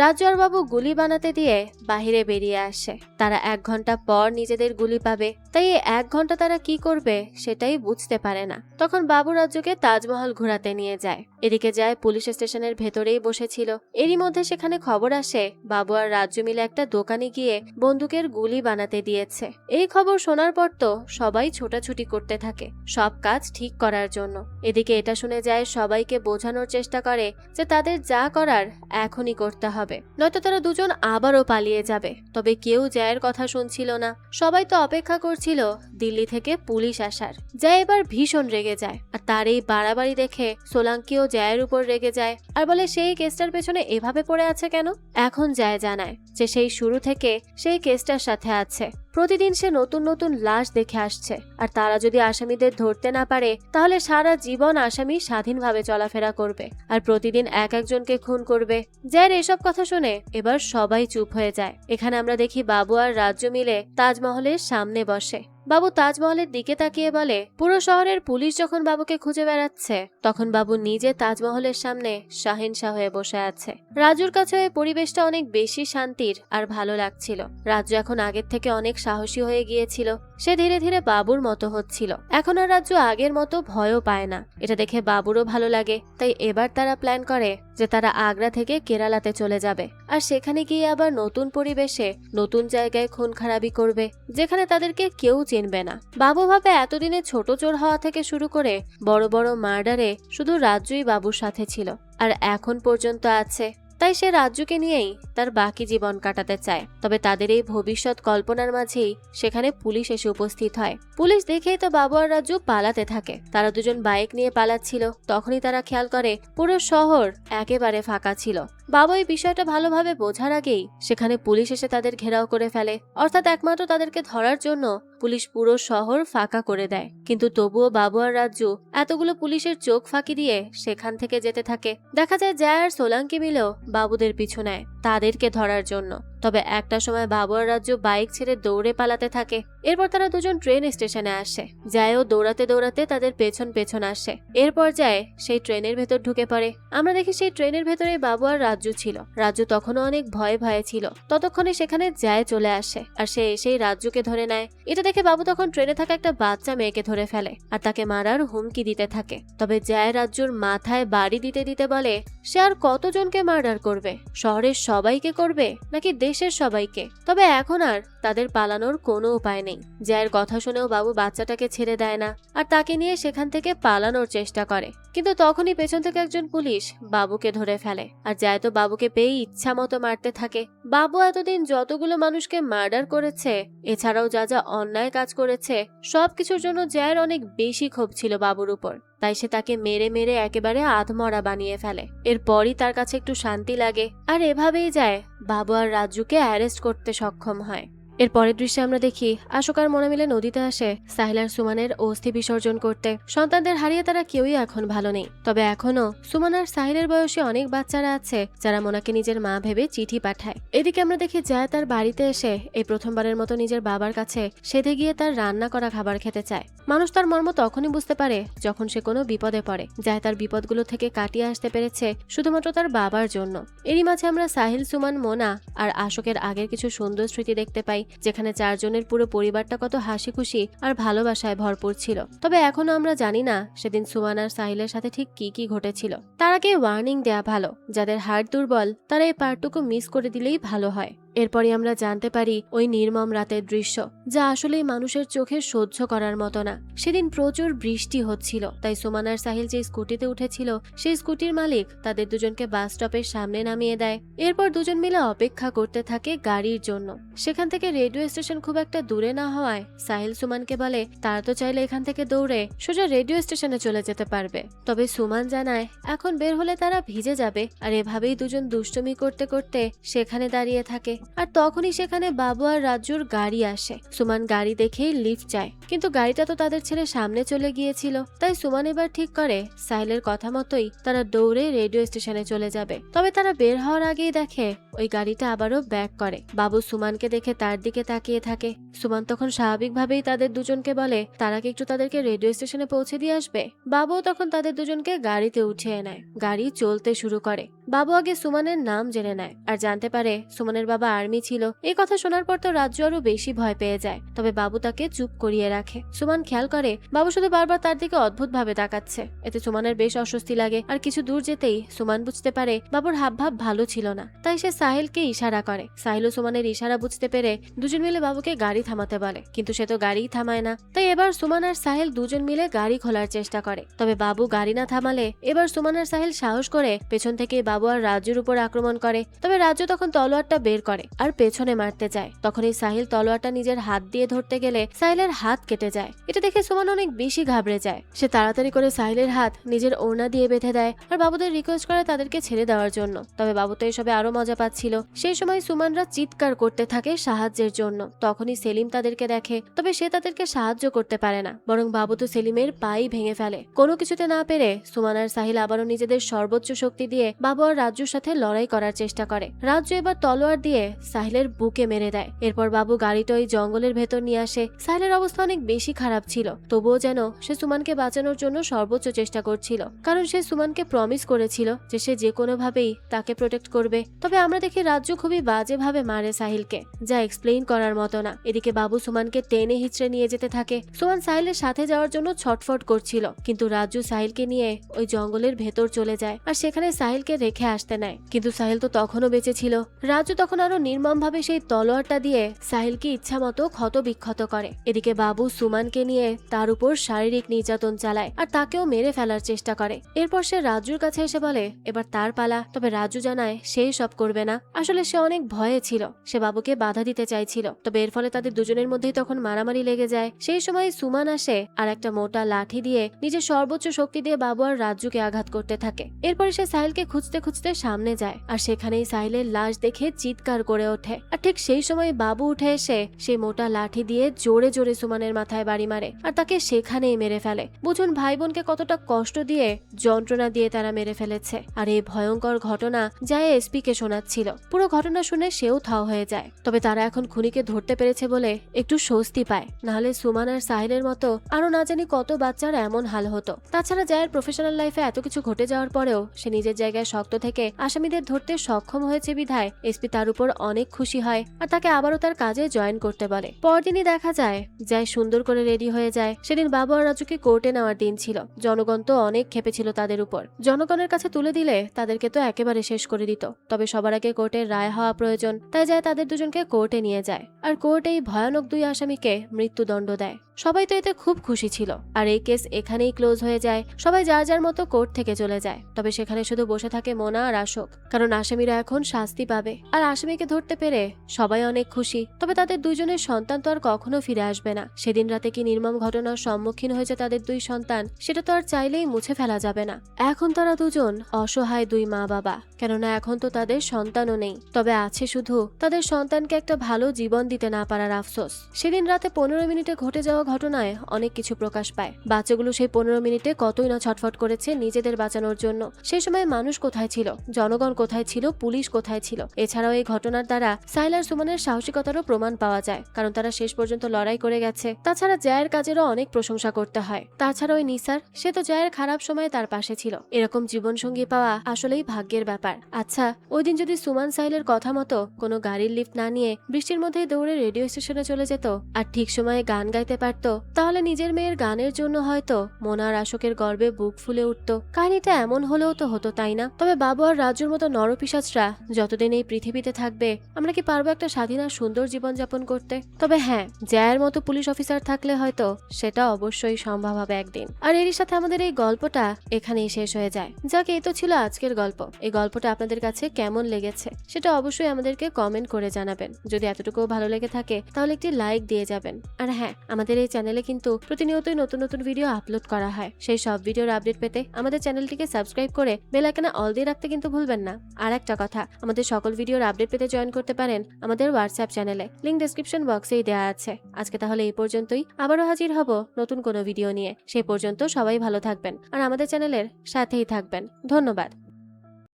রাজু আর বাবু গুলি বানাতে দিয়ে বাহিরে বেরিয়ে আসে। তারা 1 ঘন্টা পর নিজেদের গুলি পাবে, তাই এই 1 ঘন্টা তারা কি করবে সেটাই বুঝতে পারে না। তখন বাবু রাজ্যকে তাজমহল ঘোরাতে নিয়ে যায়। এদিকে যায় পুলিশ স্টেশনের ভেতরেই বসেছিল। এরই মধ্যে সেখানে খবর আসে বাবু আর রাজ্য মিলে একটা দোকানে গিয়ে বন্দুকের গুলি বানাতে দিয়েছে। এই খবর শোনার পর তো সবাই ছোটাছুটি করতে থাকে সব কাজ ঠিক করার জন্য। এদিকে এটা শুনে যায় সবাইকে বোঝানোর চেষ্টা করে যে তাদের যা করার এখনই করতে হবে। হবে, নয়তো তারা দুজন আবারও পালিয়ে যাবে। তবে কেউ জয়ের কথা শুনছিল না। সবাই তো অপেক্ষা করছিল দিল্লি থেকে পুলিশ আসার। জয় এবার ভীষণ রেগে যায়, আর তার এই বাড়াবাড়ি দেখে সোলাঙ্কিও জয়ের উপর রেগে যায় আর বলে সেই কেসটার পেছনে এভাবে পড়ে আছে কেন। এখন জয় জানায় যে সেই শুরু থেকে সেই কেসটার সাথে আছে। প্রতিদিন সে নতুন নতুন লাশ দেখে আসছে, আর তারা যদি আসামিদের ধরতে না পারে তাহলে সারা জীবন আসামি স্বাধীনভাবে চলাফেরা করবে আর প্রতিদিন এক একজনকে খুন করবে। জয়ের এসব কথা শুনে এবার সবাই চুপ হয়ে যায়। এখানে আমরা দেখি বাবু আর রাজ্য মিলে তাজমহলের সামনে বসে। বাবু তাজমহলের দিকে তাকিয়ে বলে, পুরো শহরের পুলিশ যখন বাবুকে খুঁজে বেড়াচ্ছে তখন বাবু নিজে তাজমহলের সামনে শাহেনশাহ হয়ে বসে আছে। রাজুর কাছে এই পরিবেশটা অনেক বেশি শান্তির আর ভালো লাগছিল। রাজু এখন আগের থেকে অনেক সাহসী হয়ে গিয়েছিল। সে ধীরে ধীরে বাবুর মতো হচ্ছিল। এখন আর রাজু আগের মতো ভয়ও পায় না। এটা দেখে বাবুরও ভালো লাগে। তাই এবার তারা প্ল্যান করে যে তারা আগ্রা থেকে কেরালাতে চলে যাবে, আর সেখানে গিয়ে আবার নতুন পরিবেশে নতুন জায়গায় খুন খারাপি করবে, যেখানে তাদেরকে কেউ চিনবে না। বাবু ভাবে এতদিনে ছোট চোর হওয়া থেকে শুরু করে বড় বড় মার্ডারে শুধু রাজুই বাবুর সাথে ছিল, আর এখন পর্যন্ত আছে। তাই সে রাজ্যকে নিয়েই তার বাকি জীবন কাটাতে চায়। তবে তাদের এই ভবিষ্যৎ কল্পনার মাঝেই সেখানে পুলিশ এসে উপস্থিত হয়। পুলিশ দেখেই তো বাবু আর রাজু পালাতে থাকে। তারা দুজন বাইক নিয়ে পালাচ্ছিল। তখনই তারা খেয়াল করে পুরো শহর একেবারে ফাঁকা ছিল। বাবু এই বিষয়টা ভালোভাবে বোঝার আগেই সেখানে পুলিশ এসে তাদের ঘেরাও করে ফেলে। অর্থাৎ একমাত্র তাদেরকে ধরার জন্য পুলিশ পুরো শহর ফাঁকা করে দেয়। কিন্তু তবুও বাবু আর রাজু এতগুলো পুলিশের চোখ ফাঁকি দিয়ে সেখান থেকে যেতে থাকে। দেখা যায় জয় আর সোলাঙ্কি মিলেও বাবুদের পিছু নেয় তাদেরকে ধরার জন্য। তবে একটা সময় বাবু আর রাজু বাইক ছেড়ে দৌড়ে পালাতে থাকে। এরপর তারা দুজন ট্রেন স্টেশনে আসে। জয়ও দৌড়াতে দৌড়াতে তাদের পেছন পেছন আসে। এরপর যায় সেই ট্রেনের ভেতর ঢুকে পড়ে। আমরা দেখি সেই ট্রেনের ভেতরে বাবু আর রাজু ছিল। রাজু তখনও অনেক ভয়ে ভয়ে ছিল। ততক্ষণে সেখানে জয় চলে আসে, আর সে এসেই রাজুকে ধরে নেয়। এটা দেখে বাবু তখন ট্রেনে থাকা একটা বাচ্চা মেয়েকে ধরে ফেলে আর তাকে মারার হুমকি দিতে থাকে। তবে জয় রাজুর মাথায় বাড়ি দিতে দিতে বলে, সে আর কতজনকে মার্ডার করবে? শহরের সবাইকে করবে নাকি দেশের সবাইকে? তবে এখন আর তাদের পালানোর কোনো উপায় নেই। জয়ের কথা শুনেও বাবু বাচ্চাটাকে ছেড়ে দেয় না আর তাকে নিয়ে সেখান থেকে পালানোর চেষ্টা করে। কিন্তু তখনই পেছন থেকে একজন পুলিশ বাবুকে ধরে ফেলে, আর জয় তো বাবুকে পেয়ে ইচ্ছা মতো মারতে থাকে। বাবু এতদিন যতগুলো মানুষকে মার্ডার করেছে, এছাড়াও যা যা অন্যায় কাজ করেছে, সবকিছুর জন্য জয়ের অনেক বেশি ক্ষোভ ছিল বাবুর উপর। তাই সে তাকে মেরে মেরে একেবারে আধমরা বানিয়ে ফেলে। এরপরই তার কাছে একটু শান্তি লাগে, আর এভাবেই যায় বাবু আর রাজুকে অ্যারেস্ট করতে সক্ষম হয়। এর পরের দৃশ্যে আমরা দেখি আশোক আর মোনা মিলে নদীতে আসে সাহিল আর সুমনের অস্থি বিসর্জন করতে। সন্তানদের হারিয়ে তারা কেউই এখন ভালো নেই। তবে এখনো সুমন আর সাহিলের বয়সী অনেক বাচ্চারা আছে যারা মোনাকে নিজের মা ভেবে চিঠি পাঠায়। এদিকে আমরা দেখি জয় তার বাড়িতে এসে এই প্রথমবারের মতো নিজের বাবার কাছে সেধে গিয়ে তার রান্না করা খাবার খেতে চায়। মানুষ তার মর্ম তখনই বুঝতে পারে যখন সে কোনো বিপদে পড়ে। জয় তার বিপদগুলো থেকে কাটিয়ে আসতে পেরেছে শুধুমাত্র তার বাবার জন্য। এরই মাঝে আমরা সাহিল, সুমন, মোনা আর আশোকের আগের কিছু সুন্দর স্মৃতি দেখতে পাই, যেখানে চারজনের পুরো পরিবারটা কত হাসি খুশি আর ভালোবাসায় ভরপুর ছিল। তবে এখনো আমরা জানি না সেদিন সুমন আর সাহিলের সাথে ঠিক কি কি ঘটেছিল। তার আগে ওয়ার্নিং দেয়া ভালো, যাদের হার্ট দুর্বল তারা এই পার্টটুকু মিস করে দিলেই ভালো হয়। এরপরই আমরা জানতে পারি ওই নির্মম রাতের দৃশ্য, যা আসলেই মানুষের চোখে সহ্য করার মতো না। সেদিন প্রচুর বৃষ্টি হচ্ছিল, তাই সুমন আর সাহিল যে স্কুটিতে উঠেছিল সেই স্কুটির মালিক তাদের দুজনকে বাস স্টপের সামনে নামিয়ে দেয়। এরপর দুজন মিলে অপেক্ষা করতে থাকে গাড়ির জন্য। সেখান থেকে রেডিও স্টেশন খুব একটা দূরে না হওয়ায় সাহিল সুমনকে বলে তারা তো চাইলে এখান থেকে দৌড়ে সোজা রেডিও স্টেশনে চলে যেতে পারবে। তবে সুমন জানায় এখন বের হলে তারা ভিজে যাবে, আর এভাবেই দুজন দুষ্টুমি করতে করতে সেখানে দাঁড়িয়ে থাকে। আর তখনই সেখানে বাবু আর রাজুর গাড়ি আসে। সুমন গাড়ি দেখেই লিফট চায়, কিন্তু গাড়িটা তো তাদের ছেড়ে সামনে চলে গিয়েছিল। তাই সুমন এবার ঠিক করে সাহিলের কথা মতোই তারা দৌড়ে রেডিও স্টেশনে চলে যাবে। তবে তারা বের হওয়ার আগেই দেখে ওই গাড়িটা আবারও ব্যাক করে। বাবু সুমনকে দেখে তার দিকে তাকিয়ে থাকে। সুমন তখন স্বাভাবিকভাবেই তাদের দুজনকে বলে তারা কি একটু তাদেরকে রেডিও স্টেশনে পৌঁছে দিয়ে আসবে। বাবুও তখন তাদের দুজনকে গাড়িতে উঠিয়ে নেয়। গাড়ি চলতে শুরু করে। বাবু আগে সুমনের নাম জেনে নেয় আর জানতে পারে সুমনের বাবা আর্মি ছিল। এই কথা শোনার পর তো রাজু আরো বেশি ভয় পেয়ে যায়। তবে বাবু তাকে চুপ করিয়ে রাখে। সুমন খেয়াল করে বাবু শুধু বারবার তার দিকে অদ্ভুত ভাবে তাকাচ্ছে। এতে সুমনের বেশ অস্বস্তি লাগে। আর কিছু দূর যেতেই সুমন বুঝতে পারে বাবুর হাবভাব ভালো ছিল না। তাই সে সাহিলকে ইশারা করে। সাহিল ও সুমনের ইশারা বুঝতে পেরে দুজন মিলে বাবুকে গাড়ি গাড়ি থামাতে বলে, কিন্তু সে তো গাড়িই থামায় না। তাই এবার সুমান আর সাহিল দুজন মিলে গাড়ি খোলার চেষ্টা করে। তবে বাবু গাড়ি না থামালে এবার সুমান আর সাহিল সাহস করে পেছন থেকে বাবু আর রাজুর উপর আক্রমণ করে। তবে রাজু তখন তলোয়ারটা বের করে আর পেছনে মারতে যায়। তখনই সাহিল তলোয়ারটা নিজের হাত দিয়ে ধরতে গেলে সাহিলের হাত কেটে যায়। এটা দেখে সুমান অনেক বেশি ঘাবড়ে যায়। সে তাড়াতাড়ি করে সাহিলের হাত নিজের ওড়না দিয়ে বেঁধে দেয় আর বাবুদের রিকোয়েস্ট করে তাদেরকে ছেড়ে দেওয়ার জন্য। তবে বাবু তো এসবে আরো মজা পাচ্ছিল। সেই সময় সুমানরা চিৎকার করতে থাকে সাহায্যের জন্য। তখনই সেলিম তাদেরকে দেখে, তবে সে তাদেরকে সাহায্য করতে পারে না, বরং বাবু তো সেলিমের পাই ভেঙে ফেলে। কোনো কিছুতে না পেরে সুমান আর সাহিল আবারও নিজেদের সর্বোচ্চ শক্তি দিয়ে বাবু আর রাজুর সাথে লড়াই করার চেষ্টা করে। রাজু এবার তলোয়ার দিয়ে সাহিলের বুকে মেরে দেয়। এরপর বাবু গাড়িটা ওই জঙ্গলের ভেতর নিয়ে আসে। সাহিলের অবস্থা অনেক বেশি খারাপ ছিল, তবুও যেন সে সুমানকে বাঁচানোর জন্য সর্বোচ্চ চেষ্টা করছিল, কারণ সে সুমানকে প্রমিস করেছিল যে সে যে কোনো ভাবেই তাকে প্রোটেক্ট করবে। তবে আমরা দেখি রাজু খুবই বাজে ভাবে মারে সাহিলকে, যা এক্সপ্লেইন করার মতো না। এদিকে বাবু সুমানকে টেনে হিচড়ে নিয়ে যেতে থাকে। সুমান সাহিলের সাথে যাওয়ার জন্য ছটফট করছিল, কিন্তু রাজু সাহিলকে নিয়ে ওই জঙ্গলের ভেতর চলে যায় আর সেখানে সাহিলকে রেখে আসতে নেয়। কিন্তু সাহিল তো তখনও বেঁচে ছিল। রাজু তখন আরো নির্মম ভাবে সেই তলোয়ারটা দিয়ে সাহিলকে ইচ্ছা মতো ক্ষত বিক্ষত করে। এদিকে বাবু সুমানকে নিয়ে তার উপর শারীরিক নির্যাতন চালায় আর তাকেও মেরে ফেলার চেষ্টা করে। এরপর সে রাজুর কাছে এসে বলে এবার তার পালা। তবে রাজু জানায় সে সব করবে না। আসলে সে অনেক ভয়ে ছিল, সে বাবুকে বাধা দিতে চাইছিল। তবে এর ফলে তাদের দুজনের মধ্যেই তখন মারামারি লেগে যায়। সেই সময় সুমান আসে আর একটা মোটা লাঠি দিয়ে নিজের সর্বোচ্চ শক্তি দিয়ে বাবু আর রাজুকে আঘাত করতে থাকে। এরপরে সে সাহিলকে খুঁজতে খুঁজতে সামনে যায় আর সেখানেই সাহিলের লাশ দেখে চিৎকার করে ওঠে। আর ঠিক সেই সময় বাবু উঠে এসে সেই মোটা লাঠি দিয়ে জোরে জোরে সুমানের মাথায় বাড়ি মারে আর তাকে সেখানেই মেরে ফেলে। বুঝুন ভাই বোনকে কতটা কষ্ট দিয়ে, যন্ত্রণা দিয়ে তারা মেরে ফেলেছে। আর এই ভয়ঙ্কর ঘটনা যায় এসপি কে শোনাচ্ছিল। পুরো ঘটনা শুনে সেও থাও হয়ে যায়। তবে তারা এখন খুনিকে ধরতে পেরেছে বলে একটু স্বস্তি পায়, নাহলে সুমান আর সাহিলের মতো আরো না জানি কত বাচ্চার এমন হাল হতো। তাছাড়া জায়ের প্রফেশনাল লাইফে এত কিছু ঘটে যাওয়ার পরেও সে নিজের জায়গায় শক্ত থেকে আসামিদের ধরতে সক্ষম হয়েছে বিধায় এসপি তার উপর অনেক খুশি হয় আর তাকে আবারও তার কাজে জয়েন করতে বলে। পরদিনই দেখা যায় জয় সুন্দর করে রেডি হয়ে যায়। সেদিন বাবু আর রাজুকে কোর্টে নেওয়ার দিন ছিল। জনগণ তো অনেক ক্ষেপেছিল তাদের উপর। জনগণের কাছে তুলে দিলে তাদেরকে তো একেবারে শেষ করে দিত। তবে সবার আগে কোর্টের রায় হওয়া প্রয়োজন, তাই যায় তাদের দুজনকে কোর্টে নিয়ে যায় আর কোর্ট এই ভয়ানক দুই আসামিকে মৃত্যুদণ্ড দেয়। সবাই তো এতে খুব খুশি ছিল আর এই কেস এখানেই ক্লোজ হয়ে যায়। সবাই যার যার মতো কোর্ট থেকে চলে যায়। তবে সেখানে শুধু বসে থাকে মোনা আর আশোক, কারণ আসামিরা এখন শাস্তি পাবে আর আসামিকে ধরতে পেরে সবাই অনেক খুশি। তবে তাদের দুইজনের সন্তান তো আর কখনো ফিরে আসবে না। সেদিন রাতে কি নির্মম ঘটনার সম্মুখীন হয়েছে তাদের দুই সন্তান, সেটা তো আর চাইলেই মুছে ফেলা যাবে না। এখন তারা দুজন অসহায় দুই মা বাবা, কেননা এখন তো তাদের সন্তানও নেই। তবে আছে শুধু তাদের সন্তানকে একটা ভালো জীবন দিতে না পারার আফসোস। সেদিন রাতে 15 মিনিটে ঘটে যাওয়া ঘটনায় অনেক কিছু প্রকাশ পায়। বাচ্চাগুলো সেই 15 মিনিটে কতই না ছটফট করেছে নিজেদের বাঁচানোর জন্য। সেই সময় মানুষ কোথায় ছিল, জনগণ কোথায় ছিল, পুলিশ কোথায় ছিল। এছাড়াও এই ঘটনার দ্বারা সাহিল আর সুমানের সাহসিকতারও প্রমাণ পাওয়া যায়, কারণ তারা শেষ পর্যন্ত লড়াই করে গেছে। তাছাড়া জায়ের কাজেরও অনেক প্রশংসা করতে হয়। তাছাড়া ওই নিসার, সে তো জায়ের খারাপ সময়ে তার পাশে ছিল। এরকম জীবনসঙ্গী পাওয়া আসলেই ভাগ্যের ব্যাপার। আচ্ছা, ওই দিন যদি সুমান সাহিলের কথা মতো কোনো গাড়ির লিফট না নিয়ে বৃষ্টির মধ্যেই দৌড়ে রেডিও স্টেশনে চলে যেত আর ঠিক সময়ে গান গাইতে পারত, তাহলে নিজের মেয়ের গানের জন্য হয়তো মোনা আর আশোকের গর্বে বুক ফুলে উঠত। কাহিনীটা এমন হলেও তো হতো, তাই না? তবে বাবু আর রাজুর মতো নরপিশাচরা যতদিন এই পৃথিবীতে থাকবে, আমরা কি পারবো একটা স্বাধীন আর সুন্দর জীবনযাপন করতে? তবে হ্যাঁ, জায়ের মতো পুলিশ অফিসার থাকলে হয়তো সেটা অবশ্যই সম্ভব হবে একদিন। আর এরই সাথে আমাদের এই গল্পটা এখানেই শেষ হয়ে যায়। যাক, এই তো ছিল আজকের গল্প। এই গল্পটা আপনাদের কাছে কেমন লেগেছে সেটা অবশ্যই আমাদেরকে কমেন্ট করে জানাবেন। যদি এতটুকু ভালো লেগে থাকে তাহলে একটি লাইক দিয়ে যাবেন। আর হ্যাঁ, আমাদের এই চ্যানেলে কিন্তু প্রতিনিয়তই নতুন নতুন ভিডিও আপলোড করা হয়। সেই সব ভিডিওর আপডেট পেতে আমাদের চ্যানেলটিকে সাবস্ক্রাইব করে বেল আইকনে অল দিয়ে রাখতে কিন্তু ভুলবেন না। আর একটা কথা, আমাদের সকল ভিডিওর আপডেট পেতে জয়েন করতে পারেন আমাদের হোয়াটসঅ্যাপ চ্যানেলে, লিংক ডেসক্রিপশন বক্সেই দেওয়া আছে। আজকে তাহলে এই পর্যন্তই, আবারও হাজির হব নতুন কোনো ভিডিও নিয়ে। সেই পর্যন্ত সবাই ভালো থাকবেন আর আমাদের চ্যানেলের সাথেই থাকবেন। ধন্যবাদ।